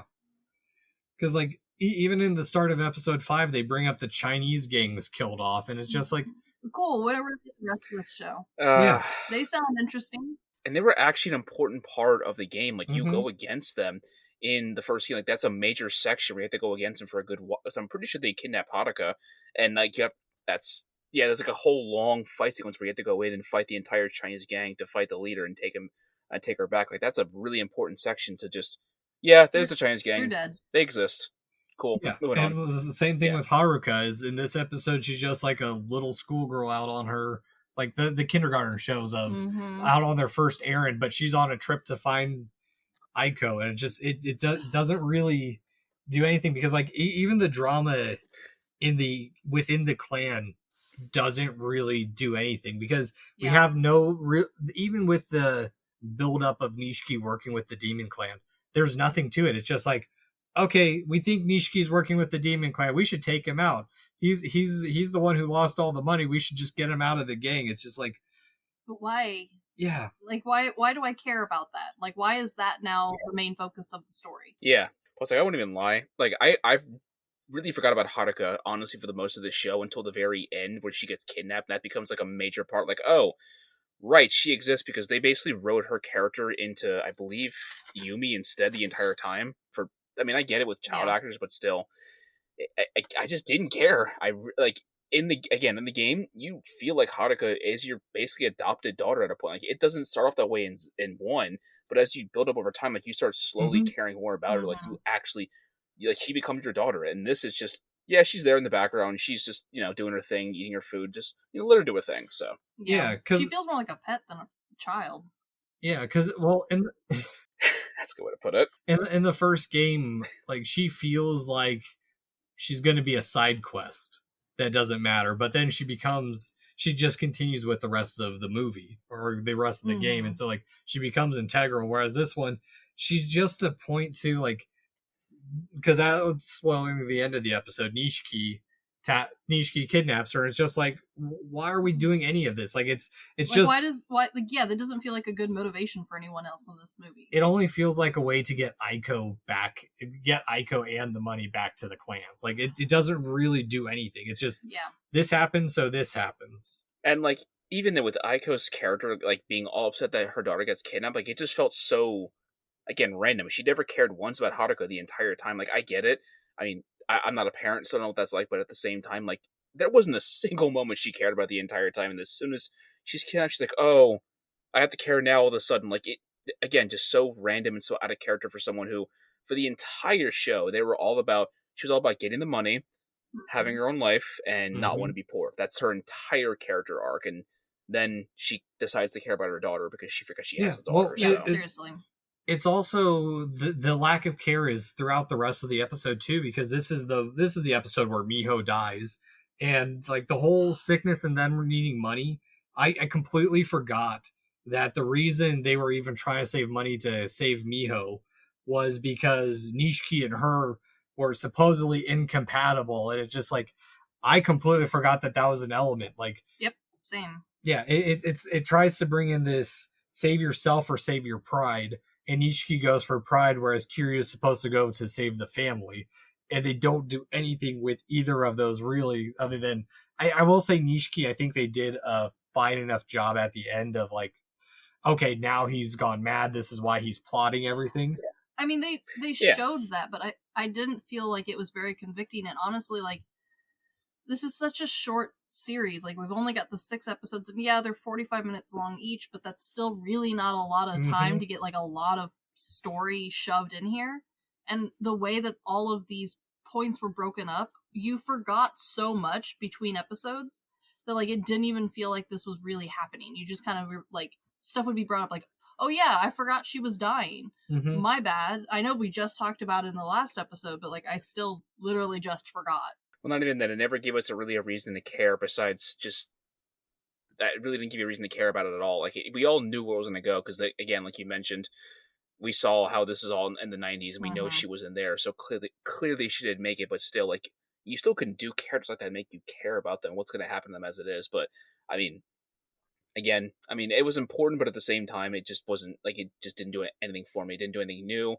[SPEAKER 1] because like even in the start of episode 5, they bring up the Chinese gangs killed off, and it's just like,
[SPEAKER 2] cool. Whatever the rest of this show.
[SPEAKER 1] Yeah.
[SPEAKER 2] They sound interesting.
[SPEAKER 3] And they were actually an important part of the game. Like, you
[SPEAKER 1] Mhm.
[SPEAKER 3] go against them in the first game. Like, that's a major section where you have to go against them for a good while. So I'm pretty sure they kidnap Haruka. And, like, there's like a whole long fight sequence where you have to go in and fight the entire Chinese gang to fight the leader and take her back. Like, that's a really important section to just, there's the Chinese gang.
[SPEAKER 2] You're dead.
[SPEAKER 3] They exist. Cool.
[SPEAKER 1] Yeah,
[SPEAKER 3] Moving
[SPEAKER 1] and
[SPEAKER 3] on.
[SPEAKER 1] the same thing
[SPEAKER 3] Yeah.
[SPEAKER 1] with Haruka is in this episode, she's just like a little schoolgirl out on her, like the kindergarten shows of
[SPEAKER 2] Mhm.
[SPEAKER 1] out on their first errand, but she's on a trip to find Aiko, and it doesn't really do anything because like even the drama within the clan doesn't really do anything because we
[SPEAKER 2] Yeah.
[SPEAKER 1] have no real, even with the buildup of Nishiki working with the demon clan, there's nothing to it. It's just like, okay, we think Nishiki's working with the demon clan, we should take him out. He's the one who lost all the money, we should just get him out of the gang. It's just like,
[SPEAKER 2] But why?
[SPEAKER 1] yeah,
[SPEAKER 2] Like, why do I care about that? Like, why is that now the main focus of the story?
[SPEAKER 3] Yeah. Plus, like, I wouldn't even lie. Like, I've really forgot about Haruka, honestly, for the most of the show until the very end where she gets kidnapped. And that becomes, like, a major part. Like, oh, right, she exists because they basically wrote her character into, I believe, Yumi instead the entire time. I mean, I get it with child actors, but still, I just didn't care. In the game, you feel like Haruka is your basically adopted daughter at a point. Like, it doesn't start off that way in 1, but as you build up over time, like, you start slowly caring more about her. Like, you actually, like, she becomes your daughter, and this is just, she's there in the background. She's just, doing her thing, eating her food. Just, let her do her thing. So
[SPEAKER 1] yeah, because
[SPEAKER 2] she feels more like a pet than a child.
[SPEAKER 1] Yeah, because
[SPEAKER 3] that's a good way to put it.
[SPEAKER 1] In the first game, like she feels like she's going to be a side quest that doesn't matter, but then she just continues with the rest of the movie or the rest of the game, and so like she becomes integral. Whereas this one, she's just a point to like, because that's spoiling the end of the episode. Nishiki kidnaps her, and it's just like, why are we doing any of this? Like it's
[SPEAKER 2] like,
[SPEAKER 1] just
[SPEAKER 2] that doesn't feel like a good motivation for anyone else in this movie.
[SPEAKER 1] It only feels like a way to get Aiko and the money back to the clans. Like it doesn't really do anything. It's just this happens, so this happens.
[SPEAKER 3] And like even with Aiko's character like being all upset that her daughter gets kidnapped, like it just felt so again random. She never cared once about Haruka the entire time. Like I get it. I mean, I'm not a parent, so I don't know what that's like, but at the same time, like, there wasn't a single moment she cared about the entire time, and as soon as she's kidnapped, she's like, oh, I have to care now all of a sudden. Like, it, again, just so random and so out of character for someone who, for the entire show, she was all about getting the money, having her own life, and not want to be poor. That's her entire character arc, and then she decides to care about her daughter because she forgets she has a daughter.
[SPEAKER 2] Seriously.
[SPEAKER 1] It's also the lack of care is throughout the rest of the episode too, because this is the episode where Miho dies, and like the whole sickness and them needing money. I completely forgot that the reason they were even trying to save money to save Miho was because Nishiki and her were supposedly incompatible, and it's just like I completely forgot that was an element. Like,
[SPEAKER 2] yep, same.
[SPEAKER 1] Yeah, it tries to bring in this save yourself or save your pride. And Nishiki goes for pride, whereas Kiryu is supposed to go to save the family. And they don't do anything with either of those really, other than I will say Nishiki, I think they did a fine enough job at the end of like, okay, now he's gone mad. This is why he's plotting everything.
[SPEAKER 2] I mean, they showed that, but I didn't feel like it was very convicting. And honestly, like, this is such a short series. Like, we've only got the 6 episodes, and they're 45 minutes long each, but that's still really not a lot of time to get like a lot of story shoved in here. And the way that all of these points were broken up, you forgot so much between episodes that like it didn't even feel like this was really happening. You just kind of like stuff would be brought up like, oh yeah, I forgot she was dying. My bad. I know we just talked about it in the last episode, but like I still literally just forgot.
[SPEAKER 3] Well, not even that. It never gave us a reason to care besides just that. It really didn't give you a reason to care about it at all. Like, we all knew where it was going to go because, again, like you mentioned, we saw how this is all in the 90s and we know she was in there. So clearly she didn't make it, but still, like, you still can do characters like that and make you care about them, what's going to happen to them as it is. But, I mean, again, it was important, but at the same time, it just wasn't, like, it just didn't do anything for me. It didn't do anything new.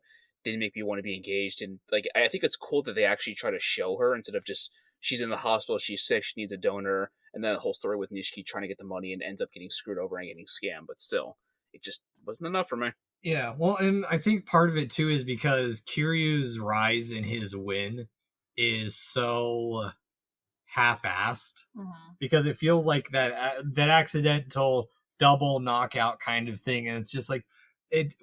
[SPEAKER 3] didn't make me want to be engaged. And like, I think it's cool that they actually try to show her instead of just she's in the hospital, she's sick, she needs a donor, and then the whole story with Nishiki trying to get the money and ends up getting screwed over and getting scammed. But still, it just wasn't enough for me.
[SPEAKER 1] Yeah, well, and I think part of it too is because Kiryu's rise in his win is so half-assed, because it feels like that accidental double knockout kind of thing, and it's just like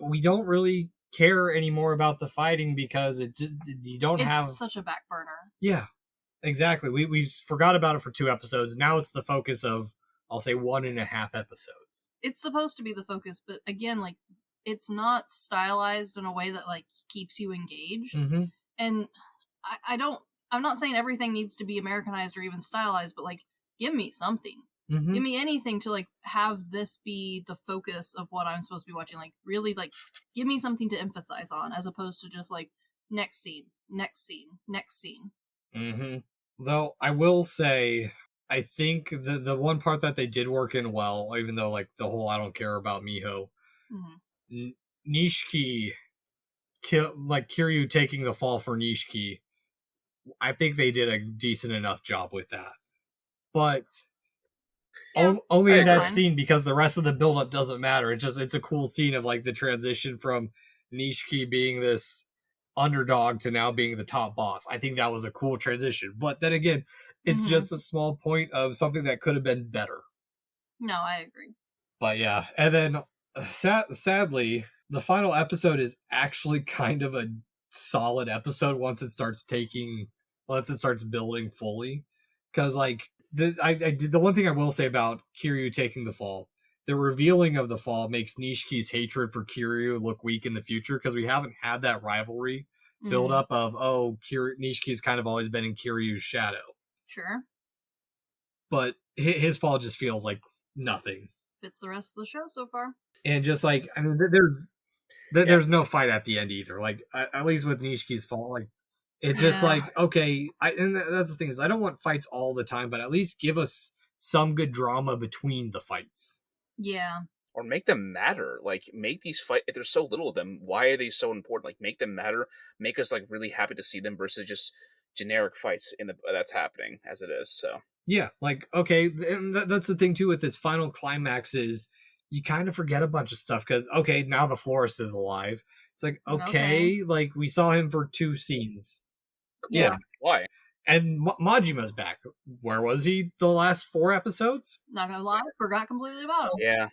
[SPEAKER 1] we don't really care anymore about the fighting because you don't have
[SPEAKER 2] such a back burner.
[SPEAKER 1] Yeah, exactly. We forgot about it for 2 episodes. Now it's the focus of, I'll say, 1.5 episodes.
[SPEAKER 2] It's supposed to be the focus, but again, like, it's not stylized in a way that like keeps you engaged. And I'm not saying everything needs to be Americanized or even stylized, but like, give me something. Give me anything to like have this be the focus of what I'm supposed to be watching. Like, really, like, give me something to emphasize on, as opposed to just like next scene, next scene, next scene.
[SPEAKER 1] Though I will say, I think the one part that they did work in well, even though like the whole I don't care about Miho, Nishiki, like Kiryu taking the fall for Nishiki, I think they did a decent enough job with that. But only in that scene, because the rest of the buildup doesn't matter. It's a cool scene of like the transition from Nishiki being this underdog to now being the top boss. I think that was a cool transition. But then again, it's just a small point of something that could have been better.
[SPEAKER 2] No, I agree.
[SPEAKER 1] But yeah, and then sadly, the final episode is actually kind of a solid episode once it starts building fully. Because like the one thing I will say about Kiryu taking the fall, the revealing of the fall makes Nishiki's hatred for Kiryu look weak in the future, because we haven't had that rivalry build up of, Nishiki's kind of always been in Kiryu's shadow.
[SPEAKER 2] Sure.
[SPEAKER 1] But his fall just feels like nothing.
[SPEAKER 2] Fits the rest of the show so far.
[SPEAKER 1] And just like, I mean, there's no fight at the end either. Like, at least with Nishiki's fall, like, it's just like, okay, and that's the thing, is I don't want fights all the time, but at least give us some good drama between the fights.
[SPEAKER 2] Yeah.
[SPEAKER 3] Or make them matter. Like, make these fights, if there's so little of them, why are they so important? Like, make them matter. Make us like really happy to see them versus just generic fights that's happening as it is. So
[SPEAKER 1] yeah, like, okay, and that's the thing too with this final climax is you kind of forget a bunch of stuff, because okay, now the florist is alive. It's like, okay. Like, we saw him for 2 scenes. Yeah.
[SPEAKER 3] Why?
[SPEAKER 1] And Majima's back. Where was he the last 4 episodes?
[SPEAKER 2] Not gonna lie, forgot completely about him.
[SPEAKER 3] Yeah.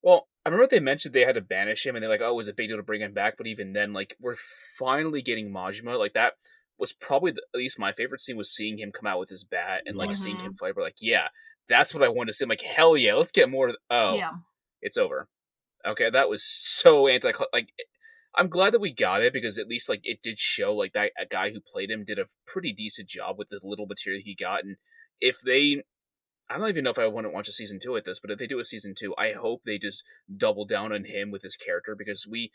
[SPEAKER 3] Well, I remember they mentioned they had to banish him, and they're like, oh, it was a big deal to bring him back, but even then, like, we're finally getting Majima. Like, that was probably, at least my favorite scene, was seeing him come out with his bat and, like, seeing him fight. We're like, yeah, that's what I wanted to see. I'm like, hell yeah, let's get more. It's over. Okay, that was so like, I'm glad that we got it, because at least like it did show like that a guy who played him did a pretty decent job with the little material he got. And if they, I don't even know if I want to watch a season 2 at this, but if they do a season 2, I hope they just double down on him with his character, because we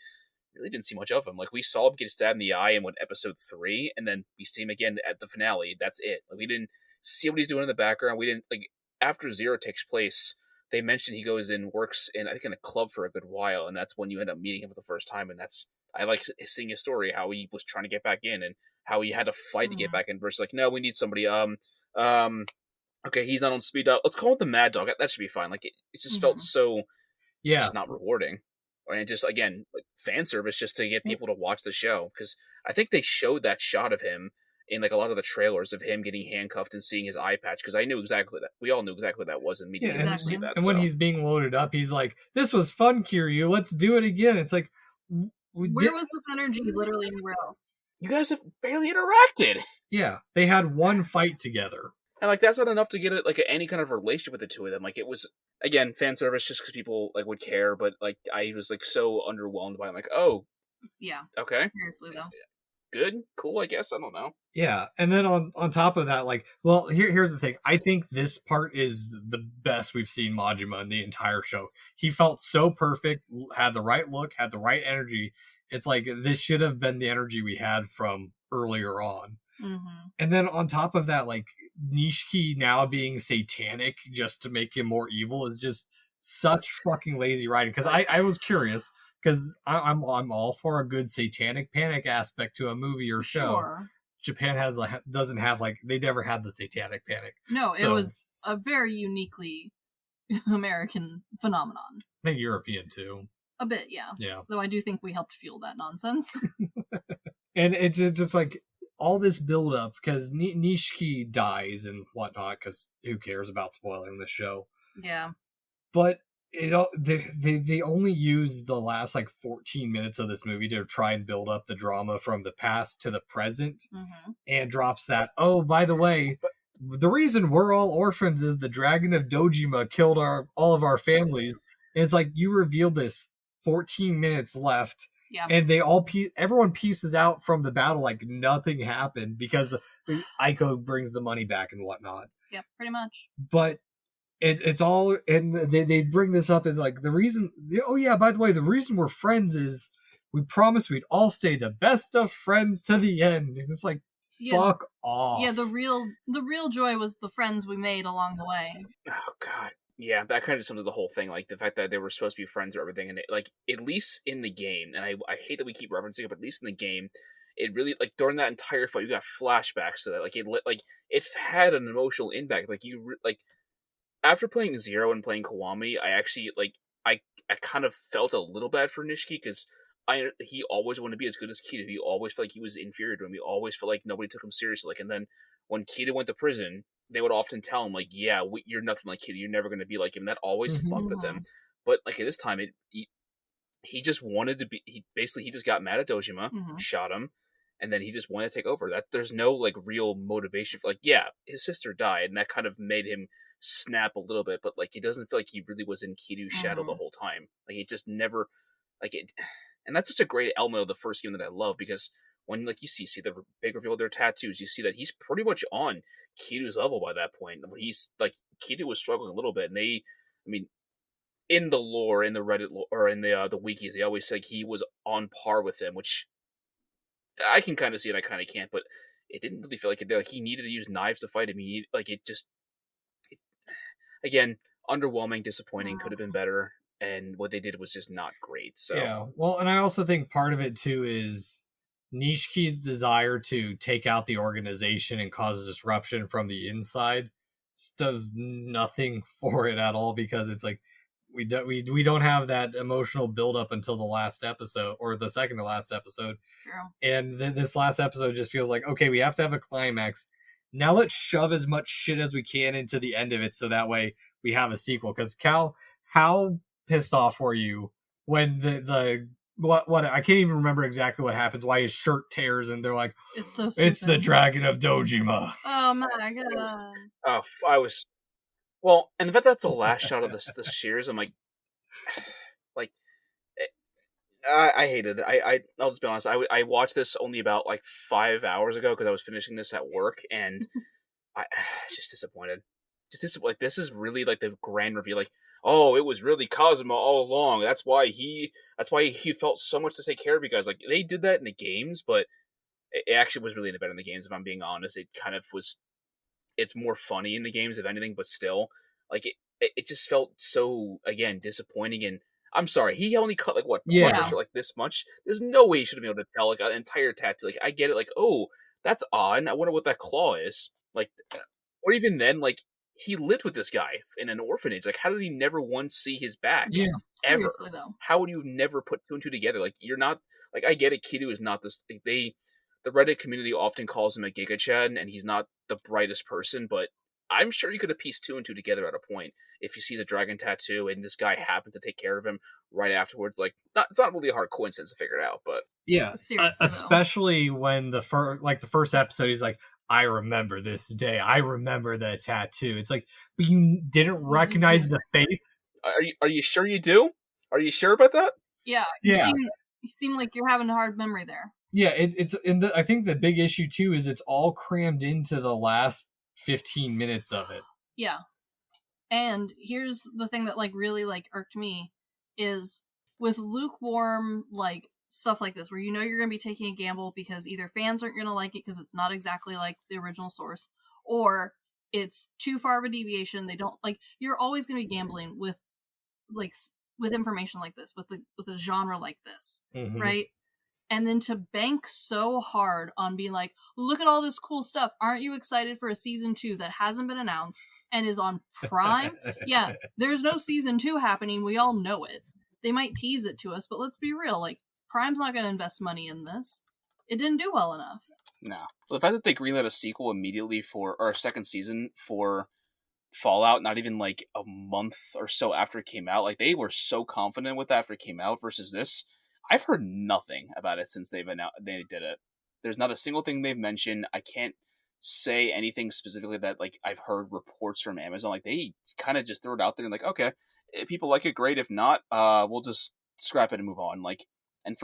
[SPEAKER 3] really didn't see much of him. Like, we saw him get stabbed in the eye in episode 3, and then we see him again at the finale. That's it. Like, we didn't see what he's doing in the background. We didn't, like, after Zero takes place, they mentioned he goes and works in, I think, in a club for a good while, and that's when you end up meeting him for the first time. And that's, I like seeing his story, how he was trying to get back in and how he had to fight to get back in versus like, no, we need somebody. Okay, he's not on speed up. Let's call it the Mad Dog. That should be fine. Like, it just felt so, just not rewarding. And just, again, like, fan service just to get people to watch the show. Because I think they showed that shot of him in like a lot of the trailers of him getting handcuffed and seeing his eye patch, because I knew exactly that. We all knew exactly what that was immediately.
[SPEAKER 1] Yeah, see that. And when he's being loaded up, he's like, "This was fun, Kiryu. Let's do it again." It's like,
[SPEAKER 2] where was this energy literally anywhere else?
[SPEAKER 3] You guys have barely interacted.
[SPEAKER 1] Yeah, they had one fight together,
[SPEAKER 3] and like that's not enough to get it like any kind of relationship with the two of them. Like, it was, again, fan service just because people like would care, but like I was like so underwhelmed by it. I'm like, oh,
[SPEAKER 2] yeah,
[SPEAKER 3] okay,
[SPEAKER 2] seriously though.
[SPEAKER 3] Good, cool, I guess. I don't know.
[SPEAKER 1] Yeah, and then on top of that, like, well, here's the thing. I think this part is the best we've seen Majima in the entire show. He felt so perfect, had the right look, had the right energy. It's like, this should have been the energy we had from earlier on. And then on top of that, like, Nishiki now being satanic just to make him more evil is just such fucking lazy writing. Because I was curious, because I'm all for a good satanic panic aspect to a movie or show.
[SPEAKER 2] Sure.
[SPEAKER 1] Japan doesn't have they never had the satanic panic.
[SPEAKER 2] No,
[SPEAKER 1] So,
[SPEAKER 2] it was a very uniquely American phenomenon.
[SPEAKER 1] I think European too.
[SPEAKER 2] A bit, yeah.
[SPEAKER 1] Yeah.
[SPEAKER 2] Though I do think we helped fuel that nonsense.
[SPEAKER 1] And it's just like all this build up because Nishiki dies and whatnot, because who cares about spoiling the show?
[SPEAKER 2] Yeah.
[SPEAKER 1] But they only use the last 14 minutes of this movie to try and build up the drama from the past to the present, and drops that, oh, by the way, the reason we're all orphans is the Dragon of Dojima killed all of our families. And it's like, you revealed this 14 minutes left.
[SPEAKER 2] Yeah.
[SPEAKER 1] And everyone pieces out from the battle like nothing happened because Aiko brings the money back and whatnot.
[SPEAKER 2] Yeah, pretty much.
[SPEAKER 1] But it's all, and they bring this up as the reason, oh yeah, by the way, the reason we're friends is we promised we'd all stay the best of friends to the end. And it's like, fuck off.
[SPEAKER 2] Yeah, the real joy was the friends we made along the way.
[SPEAKER 3] Oh god. Yeah, that kind of sums up the whole thing, the fact that they were supposed to be friends or everything, and at least in the game, and I hate that we keep referencing it, but at least in the game, it really, during that entire fight, you got flashbacks to that, it had an emotional impact, after playing Zero and playing Kiwami, I actually, I kind of felt a little bad for Nishiki, because he always wanted to be as good as Kida, he always felt like he was inferior to him, he always felt like nobody took him seriously, and then when Kida went to prison, they would often tell him, yeah, you're nothing like Kida, you're never going to be like him. That always fucked with him. But, at this time, he just wanted to be, he just got mad at Dojima, shot him, and then he just wanted to take over. There's no, real motivation for, yeah, his sister died, and that kind of made him snap a little bit, but, he doesn't feel like he really was in Kiryu's shadow the whole time. It just never, and that's such a great element of the first game that I love, because when you see the big reveal of their tattoos, you see that he's pretty much on Kiryu's level by that point. He's Kiryu was struggling a little bit, and in the lore, in the Reddit lore, or in the wikis, they always say he was on par with him, which I can kind of see and I kind of can't, but it didn't really feel like it. He needed to use knives to fight him. Again, underwhelming, disappointing, could have been better, and what they did was just not great. So
[SPEAKER 1] yeah, well, and I also think part of it too is Nishiki's desire to take out the organization and cause disruption from the inside does nothing for it at all, because it's we don't have that emotional build up until the last episode, or the second to last episode.
[SPEAKER 2] True.
[SPEAKER 1] And this last episode just feels like, okay, we have to have a climax. Now let's shove as much shit as we can into the end of it, so that way we have a sequel. Because Cal, how pissed off were you when the what I can't even remember exactly what happens, why his shirt tears, and they're like,
[SPEAKER 2] it's so stupid.
[SPEAKER 1] It's the Dragon of Dojima.
[SPEAKER 2] Oh my god.
[SPEAKER 3] Oh, I was, well, and in fact that's the last shot of the shears. I'm I hated it. I'll just be honest, I watched this only about 5 hours ago because I was finishing this at work, and I just disappointed. This is really the grand reveal, oh, it was really Kazuma all along. That's why he felt so much to take care of you guys. They did that in the games, but it actually was really better in the games, if I'm being honest. It kind of was, it's more funny in the games, if anything, but still, it just felt so, again, disappointing. And I'm sorry, he only cut this much. There's no way he should have been able to tell an entire tattoo. I get it, oh, that's odd. I wonder what that claw is. Or even then, he lived with this guy in an orphanage. How did he never once see his back?
[SPEAKER 1] Yeah,
[SPEAKER 3] ever.
[SPEAKER 2] Seriously, though.
[SPEAKER 3] How would you never put two and two together? You're not, I get it, Kiryu is not this, the Reddit community often calls him a Giga Chad, and he's not the brightest person, but I'm sure you could have pieced two and two together at a point. If he sees a dragon tattoo and this guy happens to take care of him right afterwards, it's not really a hard coincidence to figure it out, but
[SPEAKER 1] yeah,
[SPEAKER 2] seriously,
[SPEAKER 1] especially when the first episode, he's like, I remember this day. I remember the tattoo. It's but you didn't recognize the face.
[SPEAKER 3] Are you sure you do? Are you sure about that?
[SPEAKER 2] Yeah.
[SPEAKER 1] Yeah.
[SPEAKER 2] You seem like you're having a hard memory there.
[SPEAKER 1] Yeah, it's I think the big issue too is it's all crammed into the last 15 minutes of it.
[SPEAKER 2] Yeah. And here's the thing that really irked me is with lukewarm stuff like this, where you're going to be taking a gamble because either fans aren't going to like it because it's not exactly like the original source, or it's too far of a deviation. They don't you're always going to be gambling with with information like this, with a genre like this,
[SPEAKER 1] Mhm.
[SPEAKER 2] right? And then to bank so hard on being like, look at all this cool stuff. Aren't you excited for a season 2 that hasn't been announced and is on Prime? Yeah, there's no season 2 happening. We all know it. They might tease it to us, but let's be real. Like, Prime's not going to invest money in this. It didn't do well enough.
[SPEAKER 3] No. Well, the fact that they greenlit a sequel immediately or a second season for Fallout, not even like a month or so after it came out, like they were so confident with that after it came out versus this. I've heard nothing about it since they did it. There's not a single thing they've mentioned. I can't say anything specifically that like I've heard reports from Amazon. Like they kind of just throw it out there and like, okay, if people like it, great. If not, we'll just scrap it and move on. Like, and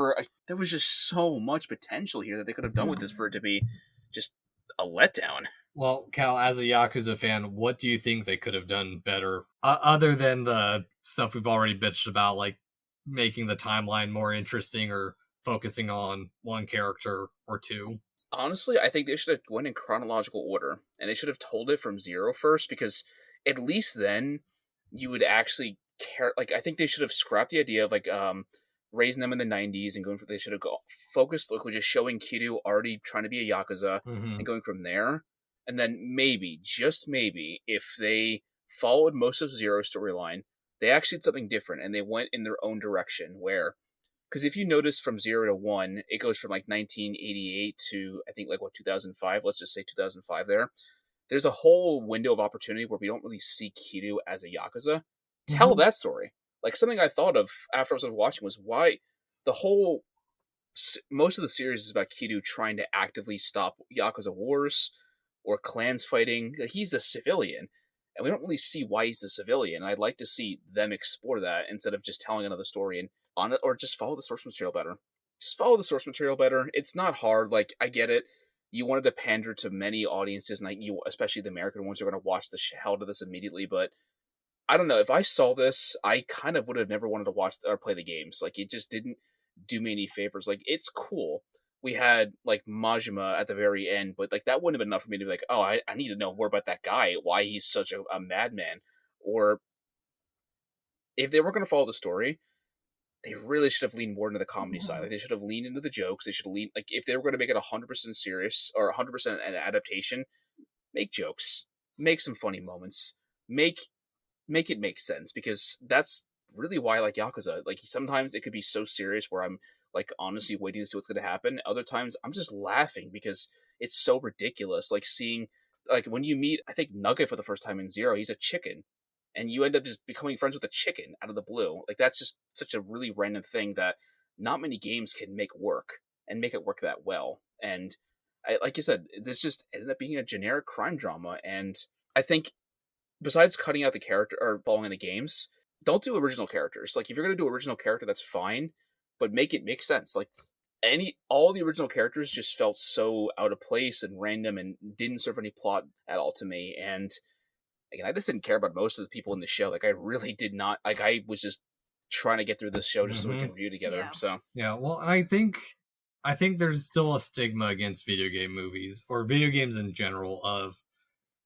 [SPEAKER 3] there was just so much potential here that they could have done with this for it to be just a letdown.
[SPEAKER 1] Well, Cal, as a Yakuza fan, what do you think they could have done better, other than the stuff we've already bitched about, like making the timeline more interesting or focusing on one character or two?
[SPEAKER 3] Honestly, I think they should have went in chronological order, and they should have told it from zero first, because at least then you would actually care. Like, I think they should have scrapped the idea of like raising them in the '90s and going for. They should have focused, like, with just showing Kiryu already trying to be a Yakuza and going from there. And then maybe, just maybe, if they followed most of Zero's storyline, they actually did something different and they went in their own direction. Where, because if you notice from 0 to 1, it goes from like 1988 to I think like 2005. Let's just say 2005. There's a whole window of opportunity where we don't really see Kiryu as a Yakuza. Tell that story. Like, something I thought of after I was watching was why the whole most of the series is about Kiryu trying to actively stop Yakuza wars or clans fighting. Like, he's a civilian, and we don't really see why he's a civilian. I'd like to see them explore that instead of just telling another story and on it, or just follow the source material better. Just follow the source material better. It's not hard. Like, I get it. You wanted to pander to many audiences, and like you, especially the American ones, are going to watch the hell to this immediately. But I don't know. If I saw this, I kind of would have never wanted to watch or play the games. Like, it just didn't do me any favors. Like, it's cool. We had like Majima at the very end, but like that wouldn't have been enough for me to be like, oh, I need to know more about that guy, why he's such a madman. Or if they were going to follow the story, they really should have leaned more into the comedy side. Like, they should have leaned into the jokes. They should have leaned, like, if they were going to make it 100% serious or 100% an adaptation, make jokes, make some funny moments, make it make sense, because that's really why I like Yakuza. Like, sometimes it could be so serious where I'm like honestly waiting to see what's going to happen. Other times I'm just laughing because it's so ridiculous. Like, seeing, like, when you meet, I think, Nugget for the first time in Zero, he's a chicken, and you end up just becoming friends with a chicken out of the blue. Like, that's just such a really random thing that not many games can make work and make it work that well. And like you said, this just ended up being a generic crime drama. And I think, besides cutting out the character or following the games, don't do original characters. Like, if you're gonna do original character, that's fine, but make it make sense. Like, all the original characters just felt so out of place and random and didn't serve any plot at all to me. And again, I just didn't care about most of the people in the show. Like, I really did not. Like, I was just trying to get through this show just so we can review together.
[SPEAKER 2] Yeah.
[SPEAKER 3] So
[SPEAKER 1] Yeah, well, and I think there's still a stigma against video game movies or video games in general of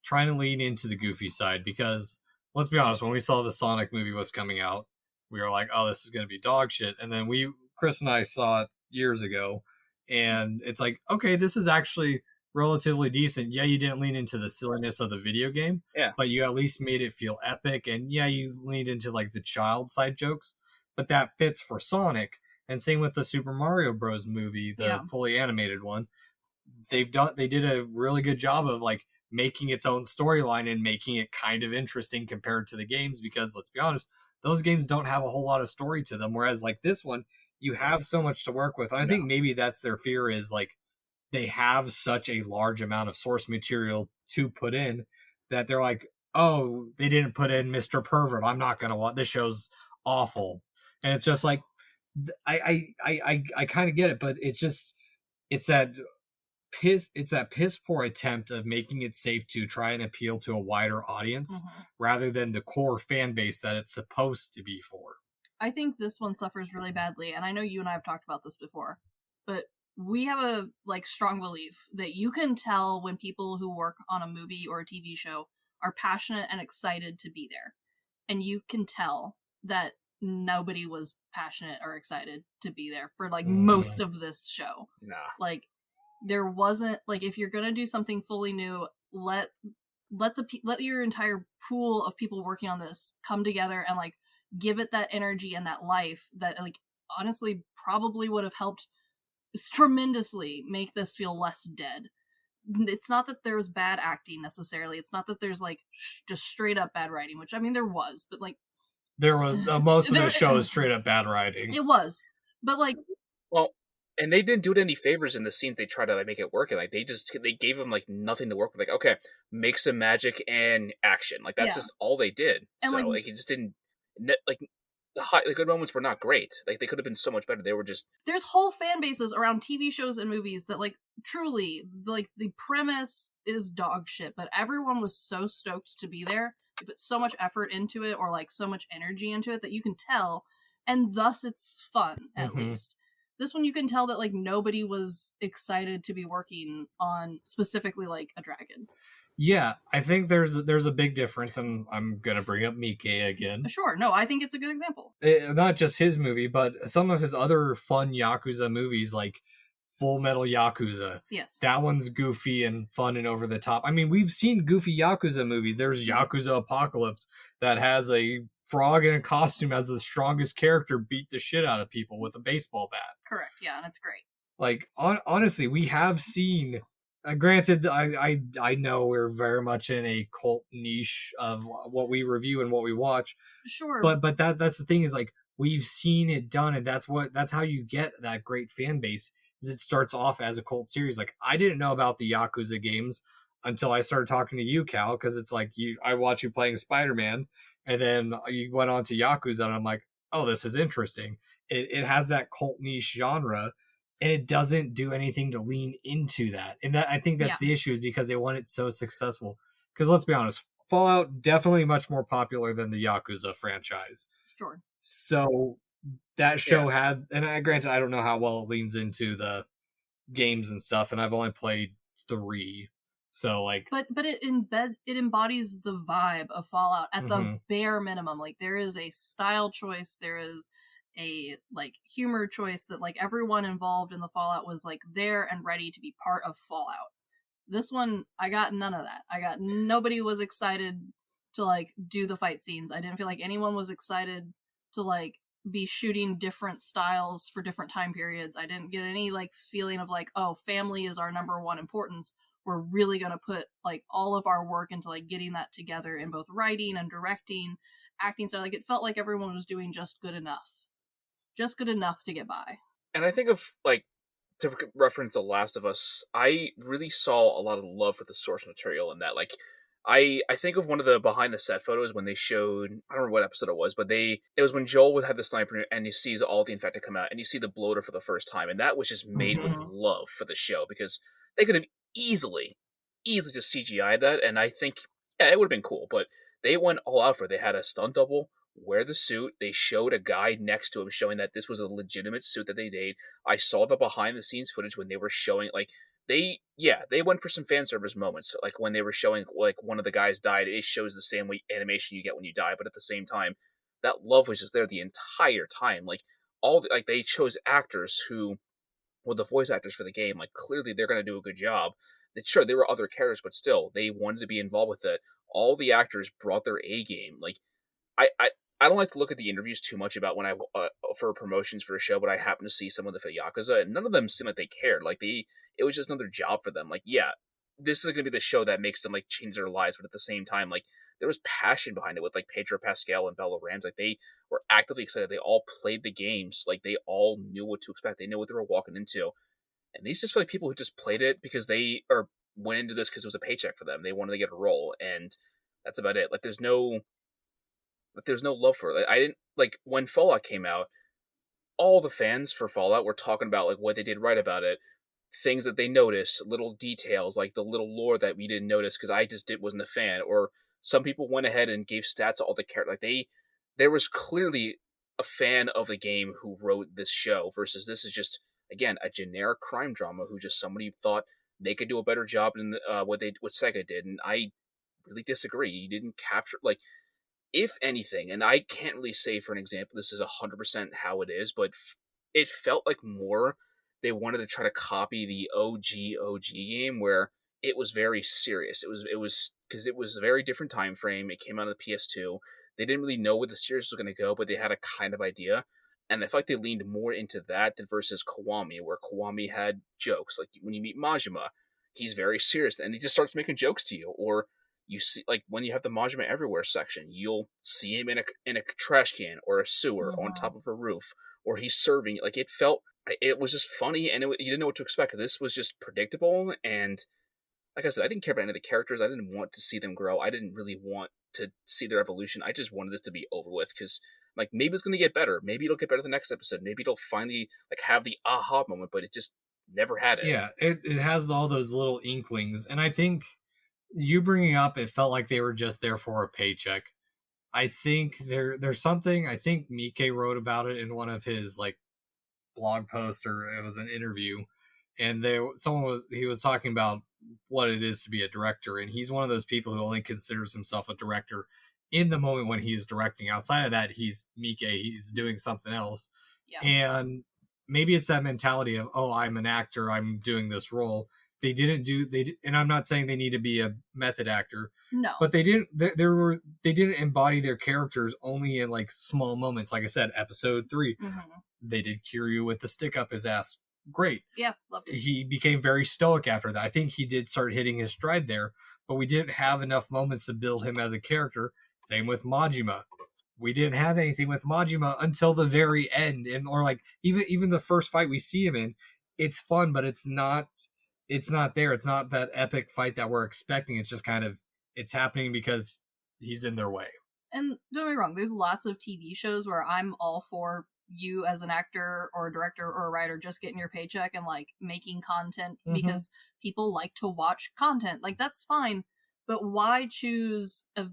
[SPEAKER 1] trying to lean into the goofy side, because let's be honest, when we saw the Sonic movie was coming out, we were like, oh, this is going to be dog shit. And then Chris and I saw it years ago, and it's like, okay, this is actually relatively decent. Yeah, you didn't lean into the silliness of the video game,
[SPEAKER 3] yeah,
[SPEAKER 1] but you at least made it feel epic. And yeah, you leaned into like the child side jokes, but that fits for Sonic. And same with the Super Mario Bros. Movie, the fully animated one. They did a really good job of like making its own storyline and making it kind of interesting compared to the games, because let's be honest, those games don't have a whole lot of story to them, whereas like this one, you have so much to work with. And I think maybe that's their fear, is like they have such a large amount of source material to put in that they're like, oh, they didn't put in Mr. Pervert, I'm not gonna watch this, show's awful. And it's just like, I kind of get it, but it's that piss poor attempt of making it safe to try and appeal to a wider audience rather than the core fan base that it's supposed to be for.
[SPEAKER 2] I think this one suffers really badly, and I know you and I have talked about this before, but we have a like strong belief that you can tell when people who work on a movie or a TV show are passionate and excited to be there. And you can tell that nobody was passionate or excited to be there for like most of this show.
[SPEAKER 3] Nah.
[SPEAKER 2] Like there wasn't like, if you're gonna do something fully new, let your entire pool of people working on this come together and like give it that energy and that life that like honestly probably would have helped tremendously make this feel less dead. It's not that there was bad acting necessarily. It's not that there's like just straight up bad writing, which I mean there was, but like
[SPEAKER 1] there was most of the show is straight up bad writing.
[SPEAKER 2] It was, but like,
[SPEAKER 3] well, and they didn't do it any favors in the scenes they tried to like make it work. And like they gave them like nothing to work with. Like, okay, make some magic and action. Like that's just all they did. And so like it just didn't like the good moments were not great. Like they could have been so much better. They were just
[SPEAKER 2] there's whole fan bases around TV shows and movies that like truly like the premise is dog shit, but everyone was so stoked to be there. They put so much effort into it or like so much energy into it that you can tell, and thus it's fun at least. This one you can tell that like nobody was excited to be working on specifically like a dragon.
[SPEAKER 1] Yeah, I think there's a big difference, and I'm gonna bring up Mike again.
[SPEAKER 2] Sure, no, I think it's a good example.
[SPEAKER 1] Not just his movie, but some of his other fun Yakuza movies, like Full Metal Yakuza.
[SPEAKER 2] Yes,
[SPEAKER 1] that one's goofy and fun and over the top. I mean, we've seen goofy Yakuza movies. There's Yakuza Apocalypse that has a frog in a costume as the strongest character beat the shit out of people with a baseball bat.
[SPEAKER 2] Correct, yeah, and it's great.
[SPEAKER 1] Like, honestly, we have seen... granted, I know we're very much in a cult niche of what we review and what we watch.
[SPEAKER 2] Sure.
[SPEAKER 1] But that's the thing is, like, we've seen it done, and that's how you get that great fan base, is it starts off as a cult series. Like, I didn't know about the Yakuza games until I started talking to you, Cal, because it's like I watch you playing Spider-Man, and then you went on to Yakuza, and I'm like, oh, this is interesting. It has that cult niche genre, and it doesn't do anything to lean into that. And that I think that's the issue, because they want it so successful. Because let's be honest, Fallout definitely much more popular than the Yakuza franchise.
[SPEAKER 2] Sure.
[SPEAKER 1] So that show had, and granted, I don't know how well it leans into the games and stuff, and I've only played 3. So like,
[SPEAKER 2] but it embodies the vibe of Fallout at the bare minimum. Like there is a style choice, there is a like humor choice that like everyone involved in the Fallout was like there and ready to be part of Fallout. This one, I got none of that. Nobody was excited to like do the fight scenes. I didn't feel like anyone was excited to like be shooting different styles for different time periods. I didn't get any like feeling of like, oh, family is our number one importance. We're really going to put like all of our work into like getting that together in both writing and directing, acting. So like it felt like everyone was doing just good enough to get by.
[SPEAKER 3] And I think of like, to reference The Last of Us, I really saw a lot of love for the source material in that. Like, I think of one of the behind the set photos when they showed, I don't remember what episode it was, but it was when Joel would have the sniper and he sees all the infected come out and you see the bloater for the first time, and that was just made with love for the show, because they could have easily just CGI'd that, and I think it would have been cool, but they went all out for it. They had a stunt double wear the suit. They showed a guy next to him showing that this was a legitimate suit that they made. I saw the behind the scenes footage when they were showing, like, they went for some fan service moments. Like when they were showing, like, one of the guys died, it shows the same way animation you get when you die, but at the same time, that love was just there the entire time. Like, they chose actors who were the voice actors for the game. Like, clearly they're going to do a good job. Sure, there were other characters, but still, they wanted to be involved with it. All the actors brought their A game. Like, I don't like to look at the interviews too much about when I for promotions for a show, but I happen to see some of the for Yakuza, and none of them seemed like they cared. Like, it was just another job for them. Like, yeah, this is going to be the show that makes them like change their lives, but at the same time, like, there was passion behind it with like Pedro Pascal and Bella Ramsey. Like, they were actively excited. They all played the games. Like, they all knew what to expect. They knew what they were walking into. And these just feel like people who just played it because they went into this because it was a paycheck for them. They wanted to get a role, and that's about it. Like, there's no love for it. Like, I didn't like when Fallout came out. All the fans for Fallout were talking about like what they did right about it, things that they noticed, little details, like the little lore that we didn't notice because I just wasn't a fan. Or some people went ahead and gave stats to all the characters. Like, there was clearly a fan of the game who wrote this show versus this is just, again, a generic crime drama who just somebody thought they could do a better job than what Sega did, and I really disagree. You didn't capture, like, if anything, and I can't really say for an example, this is 100% how it is, but it felt like more they wanted to try to copy the OG game where it was very serious. It was because it was a very different time frame. It came out of the PS2. They didn't really know where the series was going to go, but they had a kind of idea. And I feel like they leaned more into that than versus Kiwami, where Kiwami had jokes. Like when you meet Majima, he's very serious and he just starts making jokes to you. Or you see, like when you have the Majima Everywhere section, you'll see him in a trash can or a sewer on top of a roof, or he's serving. Like it was just funny, and you didn't know what to expect. This was just predictable, and like I said, I didn't care about any of the characters. I didn't want to see them grow. I didn't really want to see their evolution. I just wanted this to be over with because, like, maybe it's going to get better. Maybe it'll get better the next episode. Maybe it'll finally like have the aha moment, but it just never had it.
[SPEAKER 1] Yeah, it has all those little inklings, and I think you bringing up, it felt like they were just there for a paycheck. I think there's something. I think Mike wrote about it in one of his like blog posts, or it was an interview, and he was talking about what it is to be a director, and he's one of those people who only considers himself a director in the moment when he's directing. Outside of that, he's Mike, he's doing something else.
[SPEAKER 2] Yeah.
[SPEAKER 1] And maybe it's that mentality of, oh, I'm an actor, I'm doing this role. And I'm not saying they need to be a method actor,
[SPEAKER 2] No,
[SPEAKER 1] but they didn't embody their characters only in like small moments. Like I said, episode 3, they did Kiryu with the stick up his ass. Great.
[SPEAKER 2] Yeah, loved it.
[SPEAKER 1] He became very stoic after that. I think he did start hitting his stride there, but we didn't have enough moments to build him as a character. Same with Majima. We didn't have anything with Majima until the very end, or like even the first fight we see him in. It's fun, but it's not there. It's not that epic fight that we're expecting. It's just kind of, it's happening because he's in their way.
[SPEAKER 2] And don't get me wrong, there's lots of TV shows where I'm all for you as an actor or a director or a writer just getting your paycheck and like making content because people like to watch content. Like that's fine, but why choose a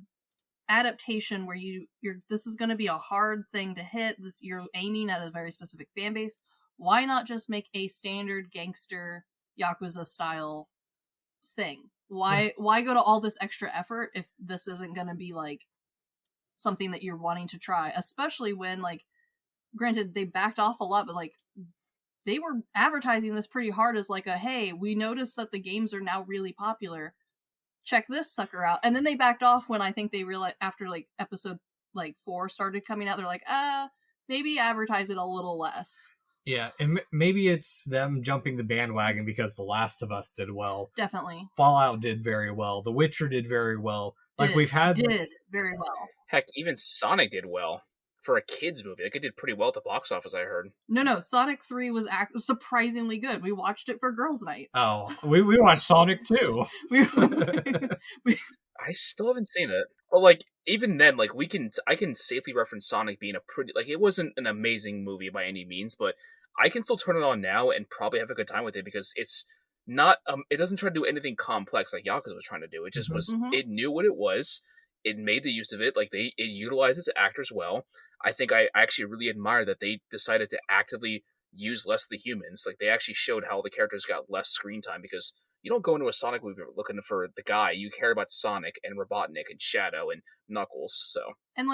[SPEAKER 2] adaptation where you're this is going to be a hard thing to hit, this you're aiming at a very specific fan base? Why not just make a standard gangster Yakuza style thing? Why go to all this extra effort if this isn't going to be like something that you're wanting to try, especially when, like, granted they backed off a lot, but like they were advertising this pretty hard as like a, hey, we noticed that the games are now really popular, check this sucker out. And then they backed off when I think they realized after like episode like 4 started coming out, they're like, maybe advertise it a little less.
[SPEAKER 1] Yeah, and maybe it's them jumping the bandwagon because The Last of Us did well.
[SPEAKER 2] Definitely.
[SPEAKER 1] Fallout did very well. The Witcher did very well. Like
[SPEAKER 2] did very well.
[SPEAKER 3] Heck, even Sonic did well for a kids movie. Like it did pretty well at the box office, I heard.
[SPEAKER 2] No, Sonic 3 was surprisingly good. We watched it for girls' night.
[SPEAKER 1] Oh, we watched Sonic too.
[SPEAKER 3] I still haven't seen it. But like even then, like I can safely reference Sonic being a pretty, like, it wasn't an amazing movie by any means, but I can still turn it on now and probably have a good time with it because it's not it doesn't try to do anything complex like Yakuza was trying to do. It just was it knew what it was. It made the use of it. Like it utilized its actors well. I think I actually really admire that they decided to actively use less of the humans. Like they actually showed how the characters got less screen time because you don't go into a Sonic movie looking for the guy. You care about Sonic and Robotnik and Shadow and Knuckles. So
[SPEAKER 2] and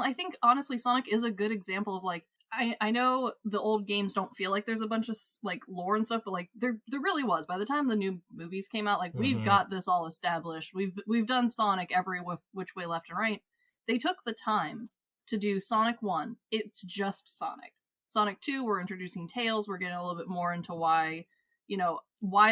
[SPEAKER 2] I think honestly Sonic is a good example of like, I know the old games don't feel like there's a bunch of like lore and stuff, but like there really was. By the time the new movies came out, like we've got this all established. We've done Sonic every which way left and right. They took the time to do Sonic 1. It's just Sonic. Sonic 2, we're introducing Tails. We're getting a little bit more into why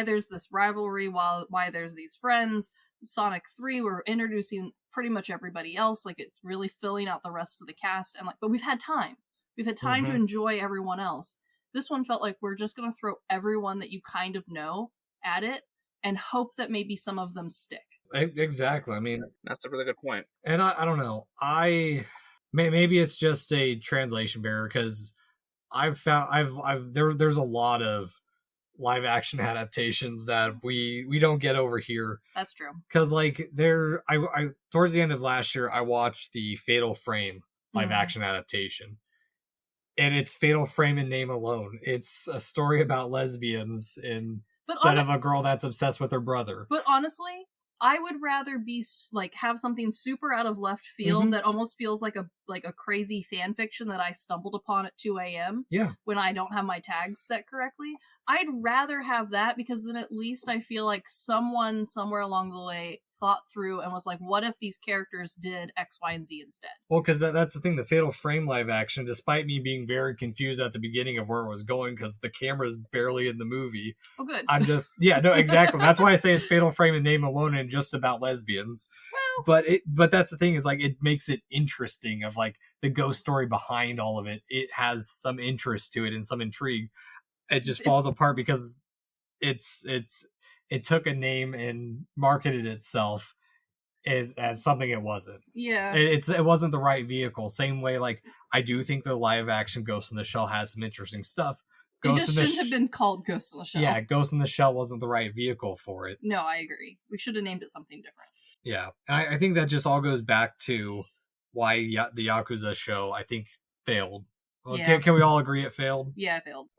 [SPEAKER 2] there's this rivalry, why there's these friends. Sonic 3, we're introducing pretty much everybody else. Like it's really filling out the rest of the cast, and like, but we've had time. We've had time to enjoy everyone else. This one felt like we're just going to throw everyone that you kind of know at it and hope that maybe some of them stick.
[SPEAKER 1] Exactly. I mean,
[SPEAKER 3] that's a really good point.
[SPEAKER 1] And I don't know. Maybe it's just a translation barrier because there's a lot of live action adaptations that we don't get over here.
[SPEAKER 2] That's true.
[SPEAKER 1] Because like I towards the end of last year, I watched the Fatal Frame live action adaptation. And it's Fatal Frame in name alone. It's a story about lesbians instead of a girl that's obsessed with her brother.
[SPEAKER 2] But honestly, I would rather be like have something super out of left field that almost feels like a crazy fan fiction that I stumbled upon at 2 a.m.
[SPEAKER 1] Yeah.
[SPEAKER 2] when I don't have my tags set correctly. I'd rather have that, because then at least I feel like someone somewhere along the way thought through and was like, what if these characters did X, Y, and Z instead?
[SPEAKER 1] Well, because that's the thing, the Fatal Frame live action, despite me being very confused at the beginning of where it was going, because the camera's barely in the movie.
[SPEAKER 2] Oh, good.
[SPEAKER 1] I'm just, yeah, no, exactly. That's why I say it's Fatal Frame in name alone and just about lesbians.
[SPEAKER 2] Well,
[SPEAKER 1] but that's the thing, is like, it makes it interesting, of like the ghost story behind all of it. It has some interest to it and some intrigue. It just falls apart because it took a name and marketed itself as something it wasn't.
[SPEAKER 2] Yeah.
[SPEAKER 1] It wasn't the right vehicle. Same way, like, I do think the live action Ghost in the Shell has some interesting stuff.
[SPEAKER 2] It just shouldn't have been called Ghost in the Shell.
[SPEAKER 1] Yeah, Ghost in the Shell wasn't the right vehicle for it.
[SPEAKER 2] No, I agree. We should have named it something different.
[SPEAKER 1] Yeah, I think that just all goes back to why the Yakuza show, I think, failed. Well,
[SPEAKER 2] Yeah.
[SPEAKER 1] Can we all agree it failed?
[SPEAKER 2] Yeah, it failed.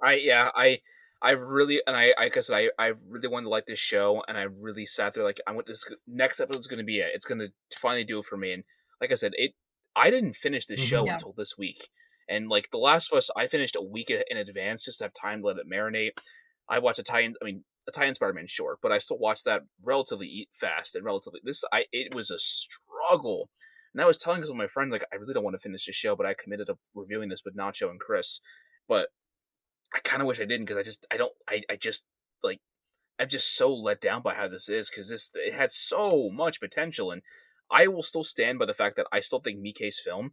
[SPEAKER 3] I really, and like I said, I really wanted to like this show, and I really sat there like, I want this next episode's going to be it. It's going to finally do it for me. And like I said, I didn't finish this show
[SPEAKER 2] Yeah.
[SPEAKER 3] until this week. And like The Last of Us, I finished a week in advance just to have time to let it marinate. I watched Italian Spider-Man, sure, but I still watched that relatively fast and relatively. It was a struggle. And I was telling some of my friends, like, I really don't want to finish this show, but I committed to reviewing this with Nicho and Chris. But I kind of wish I didn't, because I'm just so let down by how this is, because it had so much potential. And I will still stand by the fact that I still think Miike's film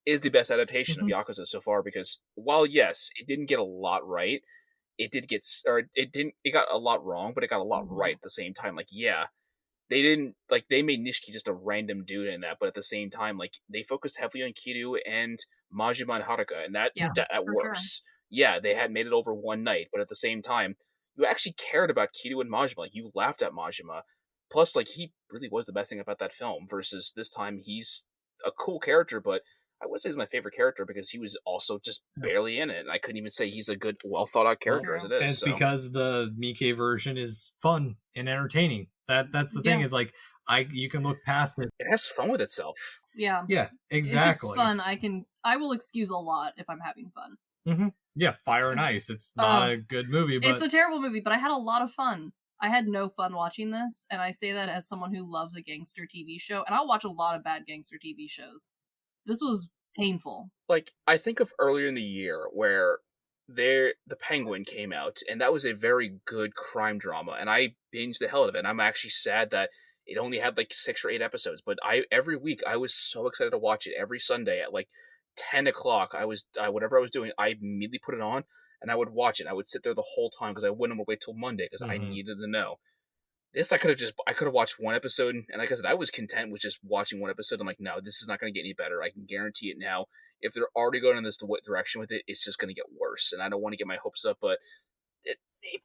[SPEAKER 3] is the best adaptation of Yakuza so far, because while, yes, it didn't get a lot right, it got a lot wrong, but it got a lot right at the same time. Like, yeah, they made Nishiki just a random dude in that, but at the same time, like, they focused heavily on Kiryu and Majima and Haruka, and that works. Sure. Yeah, they had made it over one night, but at the same time, you actually cared about Kiryu and Majima. Like, you laughed at Majima. Plus, like, he really was the best thing about that film, versus this time he's a cool character, but I would say he's my favorite character because he was also just barely in it. And I couldn't even say he's a good, well thought out character as it is.
[SPEAKER 1] And it's because the Miike version is fun and entertaining. That's the thing, is like, you can look past it.
[SPEAKER 3] It has fun with itself.
[SPEAKER 2] Yeah.
[SPEAKER 1] Yeah, exactly.
[SPEAKER 2] If it's fun, I will excuse a lot if I'm having fun.
[SPEAKER 1] Mm-hmm. Yeah, Fire and Ice. It's not a good movie, but
[SPEAKER 2] it's a terrible movie, but I had a lot of fun. I had no fun watching this, and I say that as someone who loves a gangster TV show, and I'll watch a lot of bad gangster TV shows. This was painful.
[SPEAKER 3] Like, I think of earlier in the year where The Penguin came out, and that was a very good crime drama, and I binged the hell out of it. And I'm actually sad that it only had like 6 or 8 episodes, but every week I was so excited to watch it. Every Sunday at like 10 o'clock, whatever I was doing, I immediately put it on and I would watch it. I would sit there the whole time because I wouldn't wait till Monday because I needed to know. This, I could have watched one episode, and like I said, I was content with just watching one episode. I'm like, no, this is not going to get any better. I can guarantee it now. If they're already going in this direction with it, it's just going to get worse. And I don't want to get my hopes up, but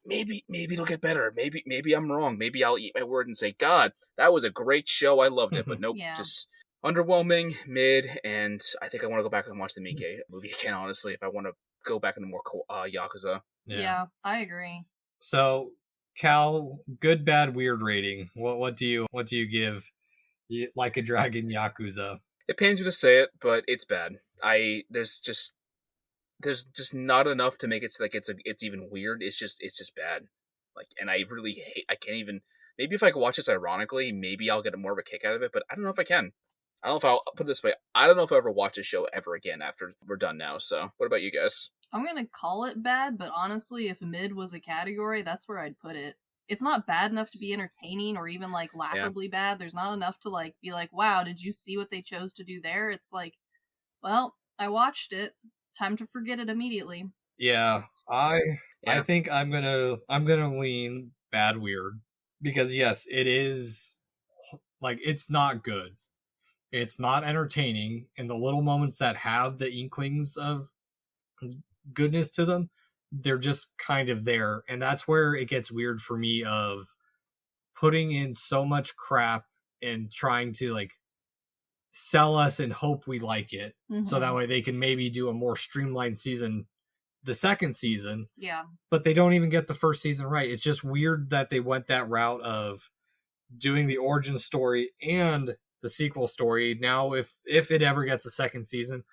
[SPEAKER 3] maybe it'll get better. Maybe I'm wrong. Maybe I'll eat my word and say, God, that was a great show. I loved it. But nope, just underwhelming, mid, and I think I want to go back and watch the Miike movie again, honestly, if I want to go back into more Yakuza.
[SPEAKER 2] Yeah, I agree.
[SPEAKER 1] So, Cal, good, bad, weird rating. What do you give Like a Dragon Yakuza?
[SPEAKER 3] It pains me to say it, but it's bad. There's just not enough to make it so like it's even weird. It's just bad. Like, and I really hate. I can't even. Maybe if I could watch this ironically, maybe I'll get more of a kick out of it. But I don't know if I can. I don't know if I'll put it this way. I don't know if I'll ever watch a show ever again after we're done now. So, what about you guys?
[SPEAKER 2] I'm gonna call it bad, but honestly, if mid was a category, that's where I'd put it. It's not bad enough to be entertaining or even like laughably bad. There's not enough to like be like, wow, did you see what they chose to do there? It's like, well, I watched it. Time to forget it immediately.
[SPEAKER 1] Yeah, I think I'm gonna lean bad weird, because yes, it is like, it's not good. It's not entertaining, and the little moments that have the inklings of goodness to them, they're just kind of there. And that's where it gets weird for me, of putting in so much crap and trying to like sell us and hope we like it, so that way they can maybe do a more streamlined season, the second season.
[SPEAKER 2] Yeah,
[SPEAKER 1] but they don't even get the first season right. It's just weird that they went that route of doing the origin story and the sequel story. Now, if it ever gets a second season,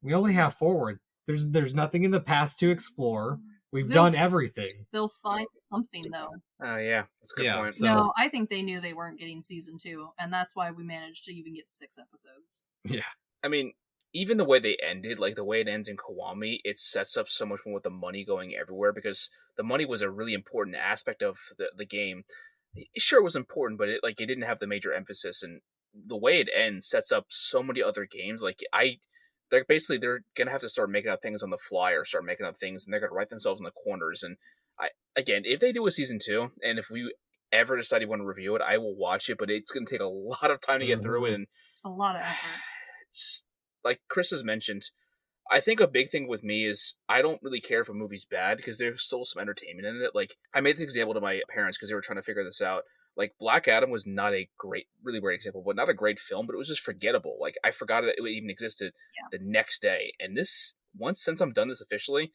[SPEAKER 1] we only have forward. There's nothing in the past to explore. We've done everything.
[SPEAKER 2] They'll find something though.
[SPEAKER 3] Oh yeah, that's a good point.
[SPEAKER 1] So,
[SPEAKER 2] no, I think they knew they weren't getting season 2, and that's why we managed to even get 6 episodes.
[SPEAKER 1] Yeah.
[SPEAKER 3] I mean, even the way they ended, like the way it ends in Kiwami, it sets up so much more with the money going everywhere, because the money was a really important aspect of the game. Sure, it was important, but it didn't have the major emphasis, and the way it ends sets up so many other games. They're gonna have to start making up things on the fly, or start making up things, and they're gonna write themselves in the corners. And again, if they do a season 2, and if we ever decide you want to review it, I will watch it, but it's gonna take a lot of time to get through it, and
[SPEAKER 2] a lot of effort.
[SPEAKER 3] Like Chris has mentioned, I think a big thing with me is I don't really care if a movie's bad, because there's still some entertainment in it. Like, I made this example to my parents because they were trying to figure this out. Like, Black Adam was not a really great example, but not a great film, but it was just forgettable. Like, I forgot it even existed the next day. And since I'm done this officially,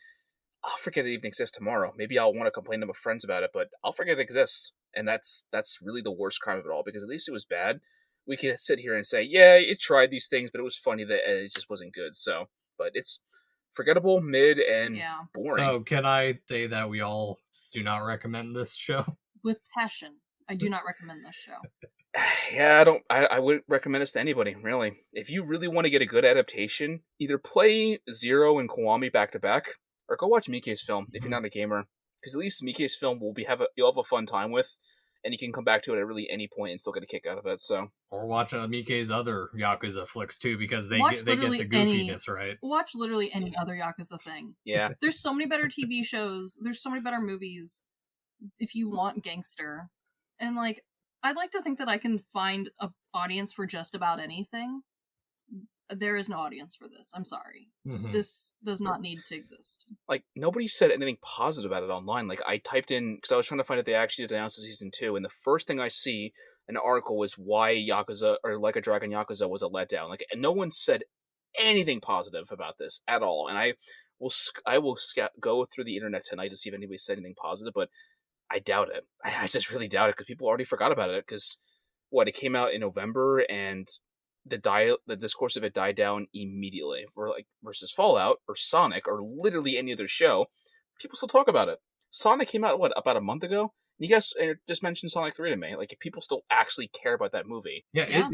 [SPEAKER 3] I'll forget it even exists tomorrow. Maybe I'll want to complain to my friends about it, but I'll forget it exists. And that's really the worst crime of it all, because at least it was bad. We can sit here and say, yeah, it tried these things, but it was funny that it just wasn't good. So, but it's forgettable, mid, and boring.
[SPEAKER 1] So, can I say that we all do not recommend this show?
[SPEAKER 2] With passion, I do not recommend this show.
[SPEAKER 3] Yeah, I wouldn't recommend this to anybody, really. If you really want to get a good adaptation, either play Zero and Kiwami back to back, or go watch Mike's film if you're not a gamer. Because at least Mike's film you'll have a fun time with, and you can come back to it at really any point and still get a kick out of it. So,
[SPEAKER 1] or watch Mike's other Yakuza flicks too, because they get the goofiness right.
[SPEAKER 2] Watch literally any other Yakuza thing.
[SPEAKER 3] Yeah,
[SPEAKER 2] there's so many better TV shows. There's so many better movies. If you want gangster, and like, I'd like to think that I can find an audience for just about anything. There is no audience for this. I'm sorry. Mm-hmm. This does not need to exist.
[SPEAKER 3] Like, nobody said anything positive about it online. Like, I typed in, because I was trying to find if they actually did announce the season 2, and the first thing I see in an article was why Yakuza, or Like a Dragon Yakuza, was a letdown. Like, and no one said anything positive about this at all. And I will go through the internet tonight to see if anybody said anything positive, but I doubt it. I just really doubt it, because people already forgot about it. Because it came out in November, and the discourse of it died down immediately. Where, like, versus Fallout or Sonic or literally any other show, people still talk about it. Sonic came out about a month ago. And you guys just mentioned Sonic 3 to me. Like, people still actually care about that movie.
[SPEAKER 1] Yeah.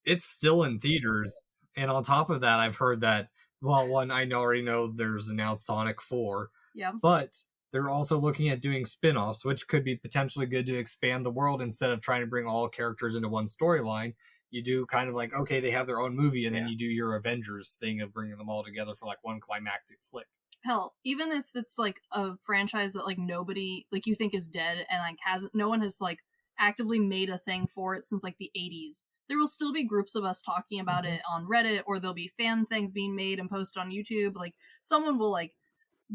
[SPEAKER 1] It's still in theaters, and on top of that, I've heard that. Well, one, I already know there's announced Sonic 4.
[SPEAKER 2] Yeah,
[SPEAKER 1] but they're also looking at doing spin-offs, which could be potentially good to expand the world. Instead of trying to bring all characters into one storyline, you do kind of like, okay, they have their own movie, and then you do your Avengers thing of bringing them all together for like one climactic flick.
[SPEAKER 2] Hell, even if it's like a franchise that like nobody, like, you think is dead, and like no one has like actively made a thing for it since like the 80s, there will still be groups of us talking about it on Reddit, or there'll be fan things being made and posted on YouTube. Like, someone will like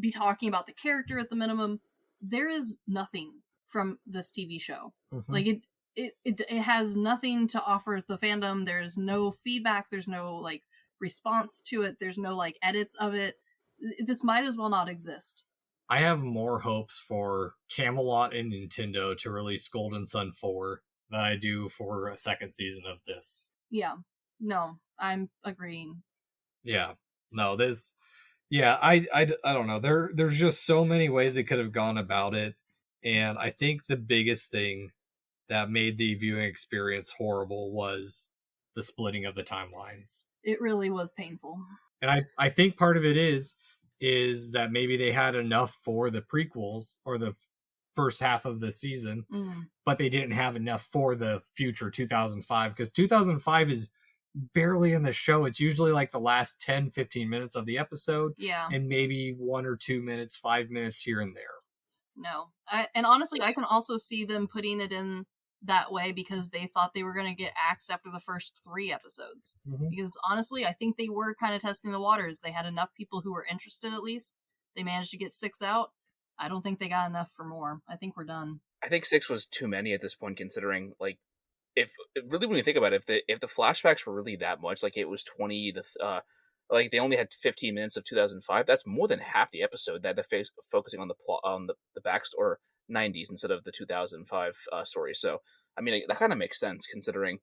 [SPEAKER 2] be talking about the character at the minimum. There is nothing from this TV show. Like, it has nothing to offer the fandom. There's no feedback. There's no like response to it. There's no like edits of it. This might as well not exist.
[SPEAKER 1] I have more hopes for Camelot and Nintendo to release Golden Sun 4 than I do for a second season of this.
[SPEAKER 2] Yeah. No, I'm agreeing.
[SPEAKER 1] Yeah. No, this... Yeah, I don't know. There's just so many ways they could have gone about it. And I think the biggest thing that made the viewing experience horrible was the splitting of the timelines.
[SPEAKER 2] It really was painful.
[SPEAKER 1] And I think part of it is that maybe they had enough for the prequels or the first half of the season, but they didn't have enough for the future 2005, because 2005 is barely in the show. It's usually like the last 10-15 minutes of the episode, and maybe 1 or 2 minutes, 5 minutes here and there.
[SPEAKER 2] No, and honestly, I can also see them putting it in that way because they thought they were going to get axed after the first 3 episodes. Because honestly, I think they were kind of testing the waters. They had enough people who were interested. At least they managed to get 6 out. I don't think they got enough for more. I think we're done.
[SPEAKER 3] I think 6 was too many at this point, considering, like, if really, when you think about it, if the flashbacks were really that much, like it was 20 to like they only had 15 minutes of 2005, that's more than half the episode that they're focusing on the plot, on the backstory, or '90s instead of the 2005 story. So I mean, that kind of makes sense considering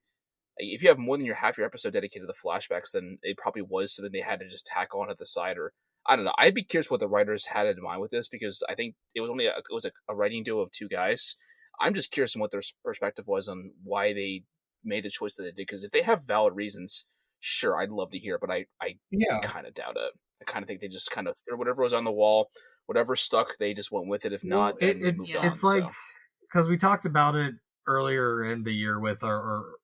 [SPEAKER 3] if you have more than half your episode dedicated to the flashbacks, then it probably was something they had to just tack on at the side, or I don't know. I'd be curious what the writers had in mind with this, because I think it was only a writing duo of 2 guys. I'm just curious on what their perspective was on why they made the choice that they did. Because if they have valid reasons, sure, I'd love to hear, but I
[SPEAKER 1] Yeah.
[SPEAKER 3] kind of doubt it. I kind of think they just kind of threw whatever was on the wall, whatever stuck, they just went with it. If
[SPEAKER 1] Well,
[SPEAKER 3] not, then they moved on.
[SPEAKER 1] it's like, because we talked about it earlier in the year with our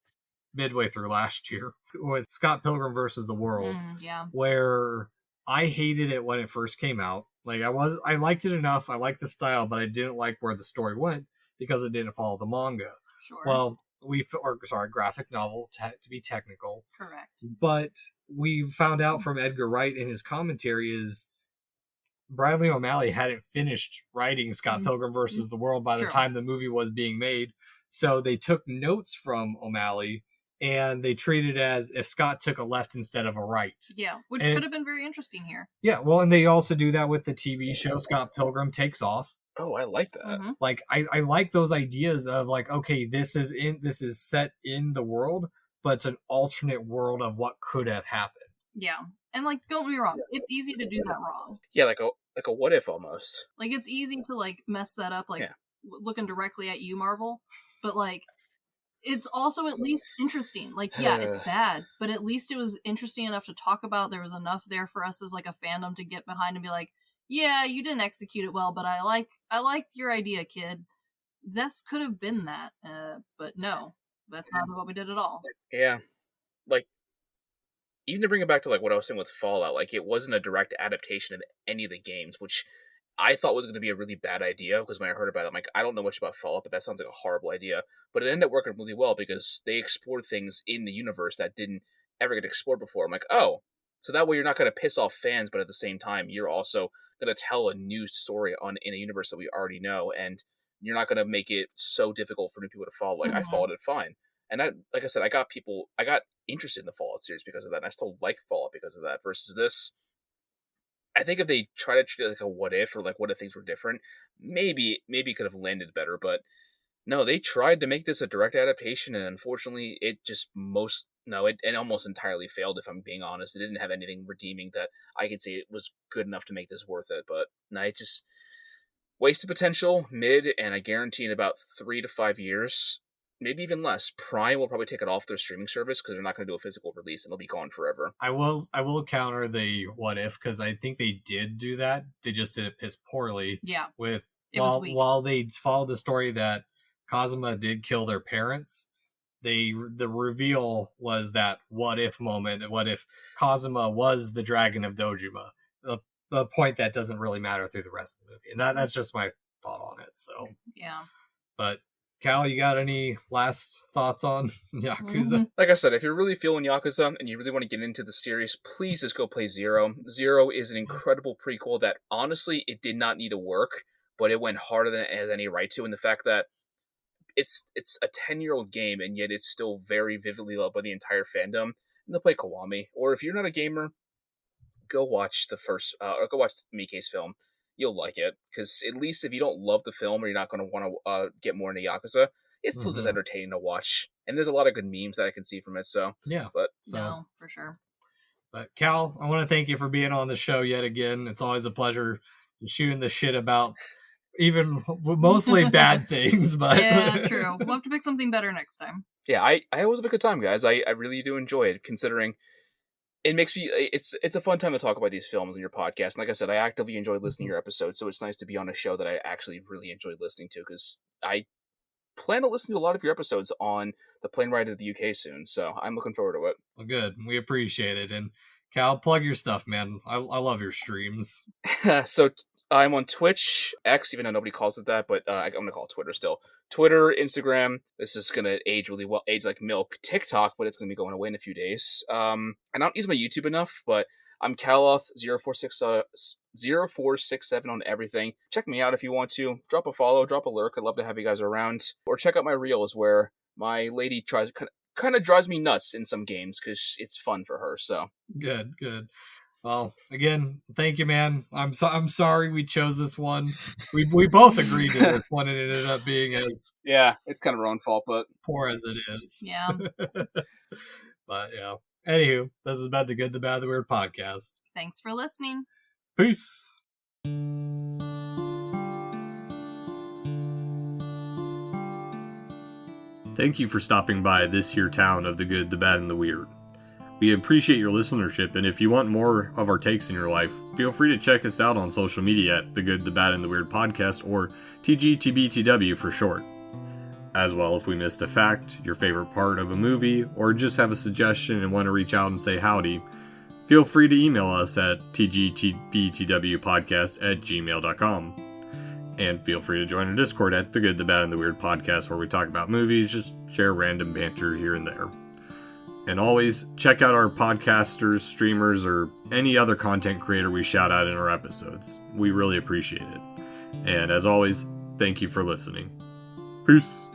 [SPEAKER 1] midway through last year with Scott Pilgrim versus the World,
[SPEAKER 2] Yeah.
[SPEAKER 1] where I hated it when it first came out. Like I liked it enough. I liked the style, but I didn't like where the story went because it didn't follow the manga.
[SPEAKER 2] Sure.
[SPEAKER 1] Well, graphic novel to be technical.
[SPEAKER 2] Correct.
[SPEAKER 1] But we found out from Edgar Wright in his commentary is Bradley O'Malley hadn't finished writing Scott Pilgrim versus the World by the time the movie was being made. So they took notes from O'Malley and they treated it as if Scott took a left instead of a right.
[SPEAKER 2] Yeah, which could have been very interesting here.
[SPEAKER 1] Yeah, well, and they also do that with the TV show Scott Pilgrim Takes Off.
[SPEAKER 3] Oh, I like that.
[SPEAKER 1] Like I like those ideas of like, okay, this is set in the world, but it's an alternate world of what could have happened.
[SPEAKER 2] Yeah. And like, don't get me wrong, it's easy to do that wrong.
[SPEAKER 3] Yeah, like a what if almost.
[SPEAKER 2] Like, it's easy to like mess that up, like looking directly at you, Marvel. But like, it's also at least interesting. Like, yeah, it's bad, but at least it was interesting enough to talk about. There was enough there for us as like a fandom to get behind and be like, yeah, you didn't execute it well, but I like your idea, kid. This could have been that, but no, that's not what we did at all.
[SPEAKER 3] Yeah, like even to bring it back to like what I was saying with Fallout, like it wasn't a direct adaptation of any of the games, which I thought was going to be a really bad idea, because when I heard about it, I'm like, I don't know much about Fallout, but that sounds like a horrible idea. But it ended up working really well because they explored things in the universe that didn't ever get explored before. I'm like, oh, so that way you're not going to piss off fans, but at the same time, you're also going to tell a new story in a universe that we already know, and you're not going to make it so difficult for new people to follow. Like, I followed it fine. And that, like I said, I got interested in the Fallout series because of that, and I still like Fallout because of that, versus this. I think if they try to treat it like a what if, or like what if things were different, maybe it could have landed better. But no, they tried to make this a direct adaptation, and unfortunately, it almost entirely failed. If I'm being honest, it didn't have anything redeeming that I could say it was good enough to make this worth it. But no, it just wasted potential, and I guarantee in about 3 to 5 years, maybe even less, Prime will probably take it off their streaming service because they're not going to do a physical release and it'll be gone forever.
[SPEAKER 1] I will counter the what if, because I think they did do that. They just did it piss poorly.
[SPEAKER 2] Yeah.
[SPEAKER 1] While they followed the story that Kazuma did kill their parents, the reveal was that what if moment. What if Kazuma was the Dragon of Dojima? The point that doesn't really matter through the rest of the movie, and that's just my thought on it. So
[SPEAKER 2] yeah,
[SPEAKER 1] but Cal, you got any last thoughts on Yakuza?
[SPEAKER 3] Like I said, if you're really feeling Yakuza and you really want to get into the series, please just go play Zero. Zero is an incredible prequel that, honestly, it did not need to work, but it went harder than it has any right to, and the fact that it's a 10-year-old game, and yet it's still very vividly loved by the entire fandom. And they'll play Kiwami. Or if you're not a gamer, go watch or go watch Mike's film. You'll like it, because at least if you don't love the film or you're not going to want to get more into Yakuza, it's still just entertaining to watch. And there's a lot of good memes that I can see from it. So
[SPEAKER 1] yeah,
[SPEAKER 2] no, for sure.
[SPEAKER 1] But Cal, I want to thank you for being on the show yet again. It's always a pleasure shooting the shit about even mostly bad things. But
[SPEAKER 2] yeah, true. We'll have to pick something better next time.
[SPEAKER 3] Yeah, I always have a good time, guys. I really do enjoy it, considering it makes me. It's a fun time to talk about these films on your podcast. And like I said, I actively enjoy listening to your episodes, so it's nice to be on a show that I actually really enjoy listening to, because I plan to listen to a lot of your episodes on the plane ride to the UK soon. So I'm looking forward to it.
[SPEAKER 1] Well, good. We appreciate it. And Cal, plug your stuff, man. I love your streams.
[SPEAKER 3] So I'm on Twitch, X, even though nobody calls it that, but I'm going to call it Twitter still. Twitter, Instagram, this is going to age really well, age like milk. TikTok, but it's going to be going away in a few days. I don't use my YouTube enough, but I'm Kalloth0467 on everything. Check me out if you want to. Drop a follow, drop a lurk. I'd love to have you guys around. Or check out my reels where my lady kind of drives me nuts in some games because it's fun for her. So
[SPEAKER 1] good. Well, again, thank you, man. I'm sorry we chose this one. We both agreed to this one, and it ended up being as
[SPEAKER 3] Yeah, it's kind of our own fault, but
[SPEAKER 1] poor as it is.
[SPEAKER 2] Yeah.
[SPEAKER 1] But yeah. Anywho, this has been the Good, the Bad, the Weird podcast.
[SPEAKER 2] Thanks for listening.
[SPEAKER 1] Peace. Thank you for stopping by this here town of the good, the bad, and the weird. We appreciate your listenership, and if you want more of our takes in your life, feel free to check us out on social media at The Good, the Bad, and the Weird Podcast, or TGTBTW for short. As well, if we missed a fact, your favorite part of a movie, or just have a suggestion and want to reach out and say howdy, feel free to email us at tgtbtwpodcast@gmail.com. And feel free to join our Discord at The Good, the Bad, and the Weird Podcast, where we talk about movies, just share random banter here and there. And always check out our podcasters, streamers, or any other content creator we shout out in our episodes. We really appreciate it. And as always, thank you for listening. Peace.